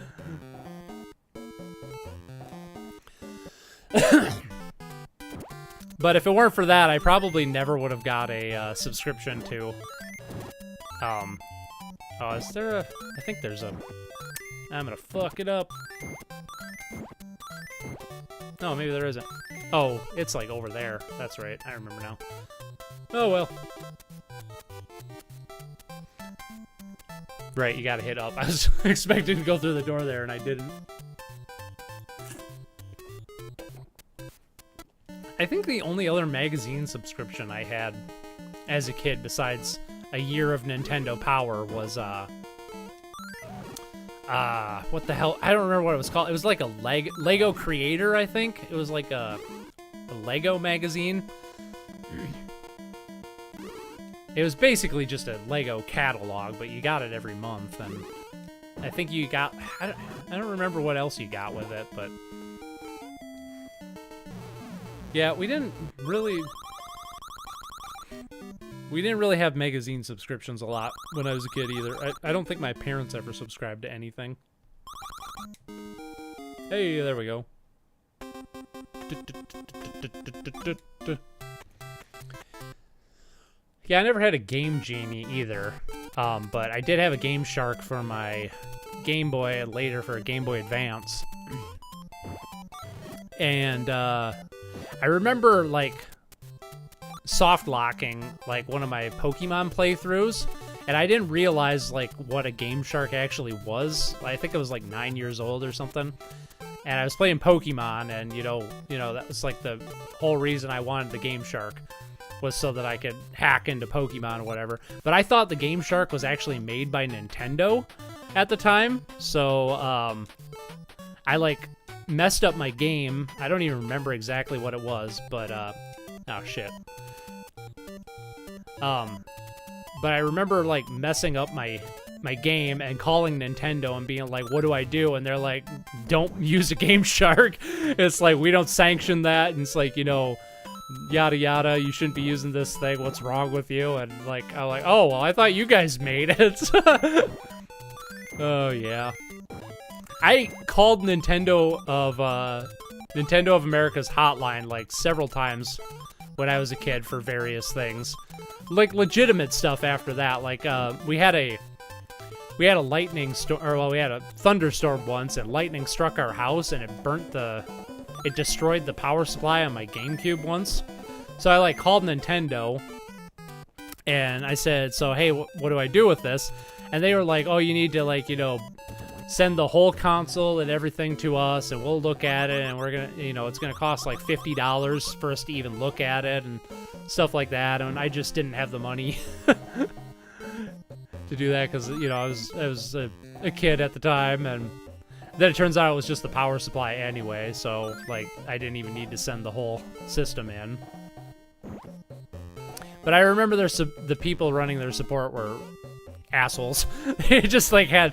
But if it weren't for that, I probably never would have got a subscription to. Oh, is there a? I think there's a. I'm gonna fuck it up. No, maybe there isn't. Oh, it's like over there. That's right. I remember now. Oh well. Right, you gotta hit up. I was expecting to go through the door there, and I didn't. I think the only other magazine subscription I had as a kid, besides a year of Nintendo Power, was, what the hell? I don't remember what it was called. It was like a Lego Creator, I think. It was like a Lego magazine. It was basically just a Lego catalog, but you got it every month, and I think you got... I don't remember what else you got with it, but... Yeah, we didn't really have magazine subscriptions a lot when I was a kid either. I don't think my parents ever subscribed to anything. Hey, there we go. Yeah, I never had a Game Genie either, but I did have a Game Shark for my Game Boy and later for a Game Boy Advance. And I remember like soft locking like one of my Pokemon playthroughs, and I didn't realize like what a Game Shark actually was. I think I was like 9 years old or something. And I was playing Pokemon, and you know that was like the whole reason I wanted the Game Shark was so that I could hack into Pokemon or whatever. But I thought the Game Shark was actually made by Nintendo at the time, so I like messed up my game. I don't even remember exactly what it was, but oh shit. But I remember like messing up my game and calling Nintendo and being like, what do I do? And they're like, don't use a Game Shark. It's like, we don't sanction that. And it's like, you know, yada yada, you shouldn't be using this thing. What's wrong with you? And like, I'm like, oh, well, I thought you guys made it. Oh, yeah. I called Nintendo of America's hotline like several times when I was a kid for various things. Like legitimate stuff after that. Like, we had a lightning storm, or well, we had a thunderstorm once, and lightning struck our house, and it destroyed the power supply on my GameCube once. So I like called Nintendo, and I said, so hey, what do I do with this? And they were like, oh, you need to like, you know, send the whole console and everything to us, and we'll look at it, and we're gonna, you know, it's gonna cost like $50 for us to even look at it and stuff like that. And I just didn't have the money to do that because, you know, I was a kid at the time, and then it turns out it was just the power supply anyway, so like I didn't even need to send the whole system in. But I remember the people running their support were assholes. They just like had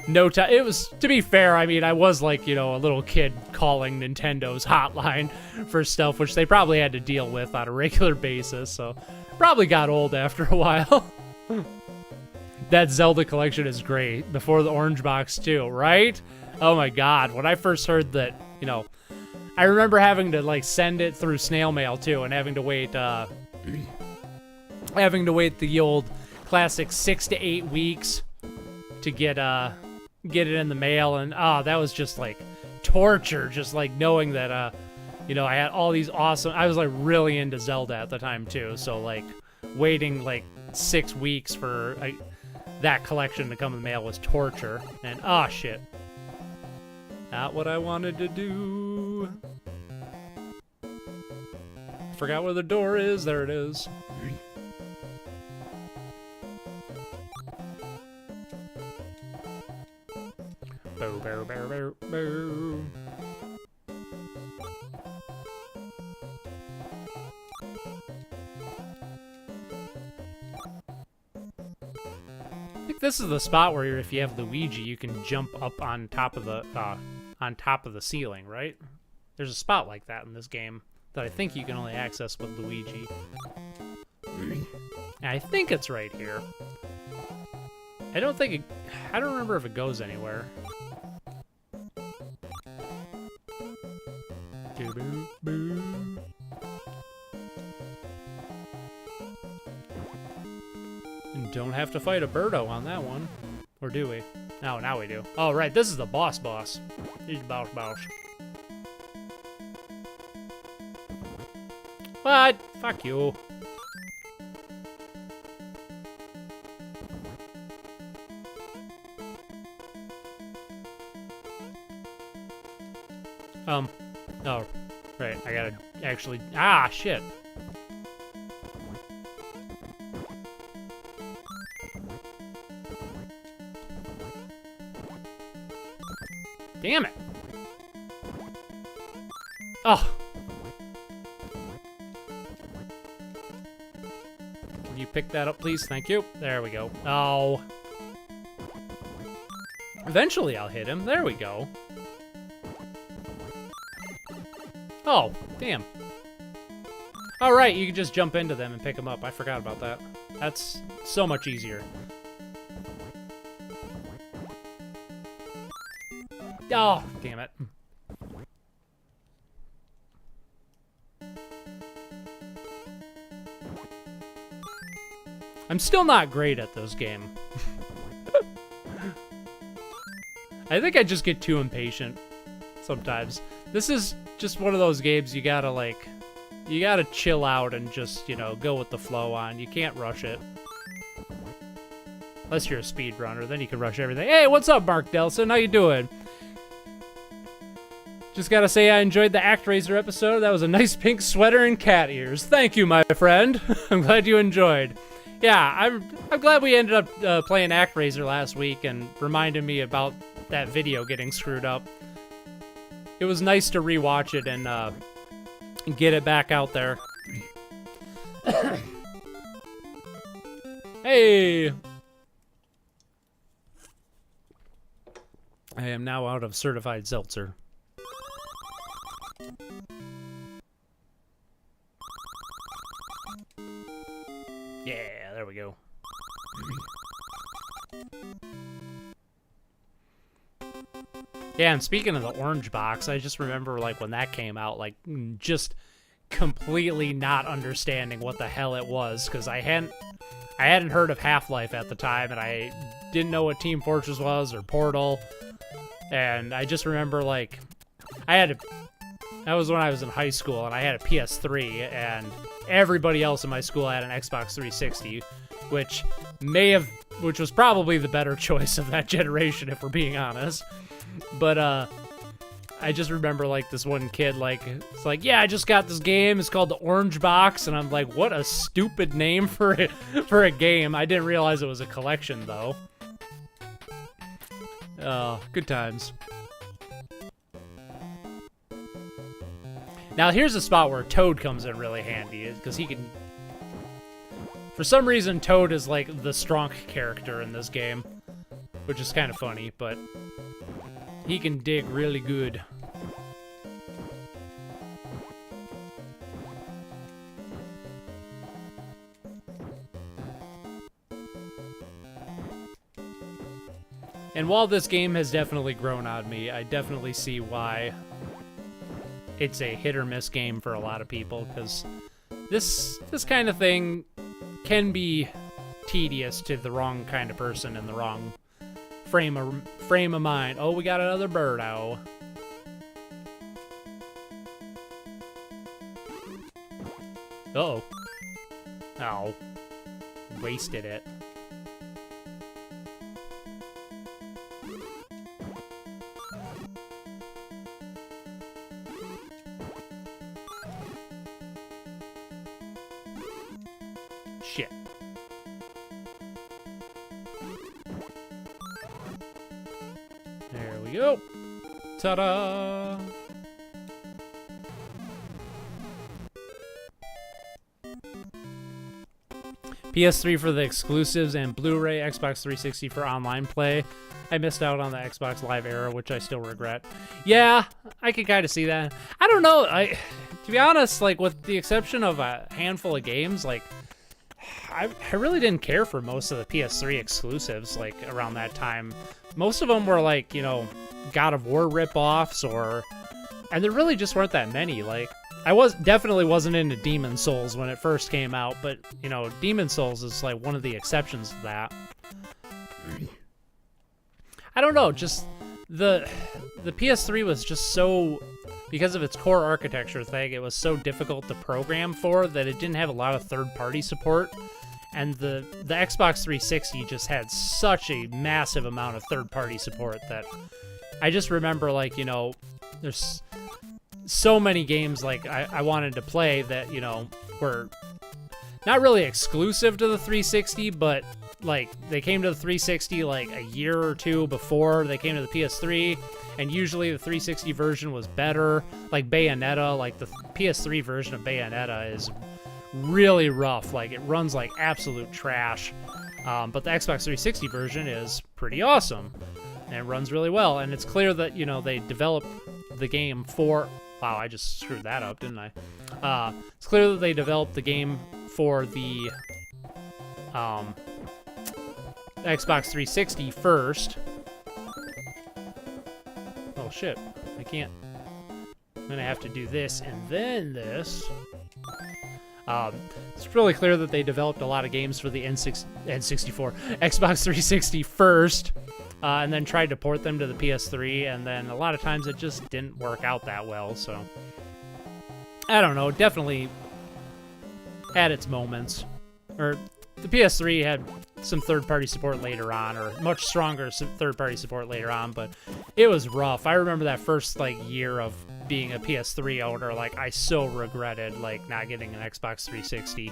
no time. It was, to be fair, I mean, I was like, you know, a little kid calling Nintendo's hotline for stuff, which they probably had to deal with on a regular basis, so probably got old after a while. That Zelda collection is great. Before the orange box too, right? Oh my god, when I first heard that, you know, I remember having to like send it through snail mail too, and having to wait the old classic 6 to 8 weeks to get it in the mail, and that was just like torture, just like knowing that you know, I had all these awesome, I was like really into Zelda at the time too, so like waiting like 6 weeks for that collection to come in the mail was torture. And shit, not what I wanted to do. Forgot where the door is. There it is. Boo, boo, boo, boo, boo. I think this is the spot where if you have Luigi, you can jump up on top of the ceiling, right? There's a spot like that in this game that I think you can only access with Luigi. And I think it's right here. I don't remember if it goes anywhere. Boo. And don't have to fight a Birdo on that one. Or do we? No, now we do. Oh, right, this is the boss. He's boss. What? Fuck you. Oh, right, I gotta actually, shit. Damn it. Oh. Can you pick that up, please? Thank you. There we go. Oh. Eventually I'll hit him. There we go. Oh, damn. All right, you can just jump into them and pick them up. I forgot about that. That's so much easier. Oh, damn it. I'm still not great at this game. I think I just get too impatient sometimes. This is just one of those games you gotta, like, you gotta chill out and just, you know, go with the flow on. You can't rush it. Unless you're a speedrunner, then you can rush everything. Hey, what's up, Mark Delson? How you doing? Just gotta say I enjoyed the ActRaiser episode. That was a nice pink sweater and cat ears. Thank you, my friend. I'm glad you enjoyed. Yeah, I'm glad we ended up playing ActRaiser last week and reminded me about that video getting screwed up. It was nice to rewatch it and get it back out there. Hey! I am now out of certified seltzer. Yeah, there we go. Yeah, and speaking of the orange box, I just remember, like, when that came out, like, just completely not understanding what the hell it was, because I hadn't heard of Half-Life at the time, and I didn't know what Team Fortress was or Portal, and I just remember, like, that was when I was in high school, and I had a PS3, and everybody else in my school had an Xbox 360, which was probably the better choice of that generation, if we're being honest. But I just remember, like, this one kid, like, it's like, yeah, I just got this game. It's called the Orange Box, and I'm like, what a stupid name for a game. I didn't realize it was a collection, though. Good times. Now, here's a spot where Toad comes in really handy, because he can... For some reason, Toad is, like, the strong character in this game, which is kind of funny, but he can dig really good. And while this game has definitely grown on me, I definitely see why it's a hit or miss game for a lot of people, because this kind of thing can be tedious to the wrong kind of person in the wrong frame of mind. Oh, we got another bird owl. Uh-oh. Oh. Wasted it. Shit. There we go. Ta-da! PS3 for the exclusives and Blu-ray, Xbox 360 for online play. I missed out on the Xbox Live era, which I still regret. Yeah, I can kind of see that. I don't know. To be honest, like, with the exception of a handful of games, like, I really didn't care for most of the PS3 exclusives, like, around that time. Most of them were, like, you know, God of War ripoffs, and there really just weren't that many. Like, I definitely wasn't into Demon Souls when it first came out, but, you know, Demon Souls is, like, one of the exceptions to that. I don't know, just the PS3 was just so, because of its core architecture thing, it was so difficult to program for that it didn't have a lot of third-party support. And the Xbox 360 just had such a massive amount of third-party support that I just remember, like, you know, there's so many games, like, I wanted to play that, you know, were not really exclusive to the 360, but, like, they came to the 360, like, a year or two before they came to the PS3, and usually the 360 version was better. Like, Bayonetta, like, the PS3 version of Bayonetta is really rough. Like, it runs like absolute trash. But the Xbox 360 version is pretty awesome and runs really well. And it's clear that, you know, they developed the game for... Wow, I just screwed that up, didn't I? It's clear that they developed the game for the Xbox 360 first. Oh, shit. I can't... I'm gonna have to do this and then this. It's really clear that they developed a lot of games for the N64, Xbox 360 first, and then tried to port them to the PS3, and then a lot of times it just didn't work out that well, so... I don't know, definitely had its moments. Or, the PS3 had some third-party support later on, or much stronger third-party support later on, but it was rough. I remember that first, like, year of being a PS3 owner, like, I so regretted, like, not getting an Xbox 360,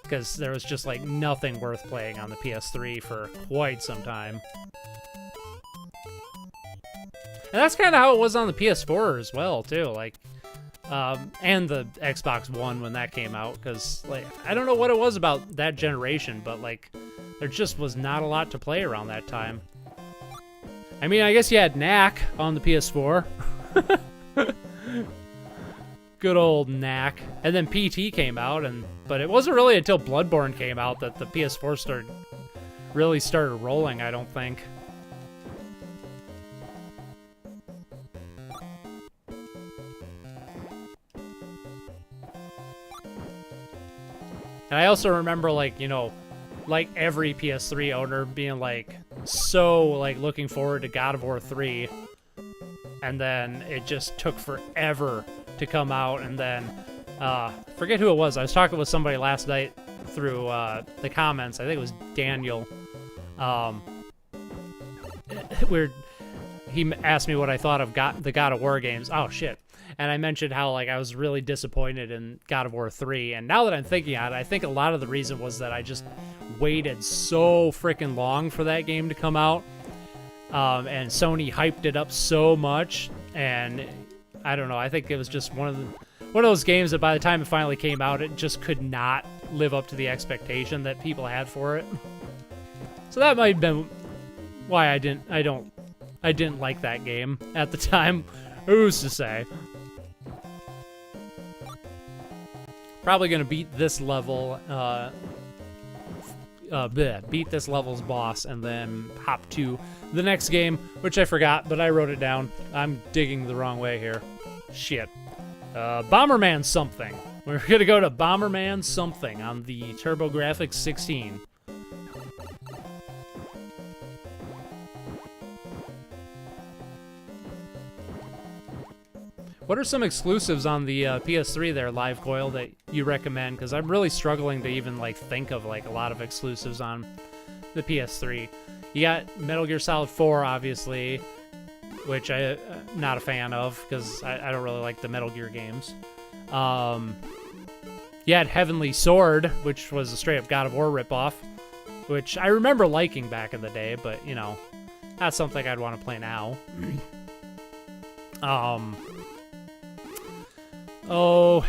because there was just, like, nothing worth playing on the PS3 for quite some time. And that's kind of how it was on the PS4 as well, too, like, and the Xbox One when that came out, because, like, I don't know what it was about that generation, but, like, there just was not a lot to play around that time. I mean, I guess you had Knack on the PS4. Good old Knack. And then PT came out, but it wasn't really until Bloodborne came out that the PS4 really started rolling, I don't think. And I also remember, like, you know, like every PS3 owner being, like, so, like, looking forward to God of War 3. And then it just took forever to come out. And then, forget who it was. I was talking with somebody last night through the comments. I think it was Daniel. Where he asked me what I thought of the God of War games. Oh, shit. And I mentioned how, like, I was really disappointed in God of War 3. And now that I'm thinking on it, I think a lot of the reason was that I just waited so freaking long for that game to come out. And Sony hyped it up so much. And I don't know, I think it was just one of those games that by the time it finally came out, it just could not live up to the expectation that people had for it. So that might have been why I didn't like that game at the time. Who's to say? Probably gonna beat this level, beat this level's boss, and then hop to the next game, which I forgot, but I wrote it down. I'm digging the wrong way here. Shit. Bomberman something. We're gonna go to Bomberman something on the TurboGrafx 16. What are some exclusives on the PS3 there, Live Coil, that you recommend? Because I'm really struggling to even, like, think of, like, a lot of exclusives on the PS3. You got Metal Gear Solid 4, obviously, which I'm not a fan of, because I don't really like the Metal Gear games. You had Heavenly Sword, which was a straight-up God of War ripoff, which I remember liking back in the day, but, you know, not something I'd want to play now. Oh,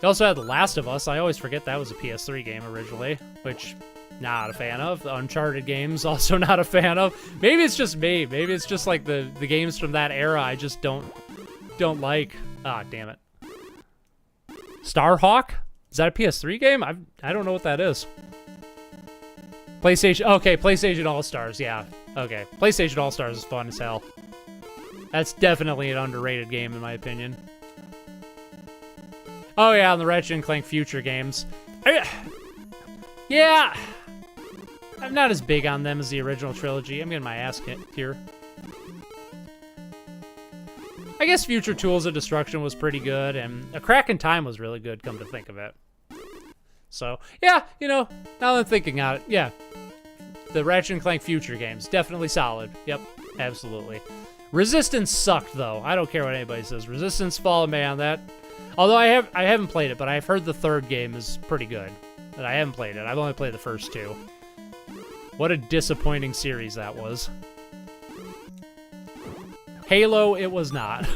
you also had The Last of Us. I always forget that was a PS3 game originally, which not a fan of. The Uncharted games, also not a fan of. Maybe it's just me. Maybe it's just like the games from that era I just don't like. Ah, damn it. Starhawk? Is that a PS3 game? I don't know what that is. PlayStation. Okay, PlayStation All-Stars. Yeah. Okay. PlayStation All-Stars is fun as hell. That's definitely an underrated game in my opinion. Oh yeah, and the Ratchet & Clank Future games. Yeah, I'm not as big on them as the original trilogy. I'm getting my ass kicked here. I guess Future Tools of Destruction was pretty good, and A Crack in Time was really good, come to think of it. So, yeah, you know, now that I'm thinking on it, yeah. The Ratchet & Clank Future games, definitely solid. Yep, absolutely. Resistance sucked, though. I don't care what anybody says. Resistance, Fall Man, that... Although I haven't played it, but I've heard the third game is pretty good. But I haven't played it. I've only played the first two. What a disappointing series that was. Halo, it was not.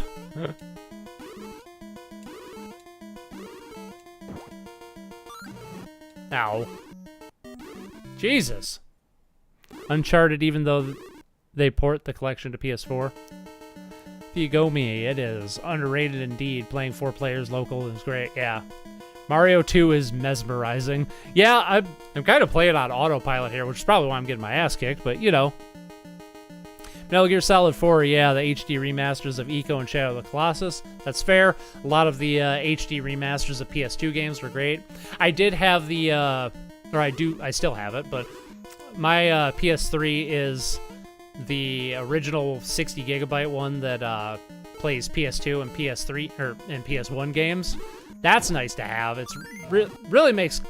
Ow. Jesus. Uncharted, even though they port the collection to PS4. If you go me, it is underrated indeed. Playing 4 players local is great. Yeah. Mario 2 is mesmerizing. Yeah, I'm kind of playing on autopilot here, which is probably why I'm getting my ass kicked, but you know. Metal Gear Solid 4, yeah, the HD remasters of Eco and Shadow of the Colossus. That's fair. A lot of the HD remasters of PS2 games were great. I did have the, I still have it, but my PS3 is the original 60 gigabyte one that plays PS2 and PS3 and PS1 games. That's nice to have. It's really makes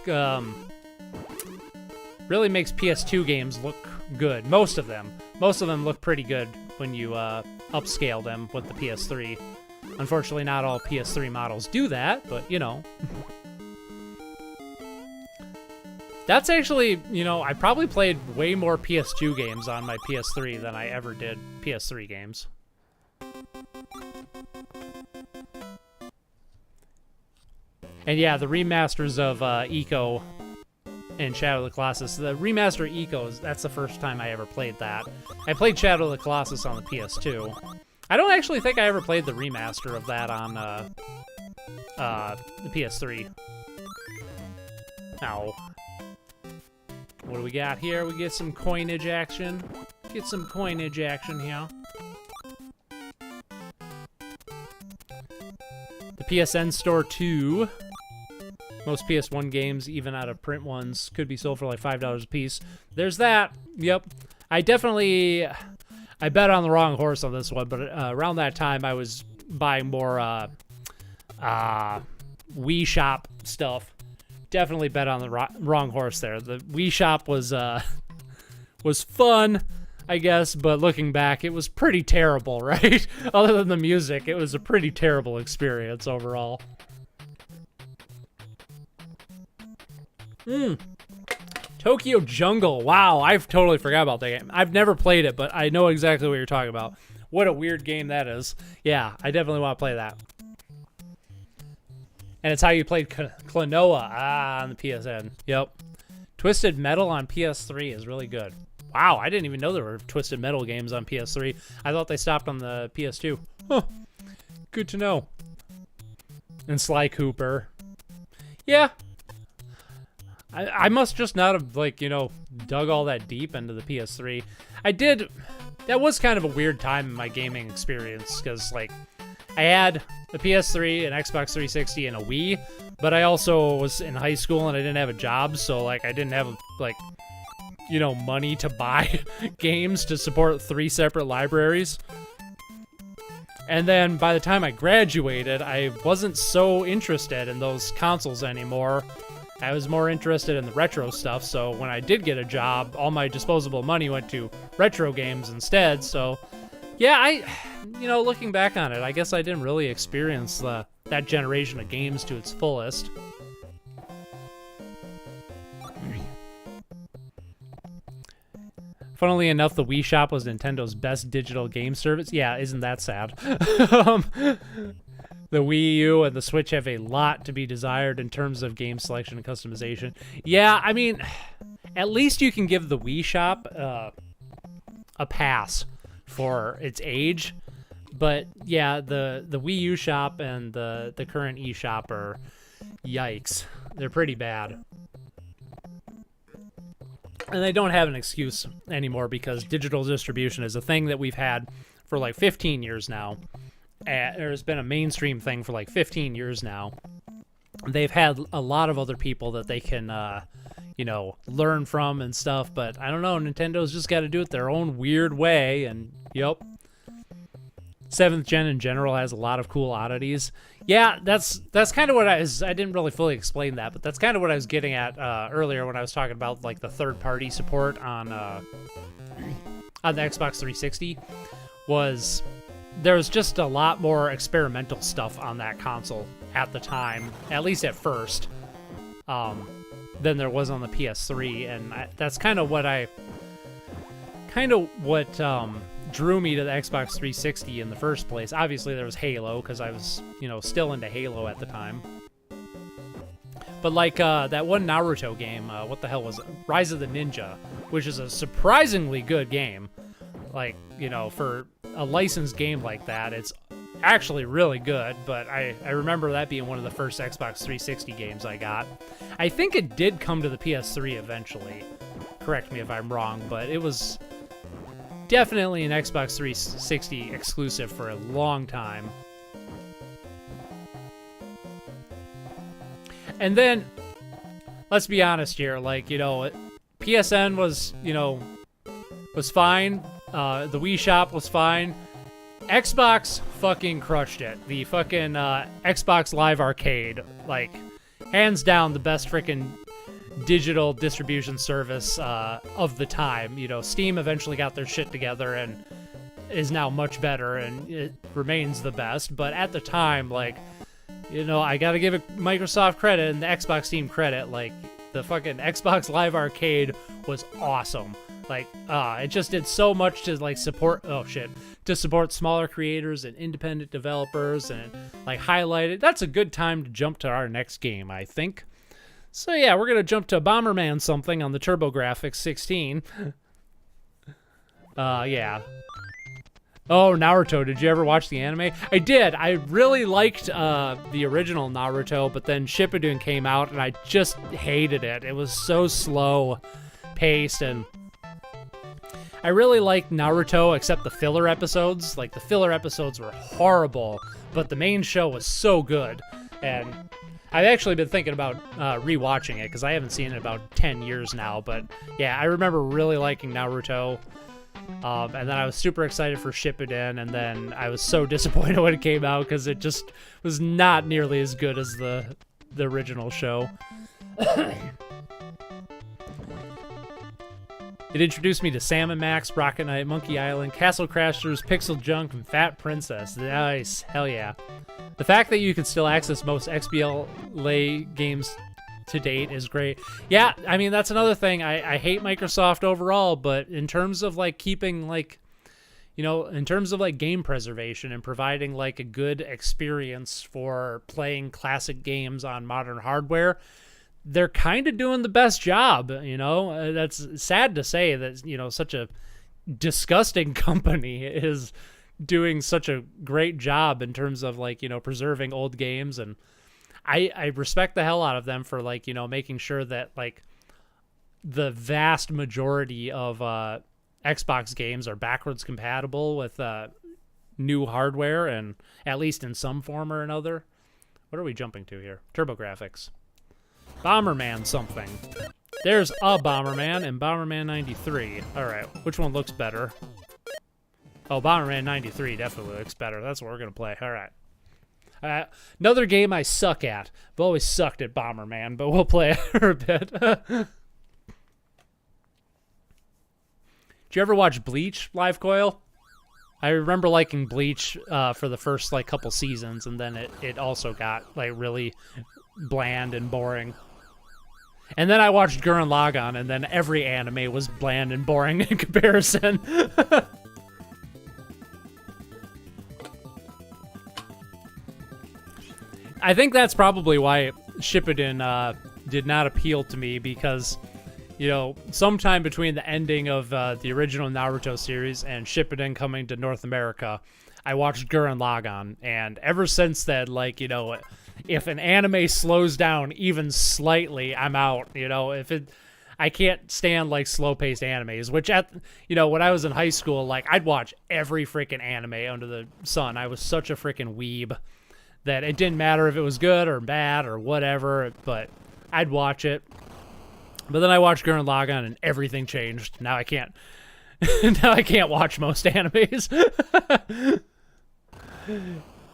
PS2 games look good. Most of them look pretty good when you upscale them with the PS3. Unfortunately, not all PS3 models do that, but you know. That's actually, you know, I probably played way more PS2 games on my PS3 than I ever did PS3 games. And yeah, the remasters of Eco and Shadow of the Colossus. The remaster of Eco, that's the first time I ever played that. I played Shadow of the Colossus on the PS2. I don't actually think I ever played the remaster of that on the PS3. Ow. What do we got here? We get some coinage action. Get some coinage action here. The PSN Store 2. Most PS1 games, even out of print ones, could be sold for like $5 a piece. There's that. Yep. I bet on the wrong horse on this one, but around that time I was buying more Wii Shop stuff. Definitely bet on the wrong horse there. The Wii Shop was fun, I guess, but looking back, it was pretty terrible, right? Other than the music, it was a pretty terrible experience overall. Tokyo Jungle. Wow, I've totally forgot about that game. I've never played it, but I know exactly what you're talking about. What a weird game that is. Yeah, I definitely want to play that. And it's how you played Klonoa on the PSN. Yep. Twisted Metal on PS3 is really good. Wow, I didn't even know there were Twisted Metal games on PS3. I thought they stopped on the PS2. Huh. Good to know. And Sly Cooper. Yeah. I must just not have, like, you know, dug all that deep into the PS3. I did. That was kind of a weird time in my gaming experience, because, like, I had a PS3, an Xbox 360, and a Wii, but I also was in high school and I didn't have a job, so, like, I didn't have, like, you know, money to buy games to support 3 separate libraries. And then by the time I graduated, I wasn't so interested in those consoles anymore. I was more interested in the retro stuff, so when I did get a job, all my disposable money went to retro games instead, so yeah, you know, looking back on it, I guess I didn't really experience that generation of games to its fullest. Funnily enough, the Wii Shop was Nintendo's best digital game service. Yeah, isn't that sad? The Wii U and the Switch have a lot to be desired in terms of game selection and customization. Yeah, I mean, at least you can give the Wii Shop a pass for its age. But yeah, the Wii U Shop and the current eShop are, yikes. They're pretty bad. And they don't have an excuse anymore because digital distribution is a thing that we've had for like 15 years now. There's been a mainstream thing for like 15 years now. They've had a lot of other people that they can, you know, learn from and stuff, but I don't know, Nintendo's just got to do it their own weird way, and yep. 7th Gen in general has a lot of cool oddities. Yeah, that's kind of what I didn't really fully explain that, but that's kind of what I was getting at earlier when I was talking about like the third-party support on the Xbox 360. Was there was just a lot more experimental stuff on that console at the time, at least at first, than there was on the PS3, and that's kind of what drew me to the Xbox 360 in the first place. Obviously, there was Halo, because I was, you know, still into Halo at the time. But like that one Naruto game, what the hell was it? Rise of the Ninja, which is a surprisingly good game. Like, you know, for a licensed game like that, it's actually really good, but I remember that being one of the first Xbox 360 games I got. I think it did come to the PS3 eventually. Correct me if I'm wrong, but it was definitely an Xbox 360 exclusive for a long time. And then, let's be honest here, like, you know, PSN was, you know, was fine. The Wii Shop was fine. Xbox fucking crushed it. The fucking Xbox Live Arcade, like, hands down the best freaking digital distribution service of the time. You know, Steam eventually got their shit together and is now much better, and it remains the best. But at the time, like, you know, I gotta give it Microsoft credit and the Xbox team credit. Like, the fucking Xbox Live Arcade was awesome. Like, it just did so much to, like, support, to support smaller creators and independent developers, and, like, highlighted. That's a good time to jump to our next game, I think. So, yeah, we're going to jump to Bomberman something on the TurboGrafx 16. Yeah. Oh, Naruto. Did you ever watch the anime? I did. I really liked the original Naruto, but then Shippuden came out, and I just hated it. It was so slow-paced, and I really liked Naruto, except the filler episodes. Like, the filler episodes were horrible, but the main show was so good. And I've actually been thinking about rewatching it, because I haven't seen it in about 10 years now. But, yeah, I remember really liking Naruto. And then I was super excited for Shippuden, and then I was so disappointed when it came out, because it just was not nearly as good as the original show. It introduced me to Salmon Max, Rocket Knight, Monkey Island, Castle Crashers, Pixel Junk, and Fat Princess. Nice. Hell yeah. The fact that you can still access most XBLA games to date is great. Yeah, I mean, that's another thing. I hate Microsoft overall, but in terms of, like, keeping, like, you know, in terms of, like, game preservation and providing, like, a good experience for playing classic games on modern hardware, they're kind of doing the best job, you know? That's sad to say that, you know, such a disgusting company is doing such a great job in terms of, like, you know, preserving old games. And I respect the hell out of them for, like, you know, making sure that, like, the vast majority of Xbox games are backwards compatible with new hardware, and at least in some form or another. What are we jumping to here? TurboGrafx. Bomberman something. There's a Bomberman and Bomberman 93. Alright, which one looks better? Oh, Bomberman 93 definitely looks better. That's what we're going to play. Alright. Another game I suck at. I've always sucked at Bomberman, but we'll play it for a bit. Did you ever watch Bleach, Live Coil? I remember liking Bleach for the first, like, couple seasons, and then it also got, like, really bland and boring. And then I watched Gurren Lagann, and then every anime was bland and boring in comparison. I think that's probably why Shippuden did not appeal to me, because, you know, sometime between the ending of the original Naruto series and Shippuden coming to North America, I watched Gurren Lagann, and ever since then, like, you know, if an anime slows down even slightly, I'm out. You know, I can't stand, like, slow-paced animes, which you know, when I was in high school, like, I'd watch every freaking anime under the sun. I was such a freaking weeb that it didn't matter if it was good or bad or whatever, but I'd watch it. But then I watched Gurren Lagann and everything changed. Now I can't watch most animes.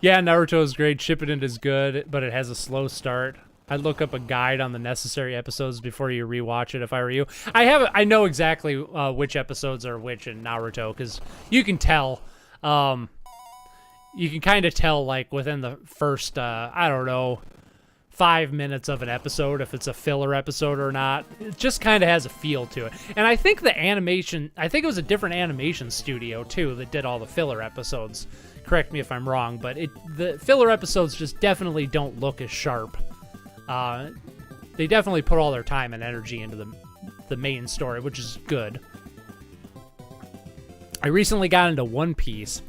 Yeah, Naruto is great. Shippuden is good, but it has a slow start. I'd look up a guide on the necessary episodes before you rewatch it if I were you. I know exactly which episodes are which in Naruto, because you can tell. You can kind of tell, like, within the first, I don't know, 5 minutes of an episode, if it's a filler episode or not. It just kind of has a feel to it. And I think the animation, I think it was a different animation studio, too, that did all the filler episodes. Correct me if I'm wrong, but the filler episodes just definitely don't look as sharp. They definitely put all their time and energy into the main story, which is good. I recently got into One Piece.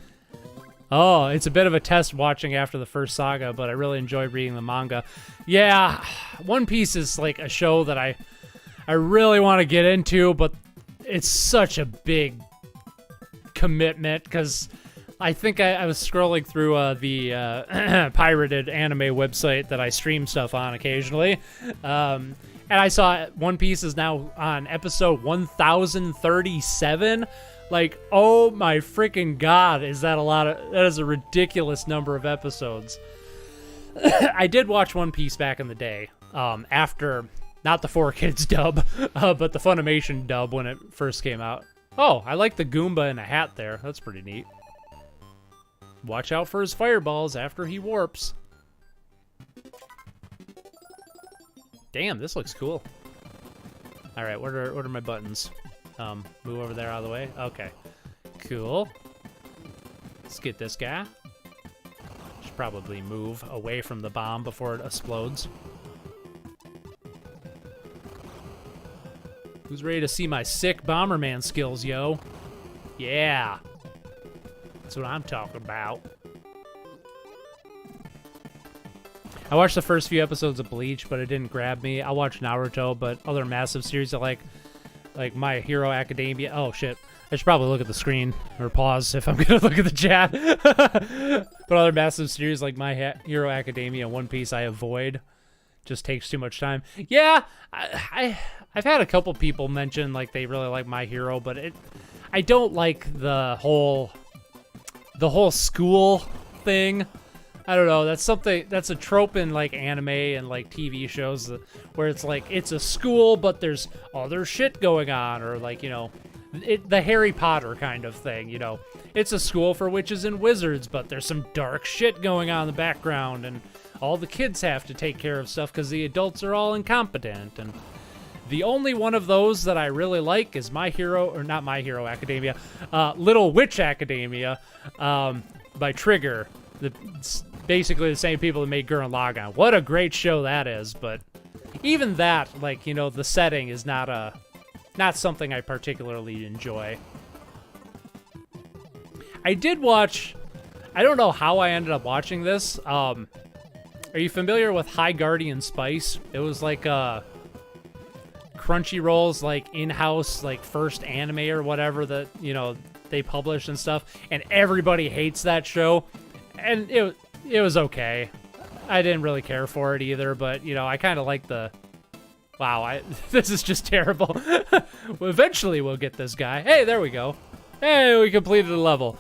Oh, it's a bit of a test watching after the first saga, but I really enjoyed reading the manga. Yeah, One Piece is like a show that I really want to get into, but it's such a big commitment, because I think I was scrolling through the pirated anime website that I stream stuff on occasionally, and I saw One Piece is now on episode 1037. Like, oh my freaking god, is that a lot of... That is a ridiculous number of episodes. I did watch One Piece back in the day, after, not the 4Kids dub, but the Funimation dub when it first came out. Oh, I like the Goomba in a hat there. That's pretty neat. Watch out for his fireballs after he warps. Damn, this looks cool. All right, what are my buttons? Move over there out of the way. Okay, cool. Let's get this guy. Should probably move away from the bomb before it explodes. Who's ready to see my sick Bomberman skills, yo? Yeah. That's what I'm talking about. I watched the first few episodes of Bleach, but it didn't grab me. I watched Naruto, but other massive series I like My Hero Academia. Oh, shit. I should probably look at the screen or pause if I'm going to look at the chat. But other massive series like My Hero Academia and One Piece I avoid. Just takes too much time. Yeah, I've had a couple people mention like they really like My Hero, but I don't like the whole school thing. I don't know. That's a trope in like anime and like TV shows where it's like it's a school, but there's other shit going on, or like, you know, the Harry Potter kind of thing. You know, it's a school for witches and wizards, but there's some dark shit going on in the background, and all the kids have to take care of stuff because the adults are all incompetent. And the only one of those that I really like is My Hero, or not My Hero Academia, Little Witch Academia, by Trigger. It's basically the same people that made Gurren Lagann. What a great show that is, but even that, like, you know, the setting is not something I particularly enjoy. I did watch, I don't know how I ended up watching this. Are you familiar with High Guardian Spice? It was like Crunchyroll's like in-house like first anime or whatever that, you know, they publish and stuff, and everybody hates that show. And it was okay. I didn't really care for it either, but, you know, I kind of like the... Wow, this is just terrible. Well, eventually we'll get this guy. Hey, there we go. Hey, we completed the level.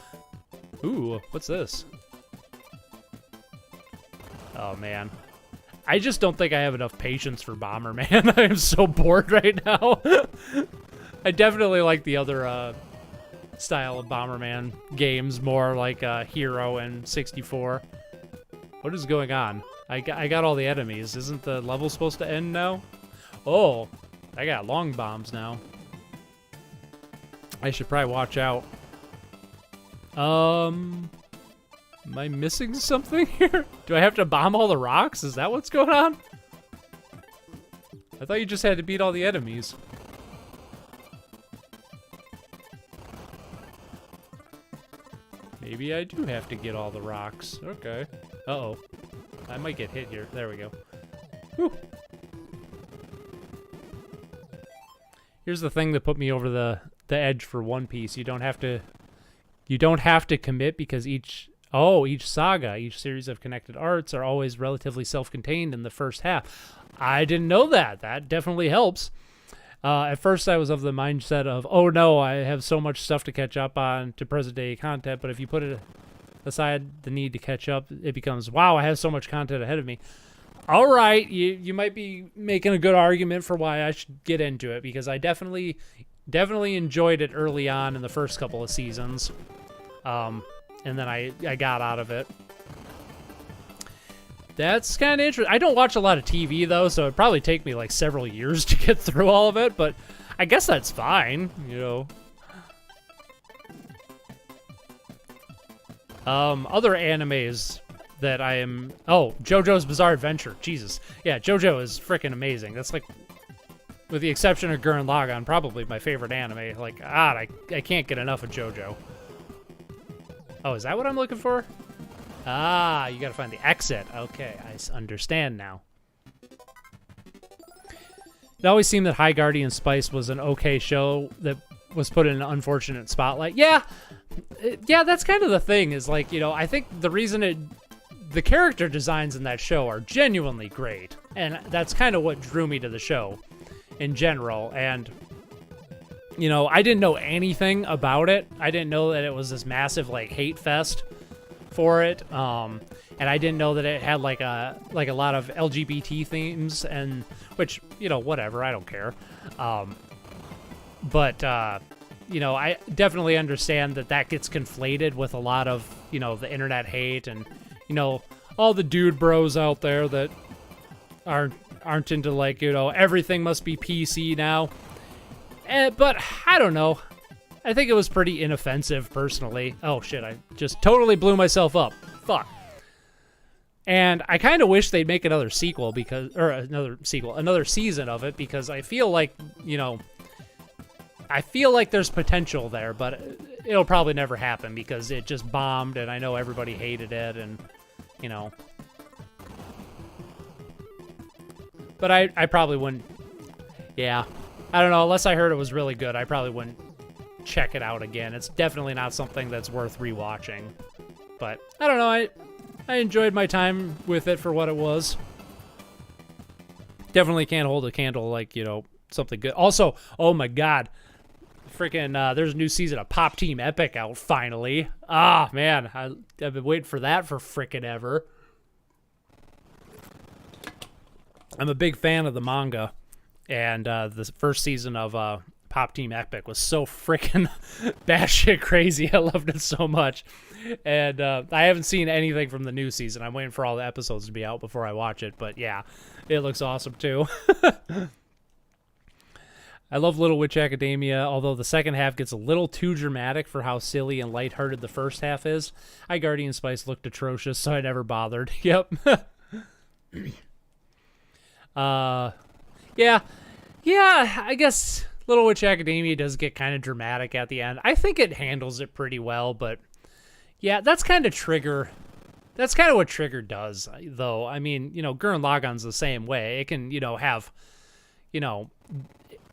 Ooh, what's this? Oh, man. I just don't think I have enough patience for Bomberman. I am so bored right now. I definitely like the other... style of Bomberman games more, like Hero and 64. What is going on? I got all the enemies. Isn't the level supposed to end now? Oh, I got long bombs now. I should probably watch out. Am I missing something here? Do I have to bomb all the rocks? Is that what's going on? I thought you just had to beat all the enemies. Maybe I do have to get all the rocks. Okay. Uh-oh. I might get hit here. There we go. Whew. Here's the thing that put me over the edge for One Piece. You don't have to commit because each saga, each series of connected arcs are always relatively self-contained in the first half. I didn't know that. That definitely helps. At first, I was of the mindset of, oh no, I have so much stuff to catch up on to present-day content, but if you put it aside the need to catch up, it becomes, wow, I have so much content ahead of me. All right, you might be making a good argument for why I should get into it, because I definitely enjoyed it early on in the first couple of seasons, and then I got out of it. That's kind of interesting. I don't watch a lot of TV, though, so it'd probably take me, like, several years to get through all of it, but I guess that's fine, you know. Other animes that I am... Oh, JoJo's Bizarre Adventure. Jesus. Yeah, JoJo is freaking amazing. That's, like, with the exception of Gurren Lagann, probably my favorite anime. Like, God, I can't get enough of JoJo. Oh, is that what I'm looking for? Ah, you gotta find the exit. Okay, I understand now. It always seemed that High Guardian Spice was an okay show that was put in an unfortunate spotlight. Yeah, yeah, that's kind of the thing is like, you know, I think the reason the character designs in that show are genuinely great. And that's kind of what drew me to the show in general. And, you know, I didn't know anything about it. I didn't know that it was this massive, like, hate fest for it. And I didn't know that it had like a lot of LGBT themes, and which, you know, whatever, I don't care. But you know, I definitely understand that gets conflated with a lot of, you know, the internet hate and, you know, all the dude bros out there that aren't into, like, you know, everything must be PC now. But I don't know. I think it was pretty inoffensive, personally. Oh shit, I just totally blew myself up. Fuck. And I kind of wish they'd make another sequel another season of it, because I feel like, you know, there's potential there, but it'll probably never happen because it just bombed, and I know everybody hated it, and, you know. But I probably wouldn't, yeah. I don't know, unless I heard it was really good, I probably wouldn't check it out again. It's definitely not something that's worth rewatching. But, I don't know, I enjoyed my time with it for what it was. Definitely can't hold a candle like, you know, something good. Also, oh my god, freaking, there's a new season of Pop Team Epic out finally. Ah, man, I've been waiting for that for frickin' ever. I'm a big fan of the manga, and the first season of Pop Team Epic was so frickin' batshit crazy. I loved it so much. And I haven't seen anything from the new season. I'm waiting for all the episodes to be out before I watch it. But yeah, it looks awesome too. I love Little Witch Academia, although the second half gets a little too dramatic for how silly and lighthearted the first half is. Guardian Spice looked atrocious, so I never bothered. Yep. Yeah, I guess Little Witch Academia does get kind of dramatic at the end. I think it handles it pretty well, but yeah, that's kind of Trigger. That's kind of what Trigger does, though. I mean, you know, Gurren Lagann's the same way. It can, you know, have, you know,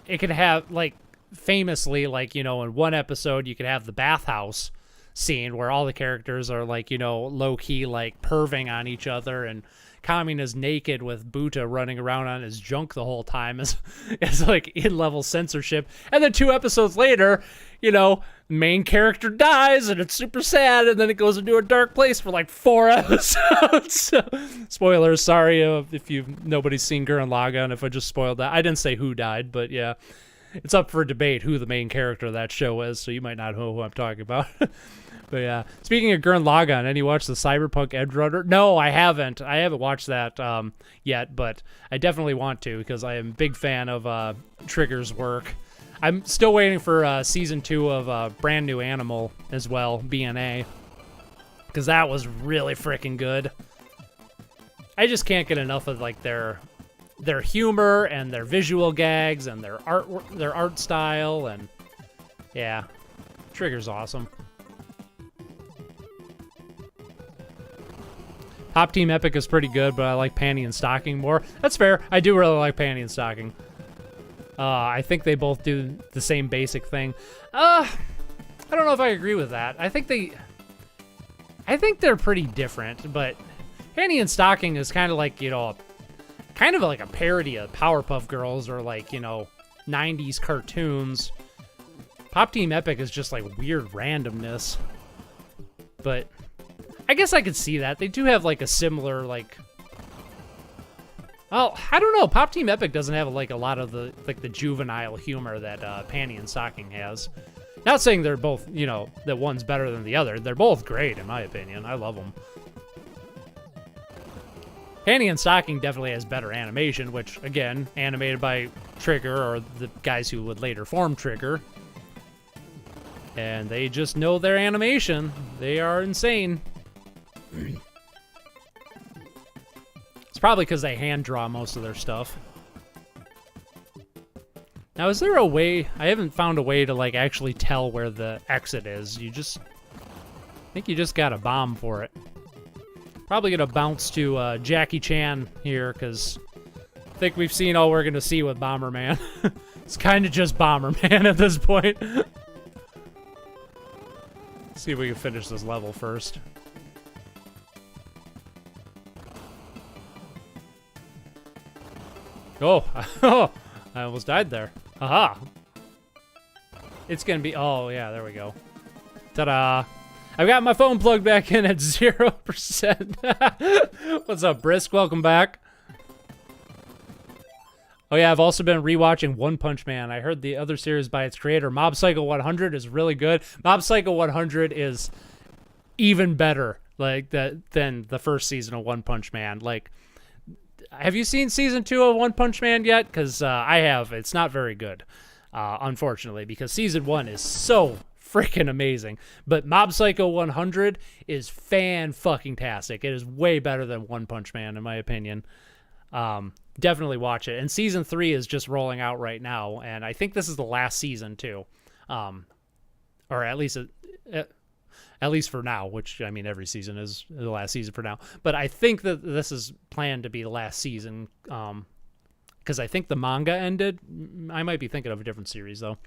it can have, like, famously, like, you know, in one episode, you could have the bathhouse scene where all the characters are, like, you know, low-key, like, perving on each other, and Kamin is naked with Buta running around on his junk the whole time as like in-level censorship. And then 2 episodes later, you know, main character dies and it's super sad, and then it goes into a dark place for like 4 episodes. So, spoilers, sorry if nobody's seen Gurren Lagann if I just spoiled that. I didn't say who died, but yeah. It's up for debate who the main character of that show is, so you might not know who I'm talking about. But yeah, speaking of Gurren Lagann, any watch the Cyberpunk Edge Runner? No, I haven't. I haven't watched that yet, but I definitely want to because I am a big fan of Trigger's work. I'm still waiting for season 2 of Brand New Animal as well, BNA, because that was really freaking good. I just can't get enough of like their humor and their visual gags and their art style, and yeah, Trigger's awesome. Pop Team Epic is pretty good, but I like Panty and Stocking more. That's fair. I do really like Panty and Stocking. I think they both do the same basic thing. I don't know if I agree with that. I think they're pretty different, but Panty and Stocking is kind of like, you know, kind of like a parody of Powerpuff Girls or like, you know, 90s cartoons. Pop Team Epic is just like weird randomness. But I guess I could see that. They do have like a similar like, well, I don't know. Pop Team Epic doesn't have like a lot of the like the juvenile humor that Panty and Stocking has. Not saying they're both, you know, that one's better than the other. They're both great in my opinion. I love them. Panty and Stocking definitely has better animation, which, again, animated by Trigger, or the guys who would later form Trigger. And they just know their animation. They are insane. It's probably because they hand draw most of their stuff. Now, is there a way... I haven't found a way to, like, actually tell where the exit is. I think you just got a bomb for it. Probably gonna bounce to Jackie Chan here, because I think we've seen all we're gonna see with Bomberman. It's kind of just Bomberman at this point. See if we can finish this level first. Oh, I almost died there. Haha. It's gonna be, oh yeah, there we go. Ta-da. I've got my phone plugged back in at 0%. What's up, Brisk? Welcome back. Oh yeah, I've also been rewatching One Punch Man. I heard the other series by its creator, Mob Psycho 100, is really good. Mob Psycho 100 is even better than the first season of One Punch Man. Like, have you seen season 2 of One Punch Man yet? Because I have. It's not very good, unfortunately, because season 1 is so freaking amazing. But Mob Psycho 100 is fan-fucking-tastic. It is way better than One Punch Man, in my opinion. Definitely watch it. And season 3 is just rolling out right now, and I think this is the last season, too. Or at least for now, which, I mean, every season is the last season for now. But I think that this is planned to be the last season, because I think the manga ended. I might be thinking of a different series, though.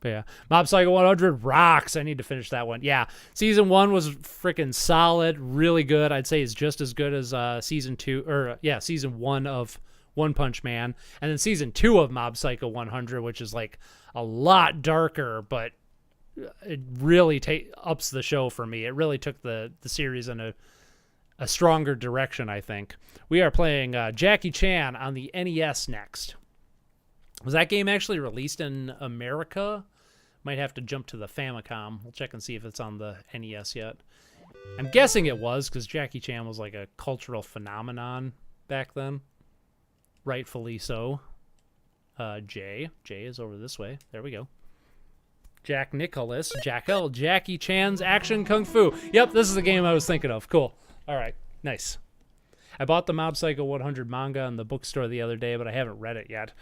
But yeah, Mob Psycho 100 rocks. I need to finish that one. Yeah, season 1 was freaking solid, really good. I'd say it's just as good as season 1 of One Punch Man. And then season 2 of Mob Psycho 100, which is like a lot darker, but it really ups the show for me. It really took the series in a stronger direction, I think. We are playing Jackie Chan on the NES next. Was that game actually released in America? Might have to jump to the Famicom. We'll check and see if it's on the NES yet. I'm guessing it was, because Jackie Chan was like a cultural phenomenon back then. Rightfully so. Jay is over this way. There we go. Jack Nicholas, Jackie Chan's Action Kung Fu. Yep, this is the game I was thinking of. Cool. All right, nice. I bought the Mob Psycho 100 manga in the bookstore the other day, but I haven't read it yet.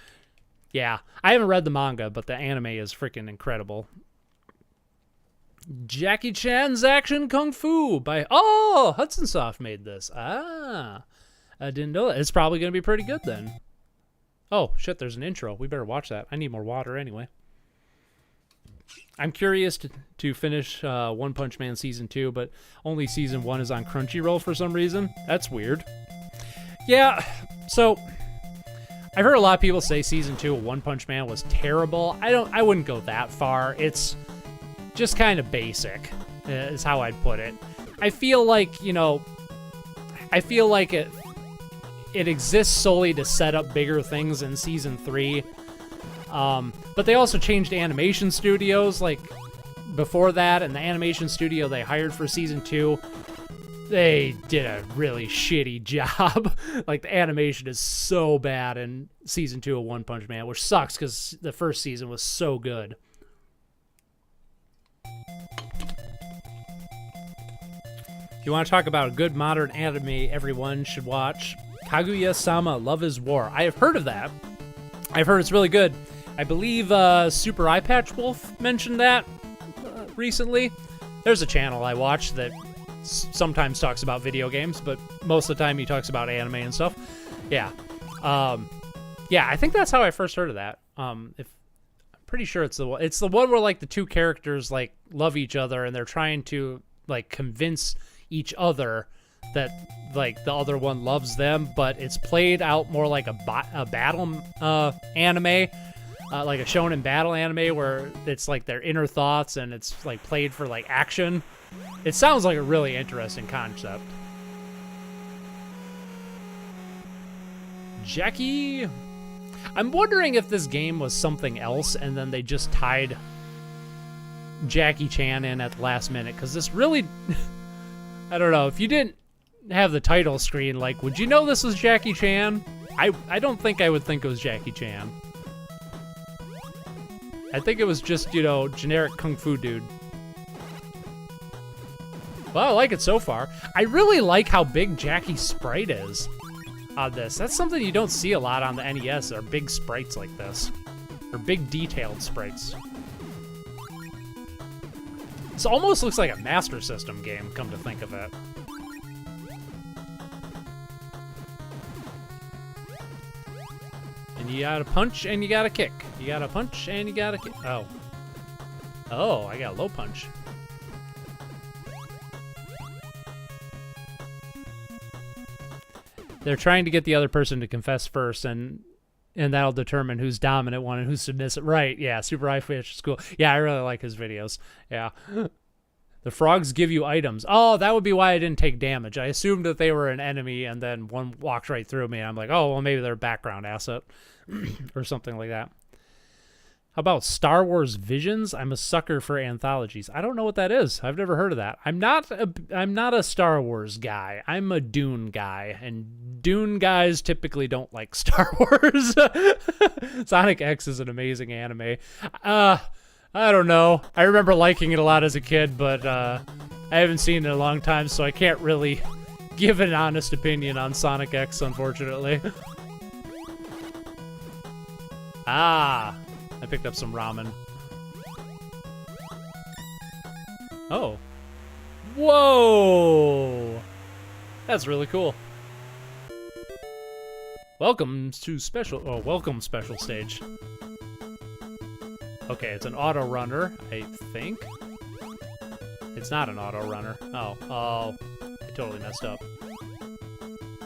Yeah, I haven't read the manga, but the anime is freaking incredible. Jackie Chan's Action Kung Fu by... Oh, Hudson Soft made this. Ah, I didn't know that. It's probably going to be pretty good then. Oh, shit, there's an intro. We better watch that. I need more water anyway. I'm curious to finish One Punch Man Season 2, but only Season 1 is on Crunchyroll for some reason. That's weird. Yeah, so I've heard a lot of people say Season 2 of One Punch Man was terrible. I wouldn't go that far. It's just kind of basic, is how I'd put it. I feel like, it exists solely to set up bigger things in Season 3. But they also changed animation studios, like, before that, and the animation studio they hired for Season 2, they did a really shitty job. Like, the animation is so bad in Season 2 of One Punch Man, which sucks, because the first season was so good. You want to talk about a good modern anime everyone should watch? Kaguya-sama Love is War. I have heard of that. I've heard it's really good. I believe Super Eye Patch Wolf mentioned that recently. There's a channel I watch that sometimes talks about video games, but most of the time he talks about anime and stuff. Yeah. Yeah, I think that's how I first heard of that. I'm pretty sure it's the one. It's the one where, like, the two characters, like, love each other and they're trying to, like, convince each other that, like, the other one loves them, but it's played out more like a battle anime. Like a shonen battle anime where it's like their inner thoughts and it's like played for like action. It sounds like a really interesting concept. Jackie. I'm wondering if this game was something else and then they just tied Jackie Chan in at the last minute, because this really, I don't know, if you didn't have the title screen, like, would you know this was Jackie Chan? I don't think I would think it was Jackie Chan. I think it was just, generic Kung Fu dude. Well, I like it so far. I really like how big Jackie's sprite is on this. That's something you don't see a lot on the NES, are big sprites like this. Or big detailed sprites. This almost looks like a Master System game, come to think of it. And you gotta punch and you gotta kick. You gotta punch and you gotta kick. Oh. Oh, I got a low punch. they're trying to get the other person to confess first, and that'll determine who's dominant one and who's submissive. Right, yeah, Super High Fish is cool. Yeah, I really like his videos. Yeah. The frogs give you items. Oh, that would be why I didn't take damage. I assumed that they were an enemy, and then one walked right through me, and I'm like, oh, well, maybe they're a background asset or something like that. How about Star Wars Visions? I'm a sucker for anthologies. I don't know what that is. I've never heard of that. I'm not a Star Wars guy. I'm a Dune guy, and Dune guys typically don't like Star Wars. Sonic X is an amazing anime. I don't know. I remember liking it a lot as a kid, but I haven't seen it in a long time, so I can't really give an honest opinion on Sonic X, unfortunately. Ah, I picked up some ramen. Oh. Whoa! That's really cool. Welcome special stage. Okay, it's an auto runner, I think. It's not an auto runner. Oh, I totally messed up.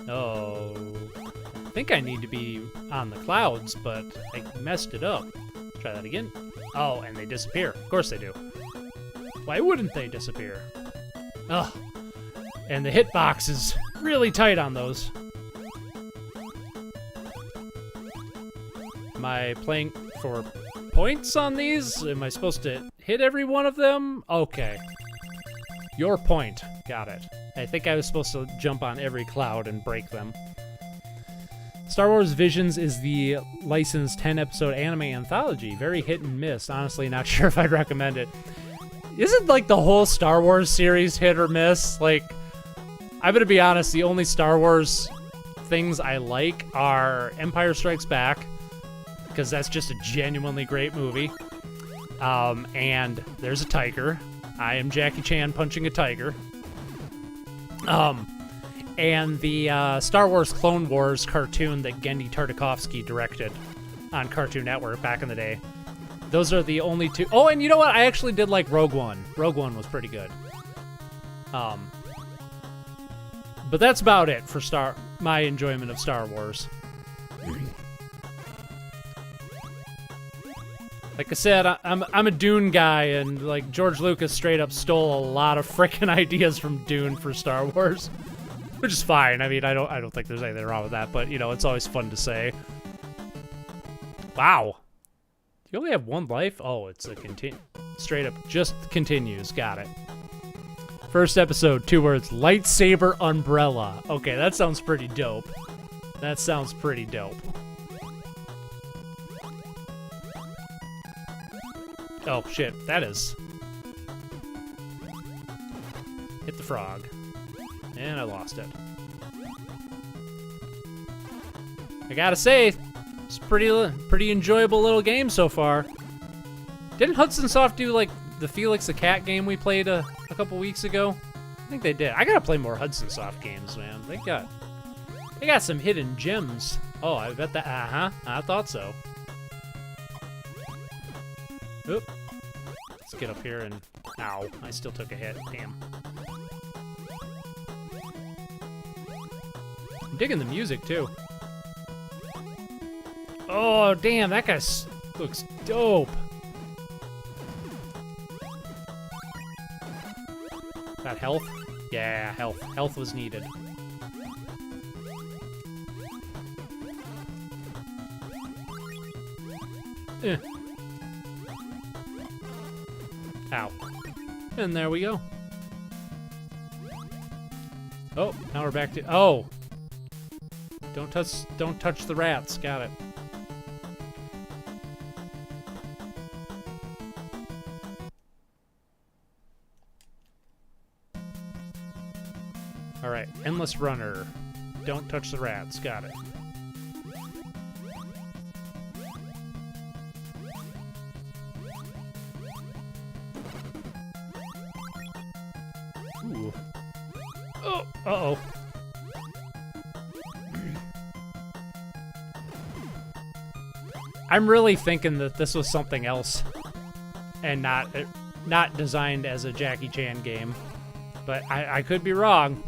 Oh, I think I need to be on the clouds, but I messed it up. Let's try that again. Oh, and they disappear. Of course they do. Why wouldn't they disappear? Ugh. And the hitbox is really tight on those. Am I playing for points on these? Am I supposed to hit every one of them? Okay. Your point. Got it. I think I was supposed to jump on every cloud and break them. Star Wars Visions is the licensed 10-episode anime anthology. Very hit and miss. Honestly, not sure if I'd recommend it. Isn't, like, the whole Star Wars series hit or miss? Like, I'm gonna be honest, the only Star Wars things I like are Empire Strikes Back, because that's just a genuinely great movie. And there's a tiger. I am Jackie Chan punching a tiger. And the Star Wars Clone Wars cartoon that Genndy Tartakovsky directed on Cartoon Network back in the day. Those are the only two. Oh, and you know what? I actually did like Rogue One. Rogue One was pretty good. But that's about it for my enjoyment of Star Wars. Like I said, I'm a Dune guy, and like George Lucas straight up stole a lot of frickin' ideas from Dune for Star Wars, which is fine. I mean, I don't think there's anything wrong with that, but you know, it's always fun to say. Wow, you only have one life? Oh, it's a straight up just continues. Got it. First episode, 2 words: lightsaber umbrella. Okay, that sounds pretty dope. That sounds pretty dope. Oh, shit. That is. Hit the frog. And I lost it. I gotta say, it's pretty enjoyable little game so far. Didn't Hudson Soft do, like, the Felix the Cat game we played a couple weeks ago? I think they did. I gotta play more Hudson Soft games, man. They got some hidden gems. Oh, I bet that... I thought so. Oop. Let's get up here and... Ow, I still took a hit. Damn. I'm digging the music, too. Oh, damn, that guy looks dope. Got health? Yeah, health. Health was needed. Eh. Ow. And there we go. Oh, now we're back to... Oh! Don't touch the rats. Got it. Alright, endless runner. Don't touch the rats. Got it. Ooh. Oh, uh-oh. I'm really thinking that this was something else and not designed as a Jackie Chan game, but I could be wrong.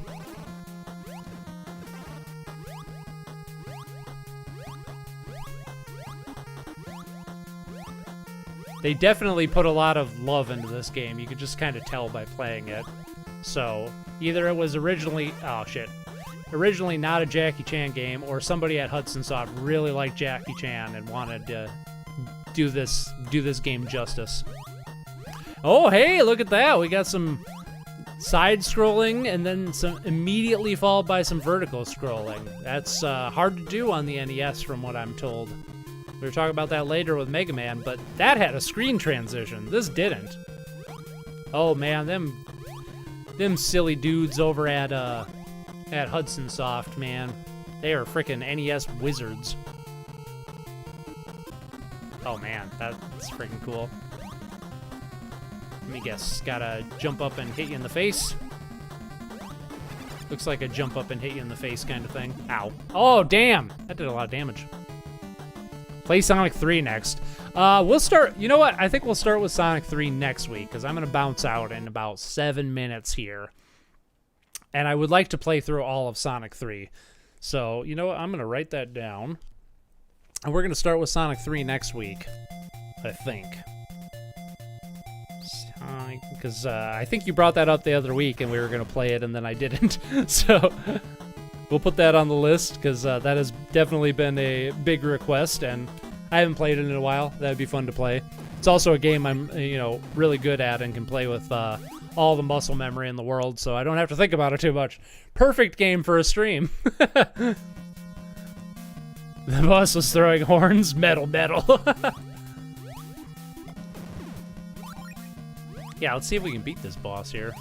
They definitely put a lot of love into this game. You could just kind of tell by playing it. So, either it was originally... Oh, shit. Originally not a Jackie Chan game, or somebody at Hudson Soft really liked Jackie Chan and wanted to do this game justice. Oh, hey, look at that. We got some side-scrolling and then some immediately followed by some vertical scrolling. That's hard to do on the NES from what I'm told. We were talking about that later with Mega Man, but that had a screen transition. This didn't. Oh, man, them silly dudes over at Hudson Soft, man. They are freaking NES wizards. Oh man, that's freaking cool. Let me guess, gotta jump up and hit you in the face? Looks like a jump up and hit you in the face kind of thing. Ow. Oh, damn! That did a lot of damage. Play Sonic 3 next. We'll start, you know what? I think we'll start with Sonic 3 next week, because I'm gonna bounce out in about 7 minutes here. And I would like to play through all of Sonic 3. So, you know what? I'm going to write that down. And we're going to start with Sonic 3 next week, I think. Because I think you brought that up the other week, and we were going to play it, and then I didn't. So, we'll put that on the list, because that has definitely been a big request, and I haven't played it in a while. That would be fun to play. It's also a game I'm, really good at and can play with... all the muscle memory in the world, so I don't have to think about it too much. Perfect game for a stream. The boss was throwing horns. Metal. Yeah, let's see if we can beat this boss here.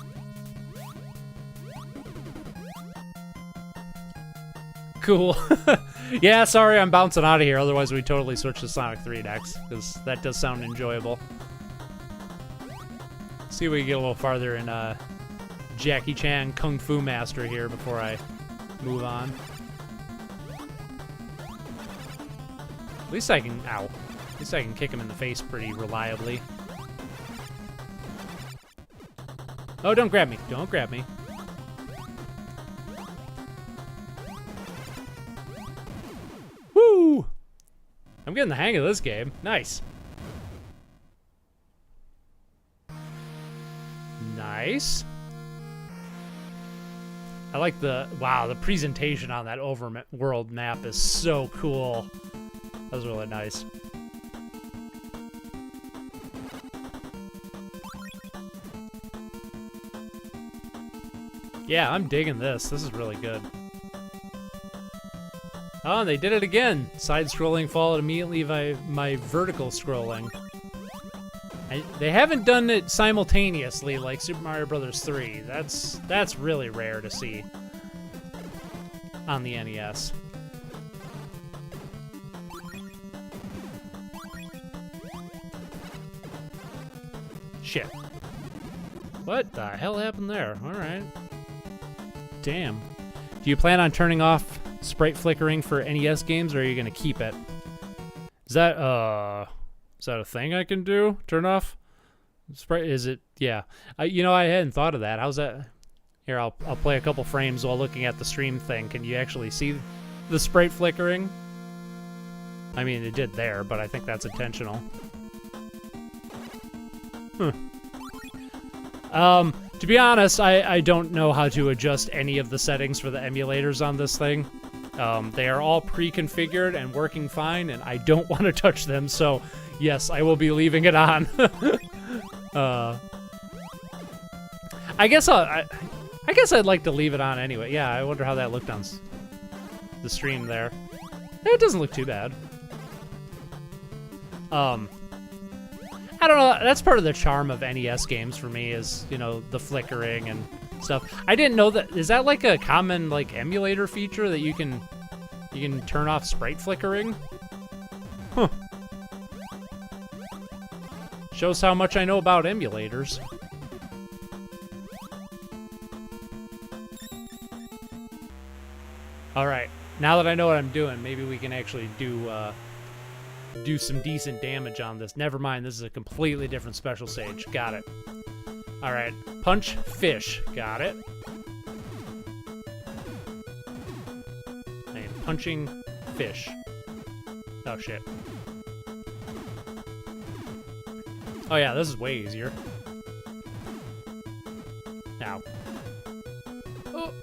Cool. Yeah, sorry I'm bouncing out of here, otherwise we'd totally switch to Sonic 3 next, because that does sound enjoyable. See if we can get a little farther in Jackie Chan Kung Fu Master here before I move on. At least I can, ow. At least I can kick him in the face pretty reliably. Oh, don't grab me. Don't grab me. Woo! I'm getting the hang of this game. Nice. Nice. I like the presentation on that overworld map is so cool. That was really nice. Yeah, I'm digging this. This is really good. Oh, they did it again. Side-scrolling followed immediately by my vertical scrolling. They haven't done it simultaneously like Super Mario Bros. 3. That's really rare to see on the NES. Shit. What the hell happened there? Alright. Damn. Do you plan on turning off sprite flickering for NES games, or are you gonna keep it? Is that a thing I can do? Turn off sprite? Is it? Yeah. I hadn't thought of that. How's that? Here, I'll play a couple frames while looking at the stream thing. Can you actually see the sprite flickering? I mean, it did there, but I think that's intentional. To be honest, I don't know how to adjust any of the settings for the emulators on this thing. They are all pre-configured and working fine, and I don't want to touch them, so yes, I will be leaving it on. I guess I'd like to leave it on anyway. Yeah, I wonder how that looked on the stream there. It doesn't look too bad. I don't know, that's part of the charm of NES games for me is, the flickering and stuff. I didn't know that. Is that like a common like emulator feature that you can turn off sprite flickering? Huh. Shows how much I know about emulators. All right, now that I know what I'm doing, maybe we can actually do some decent damage on this. Never mind, this is a completely different special stage. Got it. All right, punch fish. Got it. I am punching fish. Oh shit. Oh yeah, this is way easier. Now. Oh.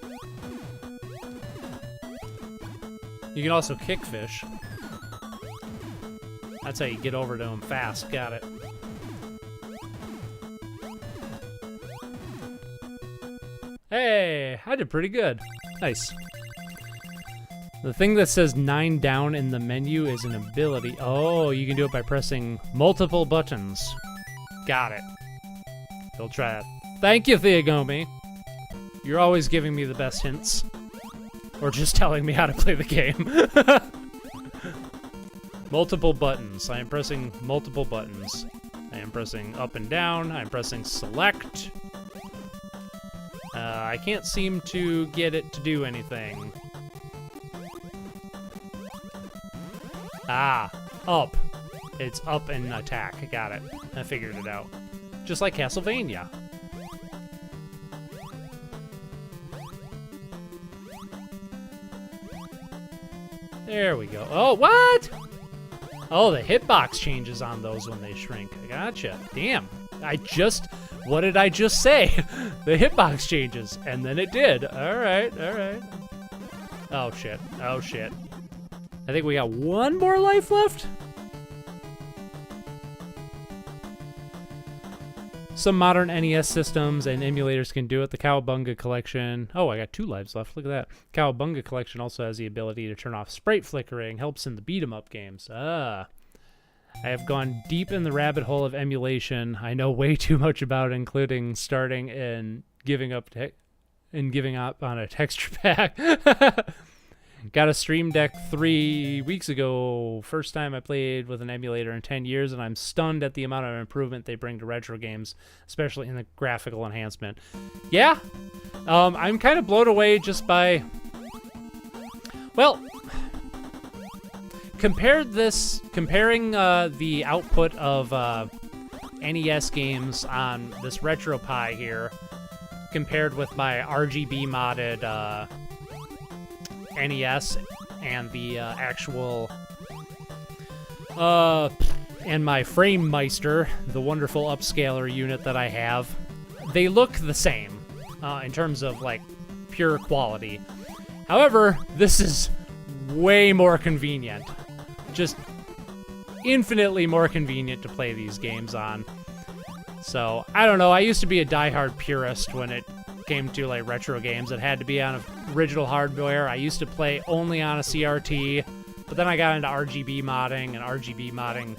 You can also kick fish. That's how you get over to him fast. Got it. Hey, I did pretty good. Nice. The thing that says 9 down in the menu is an ability. Oh, you can do it by pressing multiple buttons. Got it. We'll try that. Thank you, Theogomi. You're always giving me the best hints. Or just telling me how to play the game. Multiple buttons. I am pressing multiple buttons. I am pressing up and down. I am pressing select. I can't seem to get it to do anything. Ah, up. It's up and attack. I got it. I figured it out. Just like Castlevania. There we go. Oh, what? Oh, the hitbox changes on those when they shrink. I gotcha. Damn. What did I just say? The hitbox changes, and then it did. All right, all right. Oh, shit. Oh, shit. I think we got one more life left. Some modern NES systems and emulators can do it. The Cowabunga Collection. Oh, I got 2 lives left. Look at that. Cowabunga Collection also has the ability to turn off sprite flickering. Helps in the beat-em-up games. Ah. I have gone deep in the rabbit hole of emulation. I know way too much about it, including starting and giving up on a texture pack. Got a Stream Deck 3 weeks ago. First time I played with an emulator in 10 years, and I'm stunned at the amount of improvement they bring to retro games, especially in the graphical enhancement. Yeah, I'm kind of blown away just by... Well, comparing the output of NES games on this RetroPie here, compared with my RGB modded NES and the actual and my FrameMeister, the wonderful upscaler unit that I have, they look the same in terms of like pure quality. However, this is way more convenient, just infinitely more convenient to play these games on. So I don't know, I used to be a diehard purist when it came to like retro games. It had to be on original hardware. I used to play only on a CRT, but then I got into RGB modding, and RGB modding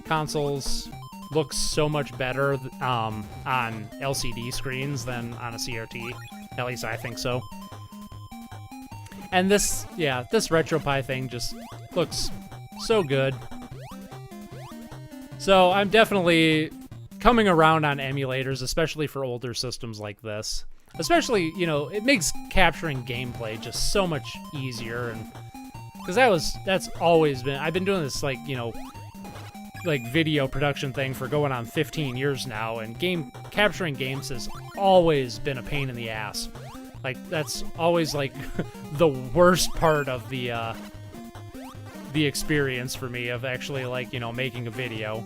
consoles look so much better on LCD screens than on a CRT. At least I think so. And this RetroPie thing just looks so good. So I'm definitely coming around on emulators, especially for older systems like this. Especially, you know, it makes capturing gameplay just so much easier, and because that's always been, I've been doing this like, you know, like video production thing for going on 15 years now, and capturing games has always been a pain in the ass. Like that's always like the worst part of the experience for me of actually like, you know, making a video.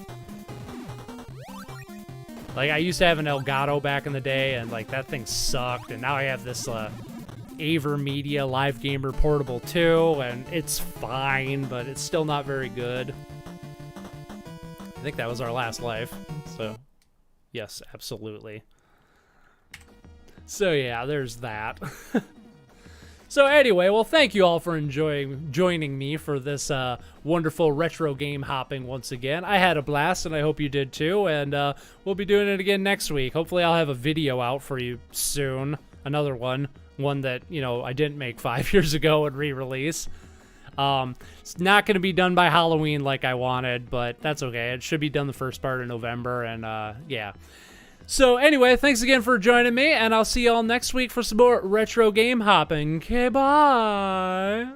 Like, I used to have an Elgato back in the day, and, like, that thing sucked, and now I have this, AverMedia Live Gamer Portable 2, and it's fine, but it's still not very good. I think that was our last life, so, yes, absolutely. So, yeah, there's that. So anyway, well, thank you all for joining me for this wonderful retro game hopping once again. I had a blast, and I hope you did too, and we'll be doing it again next week. Hopefully I'll have a video out for you soon. Another one that, you know, I didn't make 5 years ago and re-release. It's not going to be done by Halloween like I wanted, but that's okay. It should be done the first part of November, and yeah. So anyway, thanks again for joining me, and I'll see y'all next week for some more retro game hopping. Okay, bye!